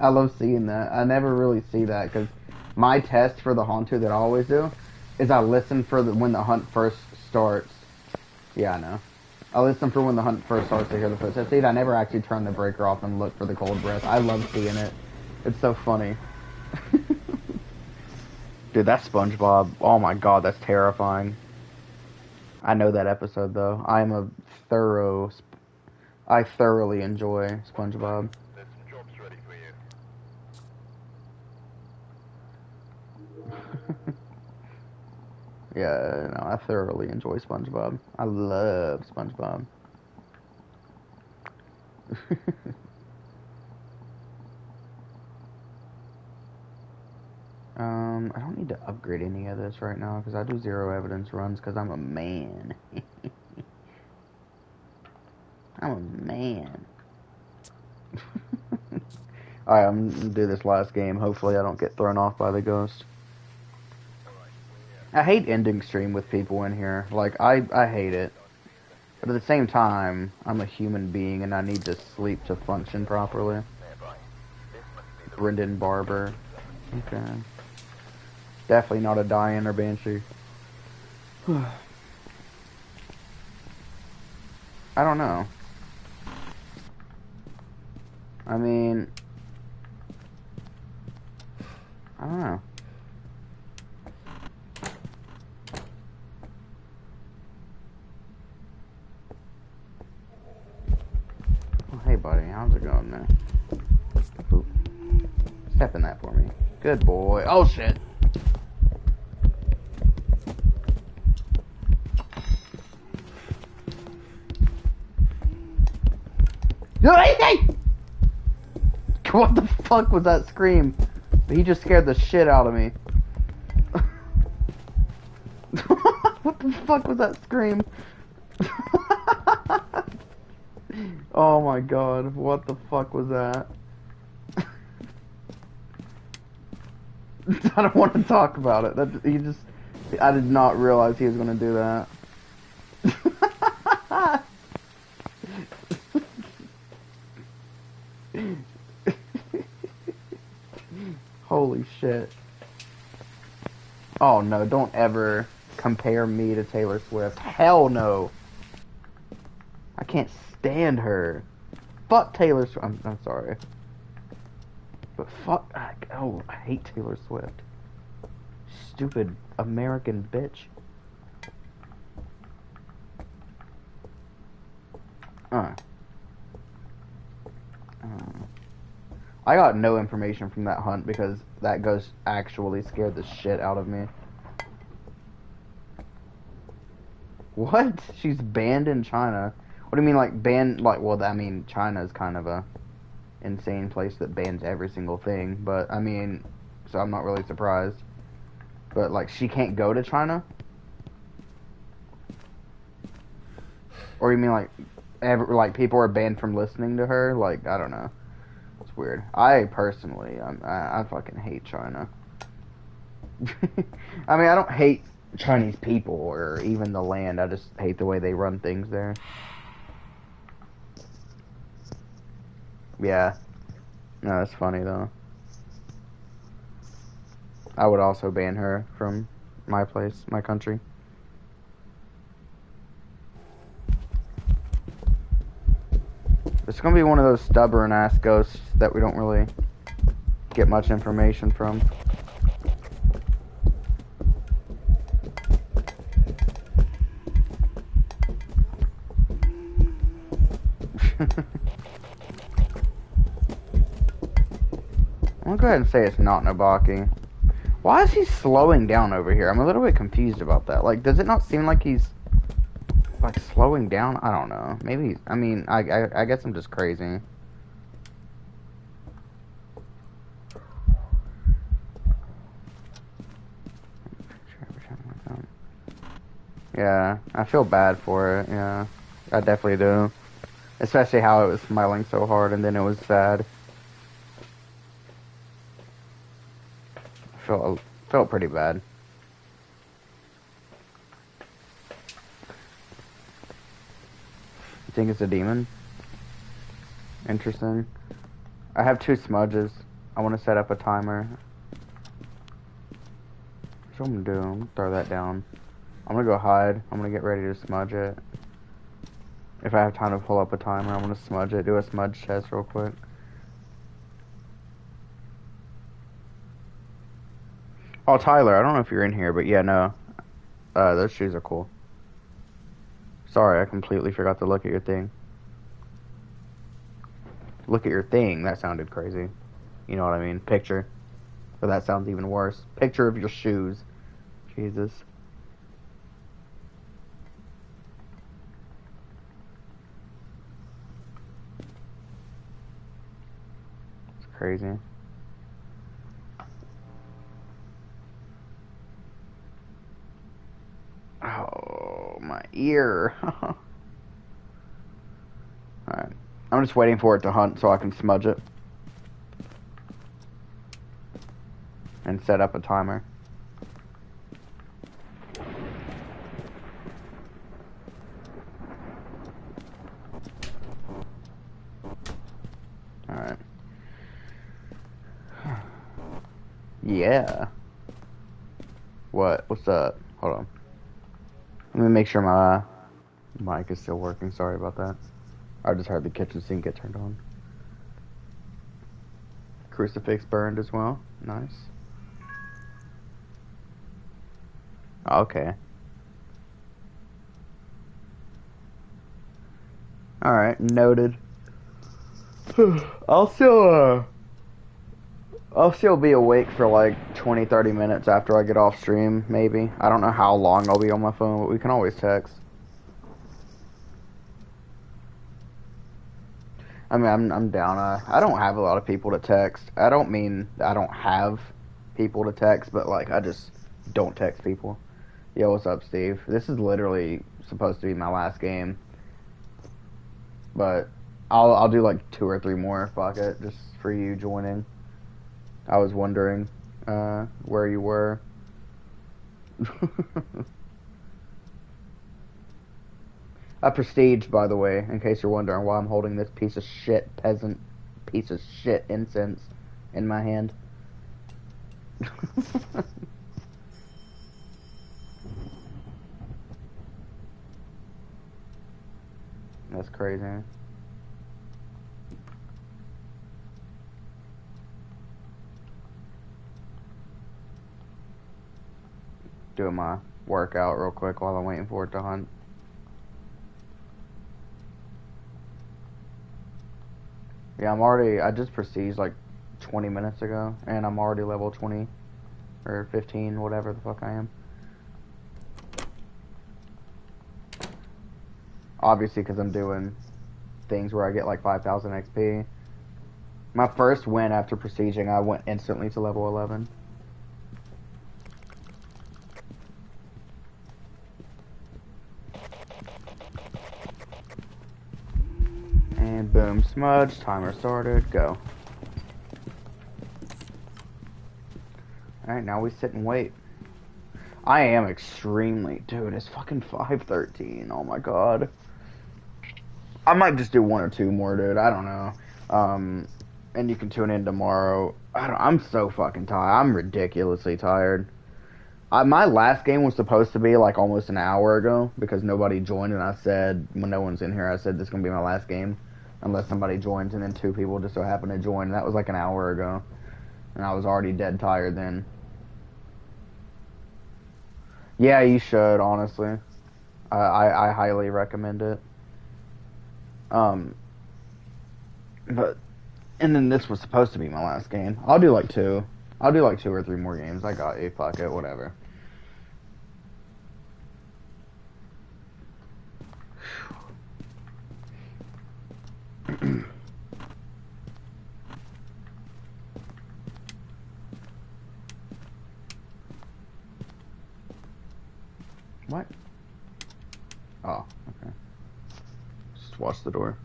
I love seeing that. I never really see that because my test for the Hantu that I always do is I listen for when the hunt first starts. Yeah, I know. I listen for when the hunt first starts to hear the footsteps. See, I never actually turn the breaker off and look for the cold breath. I love seeing it. It's so funny. Dude, that's SpongeBob. Oh my god, that's terrifying. I know that episode though. I thoroughly enjoy SpongeBob. There's some jobs ready for you. Yeah, no, I thoroughly enjoy SpongeBob. I love SpongeBob. I don't need to upgrade any of this right now because I do zero evidence runs because I'm a man. I'm a man. Alright, I'm gonna do this last game. Hopefully I don't get thrown off by the ghost. I hate ending stream with people in here. Like, I hate it. But at the same time, I'm a human being and I need to sleep to function properly. Brendan Barber. Okay. Definitely not a Diane or Banshee. I don't know. I mean, I don't know. Oh, hey, buddy. How's it going, man? Oop. Step in that for me. Good boy. Oh, shit. Hey! What the fuck was that scream? He just scared the shit out of me. What the fuck was that scream? Oh my god, what the fuck was that? I don't want to talk about it. I did not realize he was gonna do that. Holy shit. Oh no, don't ever compare me to Taylor Swift. Hell no. I can't stand her. Fuck Taylor Swift. I'm sorry. But fuck, I hate Taylor Swift. Stupid American bitch. I got no information from that hunt because that ghost actually scared the shit out of me. What? She's banned in China. What do you mean, like, banned? Like, well, I mean, China's kind of a insane place that bans every single thing. But, I mean, so I'm not really surprised. But, like, she can't go to China? Or you mean, like, people are banned from listening to her? Like, I don't know. It's weird. I personally, I fucking hate China. I mean, I don't hate Chinese people or even the land. I just hate the way they run things there. Yeah. No, that's funny, though. I would also ban her from my place, my country. It's gonna be one of those stubborn-ass ghosts that we don't really get much information from. I'm gonna go ahead and say it's not Nobaki. Why is he slowing down over here? I'm a little bit confused about that. Like, does it not seem like he's, like, slowing down? I don't know. Maybe, I mean, I guess I'm just crazy. Yeah, I feel bad for it, yeah. I definitely do. Especially how it was smiling so hard and then it was sad. Felt pretty bad. You think it's a demon? Interesting. I have 2 smudges. I want to set up a timer. That's what I'm gonna do. I'm gonna throw that down. I'm gonna go hide. I'm gonna get ready to smudge it. If I have time to pull up a timer, I'm gonna smudge it. Do a smudge test real quick. Oh, Tyler, I don't know if you're in here, but yeah, no. Those shoes are cool. Sorry, I completely forgot to look at your thing. Look at your thing. That sounded crazy. You know what I mean? Picture. But that sounds even worse. Picture of your shoes. Jesus. It's crazy. Oh, my ear. Alright. I'm just waiting for it to hunt so I can smudge it. And set up a timer. Alright. Yeah. What? What's up? Hold on. Let me make sure my mic is still working. Sorry about that. I just heard the kitchen sink get turned on. Crucifix burned as well. Nice. Okay. Alright, noted. I'll still be awake for like 20-30 minutes after I get off stream, maybe. I don't know how long I'll be on my phone, but we can always text. I mean, I'm down. I don't have a lot of people to text. I don't mean I don't have people to text, but like I just don't text people. Yo, what's up, Steve? This is literally supposed to be my last game, but I'll do like 2 or 3 more. Fuck it, just for you joining. I was wondering where you were. A prestige, by the way, in case you're wondering why I'm holding this piece of shit incense in my hand. That's crazy. Doing my workout real quick while I'm waiting for it to hunt. Yeah, I just prestiged like 20 minutes ago, and I'm already level 20, or 15, whatever the fuck I am. Obviously, because I'm doing things where I get like 5,000 XP. My first win after prestiging, I went instantly to level 11. And boom, smudge, timer started, go. Alright, now we sit and wait. I am extremely... Dude, it's fucking 5:13, oh my god. I might just do 1 or 2 more, dude, I don't know. And you can tune in tomorrow. I'm so fucking tired. I'm ridiculously tired. My last game was supposed to be like almost an hour ago, because nobody joined, and I said, when no one's in here, I said this is going to be my last game. Unless somebody joins, and then 2 people just so happen to join. And that was like an hour ago. And I was already dead tired then. Yeah, you should, honestly. I highly recommend it. But, and then this was supposed to be my last game. I'll do like 2. I'll do like 2 or 3 more games. I got you. Fuck it, whatever. What? Oh, okay. Just watch the door.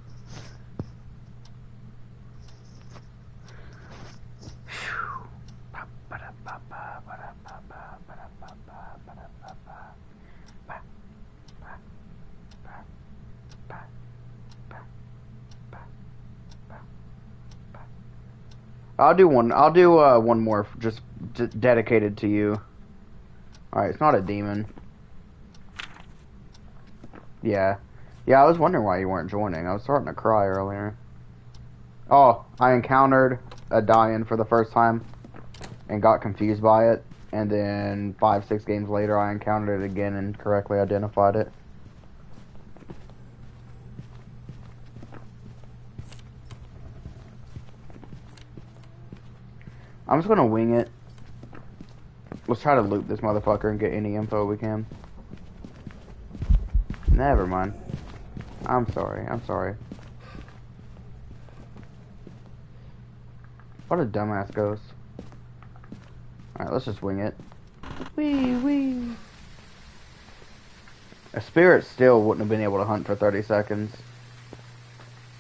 I'll do one. I'll do one more, just dedicated to you. All right, it's not a demon. Yeah, I was wondering why you weren't joining. I was starting to cry earlier. Oh, I encountered a die-in for the first time and got confused by it, and then 5-6 games later, I encountered it again and correctly identified it. I'm just gonna wing it. Let's try to loop this motherfucker and get any info we can. Never mind. I'm sorry. What a dumbass ghost. Alright, let's just wing it. Wee. A spirit still wouldn't have been able to hunt for 30 seconds.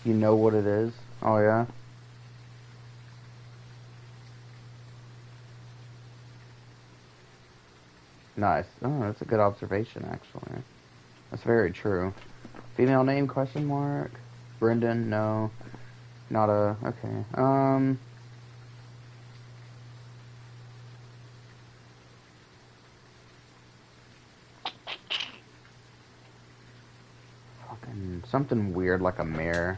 You know what it is? Oh, yeah? Nice. Oh, that's a good observation, actually. That's very true. Female name, question mark? Brendan, no. Not a... Okay. Fucking... Something weird like a mirror.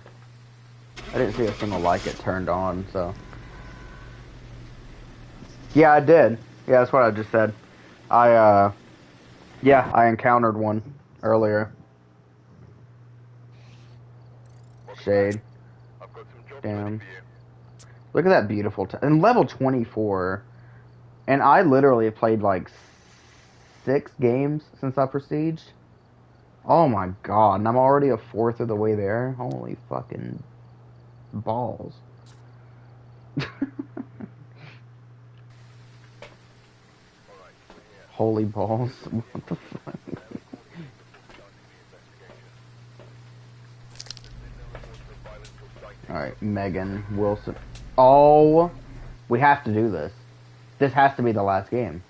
I didn't see a single like it turned on, so... Yeah, I did. Yeah, that's what I just said. Yeah, I encountered one earlier. Shade. I've got some jobs ready Damn. for you. Look at that beautiful... And level 24. And I literally have played like 6 games since I prestiged. Oh my god, and I'm already a fourth of the way there? Holy fucking balls. Holy balls. What the fuck? Alright, Megan Wilson. Oh, we have to do this. This has to be the last game.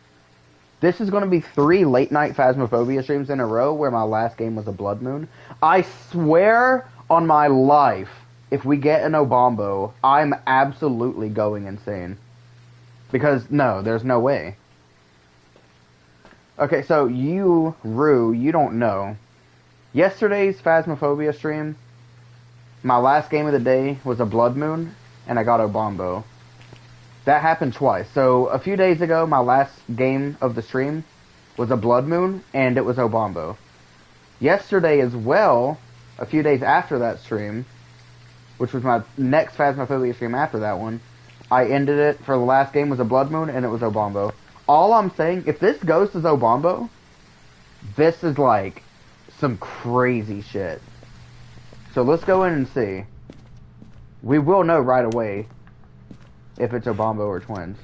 This is going to be 3 late night Phasmophobia streams in a row where my last game was a Blood Moon. I swear on my life, if we get an Obombo, I'm absolutely going insane. Because, no, there's no way. Okay, so you, Rue, you don't know. Yesterday's Phasmophobia stream, my last game of the day was a Blood Moon, and I got Obombo. That happened twice. So, a few days ago, my last game of the stream was a Blood Moon, and it was Obombo. Yesterday as well, a few days after that stream, which was my next Phasmophobia stream after that one, I ended it for the last game was a Blood Moon, and it was Obombo. All I'm saying, if this ghost is Obombo, this is like some crazy shit. So let's go in and see. We will know right away if it's Obombo or twins.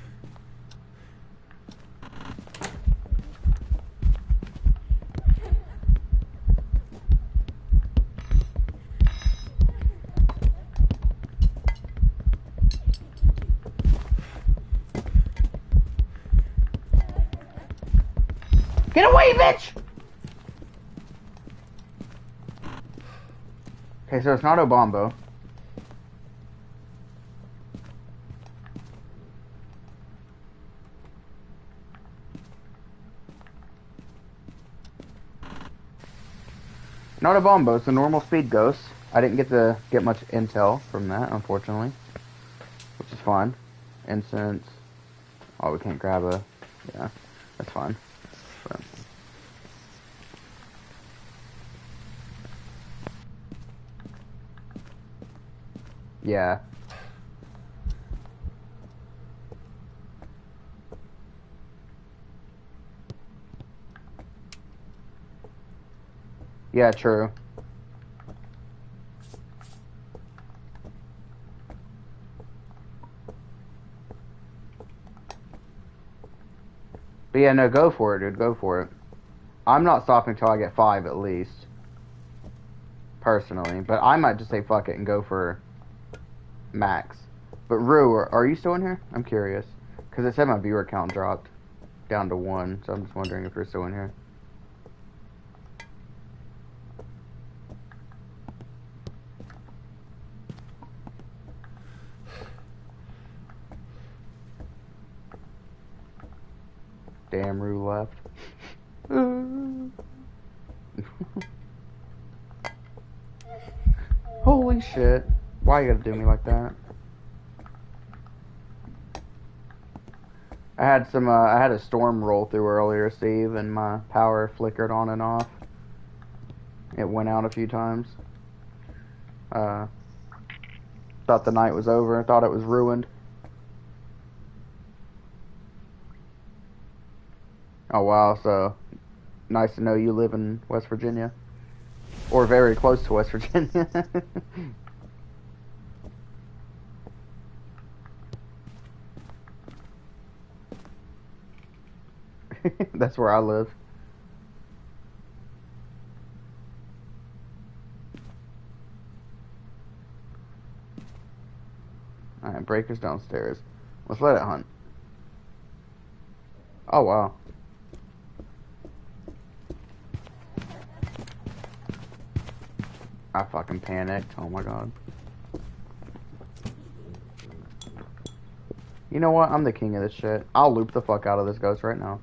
Get away, bitch! Okay, so it's not Obombo. Not a Bombo, it's a normal speed ghost. I didn't get much intel from that, unfortunately. Which is fine. Incense. Oh, we can't grab a... Yeah, that's fine. But... Yeah. Yeah, true. But yeah, no, go for it, dude. Go for it. I'm not stopping till I get 5 at least. Personally. But I might just say fuck it and go for max. But Rue, are you still in here? I'm curious. Because it said my viewer count dropped down to 1. So I'm just wondering if you're still in here. Damn, Rue left. Holy shit. Why you gotta do me like that? I had a storm roll through earlier, Steve, and my power flickered on and off. It went out a few times. Thought the night was over. Thought it was ruined. Oh wow, so nice to know you live in West Virginia. Or very close to West Virginia. That's where I live. Alright, breaker's downstairs. Let's let it hunt. Oh, wow. I fucking panicked. Oh my god. You know what? I'm the king of this shit. I'll loop the fuck out of this ghost right now.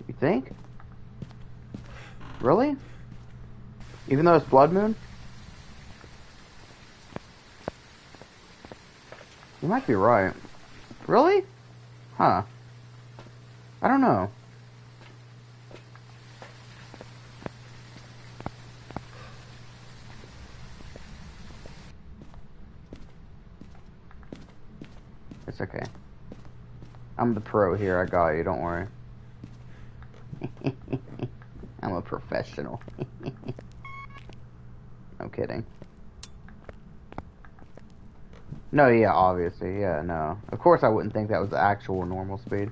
You think? Really? Even though it's Blood Moon? You might be right. Really? Huh. I don't know. It's okay. I'm the pro here, I got you, don't worry. I'm a professional. No kidding. No, yeah, obviously, yeah, no. Of course I wouldn't think that was the actual normal speed.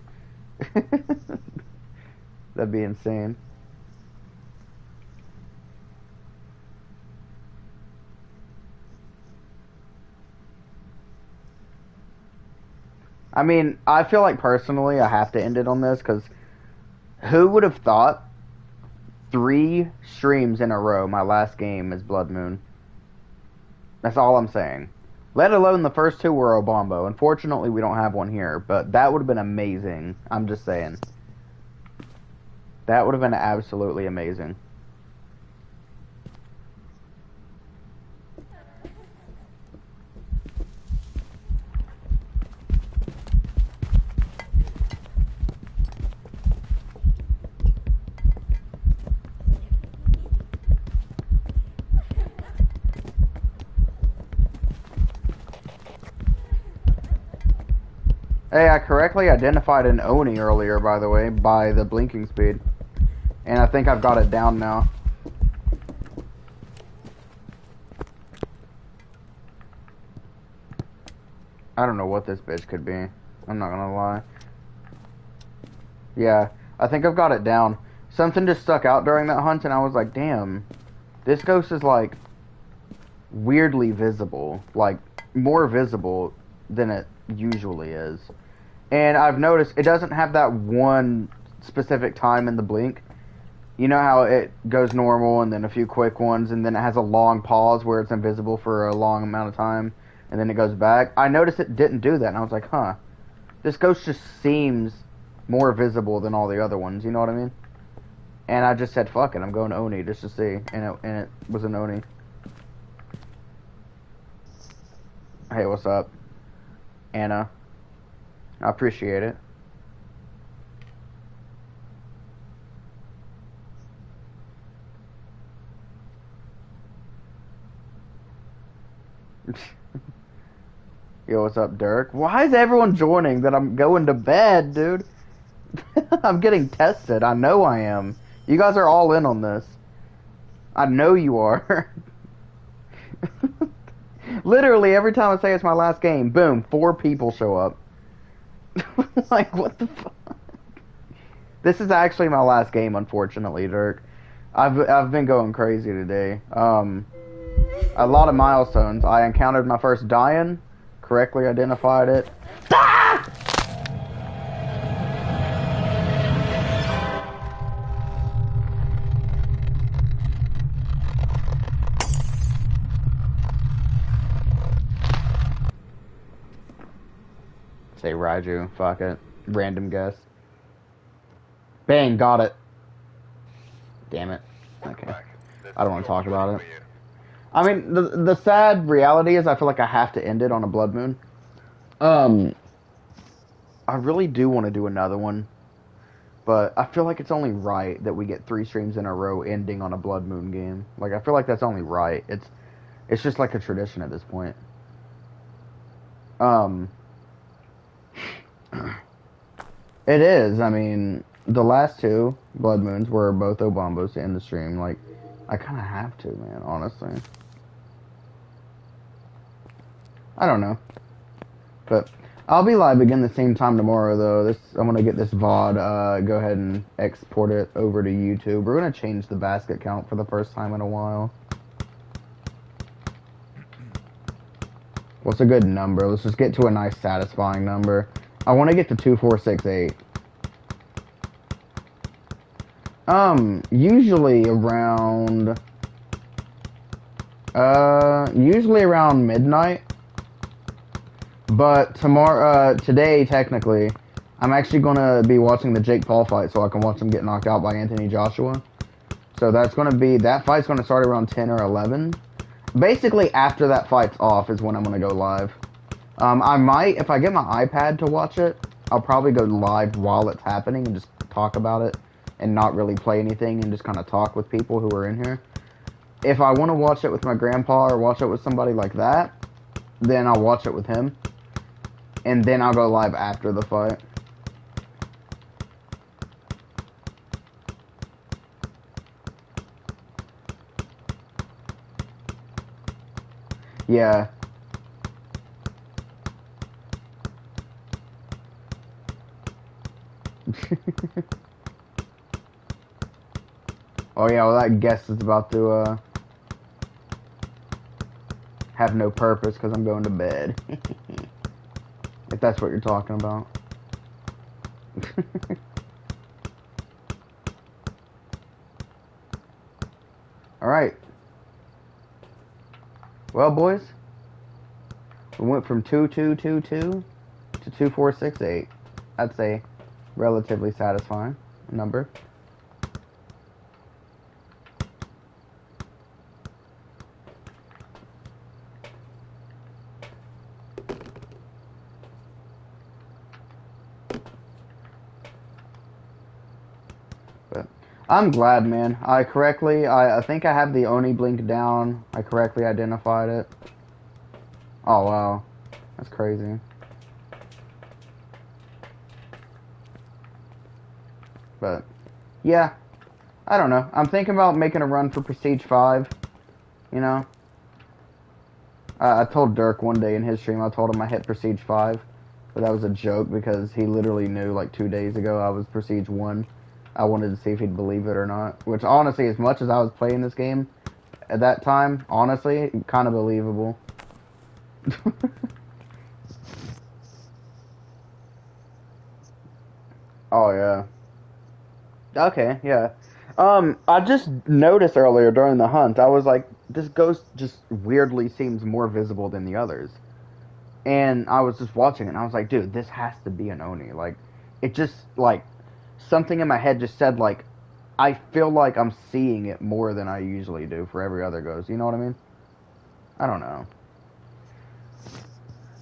That'd be insane. I mean, I feel like personally I have to end it on this, because who would have thought 3 streams in a row my last game is Blood Moon? That's all I'm saying. Let alone the first 2 were Obombo. Unfortunately, we don't have one here, but that would have been amazing. I'm just saying. That would have been absolutely amazing. Hey, I correctly identified an Oni earlier, by the way, by the blinking speed. And I think I've got it down now. I don't know what this bitch could be. I'm not gonna lie. Yeah, I think I've got it down. Something just stuck out during that hunt, and I was like, damn. This ghost is, like, weirdly visible. Like, more visible than it usually is. And I've noticed it doesn't have that one specific time in the blink. You know how it goes normal and then a few quick ones and then it has a long pause where it's invisible for a long amount of time and then it goes back? I noticed it didn't do that and I was like, huh. This ghost just seems more visible than all the other ones, you know what I mean? And I just said, fuck it, I'm going Oni just to see. And it was an Oni. Hey, what's up? Anna. I appreciate it. Yo, what's up, Dirk? Why is everyone joining that I'm going to bed, dude? I'm getting tested. I know I am. You guys are all in on this. I know you are. Literally, every time I say it's my last game, boom, 4 people show up. Like, what the fuck? This is actually my last game, unfortunately, Dirk. I've been going crazy today. A lot of milestones. I encountered my first Dian, correctly identified it. Ah! Say Raiju, fuck it. Random guess. Bang, got it. Damn it. Okay. I don't want to talk about it. I mean, the sad reality is I feel like I have to end it on a Blood Moon. I really do want to do another one. But I feel like it's only right that we get 3 streams in a row ending on a Blood Moon game. Like, I feel like that's only right. It's just like a tradition at this point. It is. I mean, the last 2 Blood Moons were both Obombos to end the stream. Like, I kind of have to, man, honestly. I don't know. But I'll be live again the same time tomorrow, though. I'm gonna get this VOD, go ahead and export it over to YouTube. We're gonna change the basket count for the first time in a while. What's a good number? Let's just get to a nice, satisfying number. I want to get to 2468. Usually around midnight. But today, technically, I'm actually gonna be watching the Jake Paul fight so I can watch him get knocked out by Anthony Joshua. So that fight's gonna start around 10 or 11. Basically, after that fight's off is when I'm gonna go live. I might, if I get my iPad to watch it, I'll probably go live while it's happening and just talk about it and not really play anything and just kind of talk with people who are in here. If I want to watch it with my grandpa or watch it with somebody like that, then I'll watch it with him. And then I'll go live after the fight. Yeah. Oh yeah, well that guest is about to have no purpose because I'm going to bed. If that's what you're talking about. Alright. Well, boys. We went from 2222 to 2468. That's a relatively satisfying number. But I'm glad, man. I think I have the Oni blink down. I correctly identified it. Oh, wow. That's crazy. But, yeah. I don't know. I'm thinking about making a run for Prestige 5. You know? I told Dirk one day in his stream, I told him I hit Prestige 5. But that was a joke because he literally knew like 2 days ago I was Prestige 1. I wanted to see if he'd believe it or not. Which, honestly, as much as I was playing this game at that time, honestly, kind of believable. Oh, yeah. Okay, yeah. I just noticed earlier during the hunt, I was like, this ghost just weirdly seems more visible than the others. And I was just watching it, and I was like, dude, this has to be an Oni. Like, it just, like, something in my head just said, like, I feel like I'm seeing it more than I usually do for every other ghost. You know what I mean? I don't know.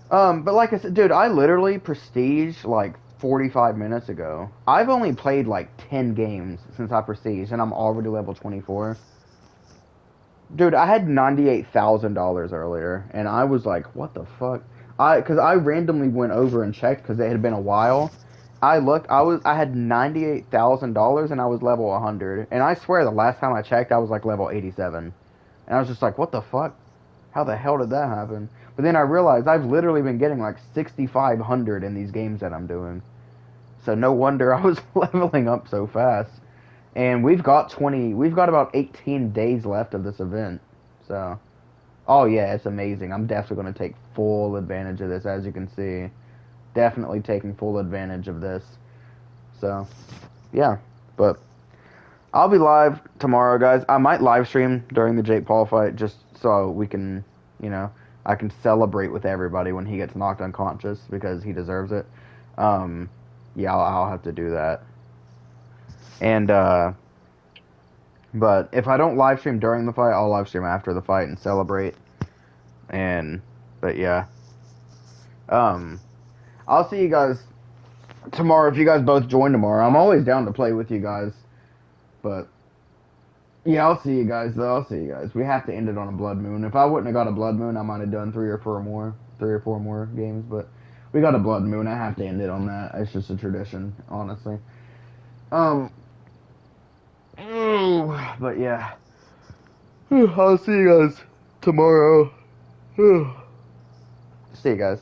But like I said, dude, I literally prestige like 45 minutes ago. I've only played like 10 games since I prestige, and I'm already level 24. Dude, I had $98,000 earlier, and I was like, what the fuck? Cause I randomly went over and checked because it had been a while. I looked, I had $98,000 and I was level 100. And I swear the last time I checked, I was like level 87. And I was just like, what the fuck? How the hell did that happen? But then I realized I've literally been getting like 6,500 in these games that I'm doing. So no wonder I was leveling up so fast. And we've got about 18 days left of this event. So, oh yeah, it's amazing. I'm definitely going to take full advantage of this, as you can see. Definitely taking full advantage of this. So, yeah. But I'll be live tomorrow, guys. I might live stream during the Jake Paul fight just so we can, you know, I can celebrate with everybody when he gets knocked unconscious because he deserves it. Yeah, I'll have to do that. And, but if I don't live stream during the fight, I'll live stream after the fight and celebrate. But yeah. I'll see you guys tomorrow if you guys both join tomorrow. I'm always down to play with you guys. But, yeah, I'll see you guys, though. I'll see you guys. We have to end it on a blood moon. If I wouldn't have got a blood moon, I might have done 3 or 4 more games. But we got a blood moon. I have to end it on that. It's just a tradition, honestly. But, yeah. I'll see you guys tomorrow. See you guys.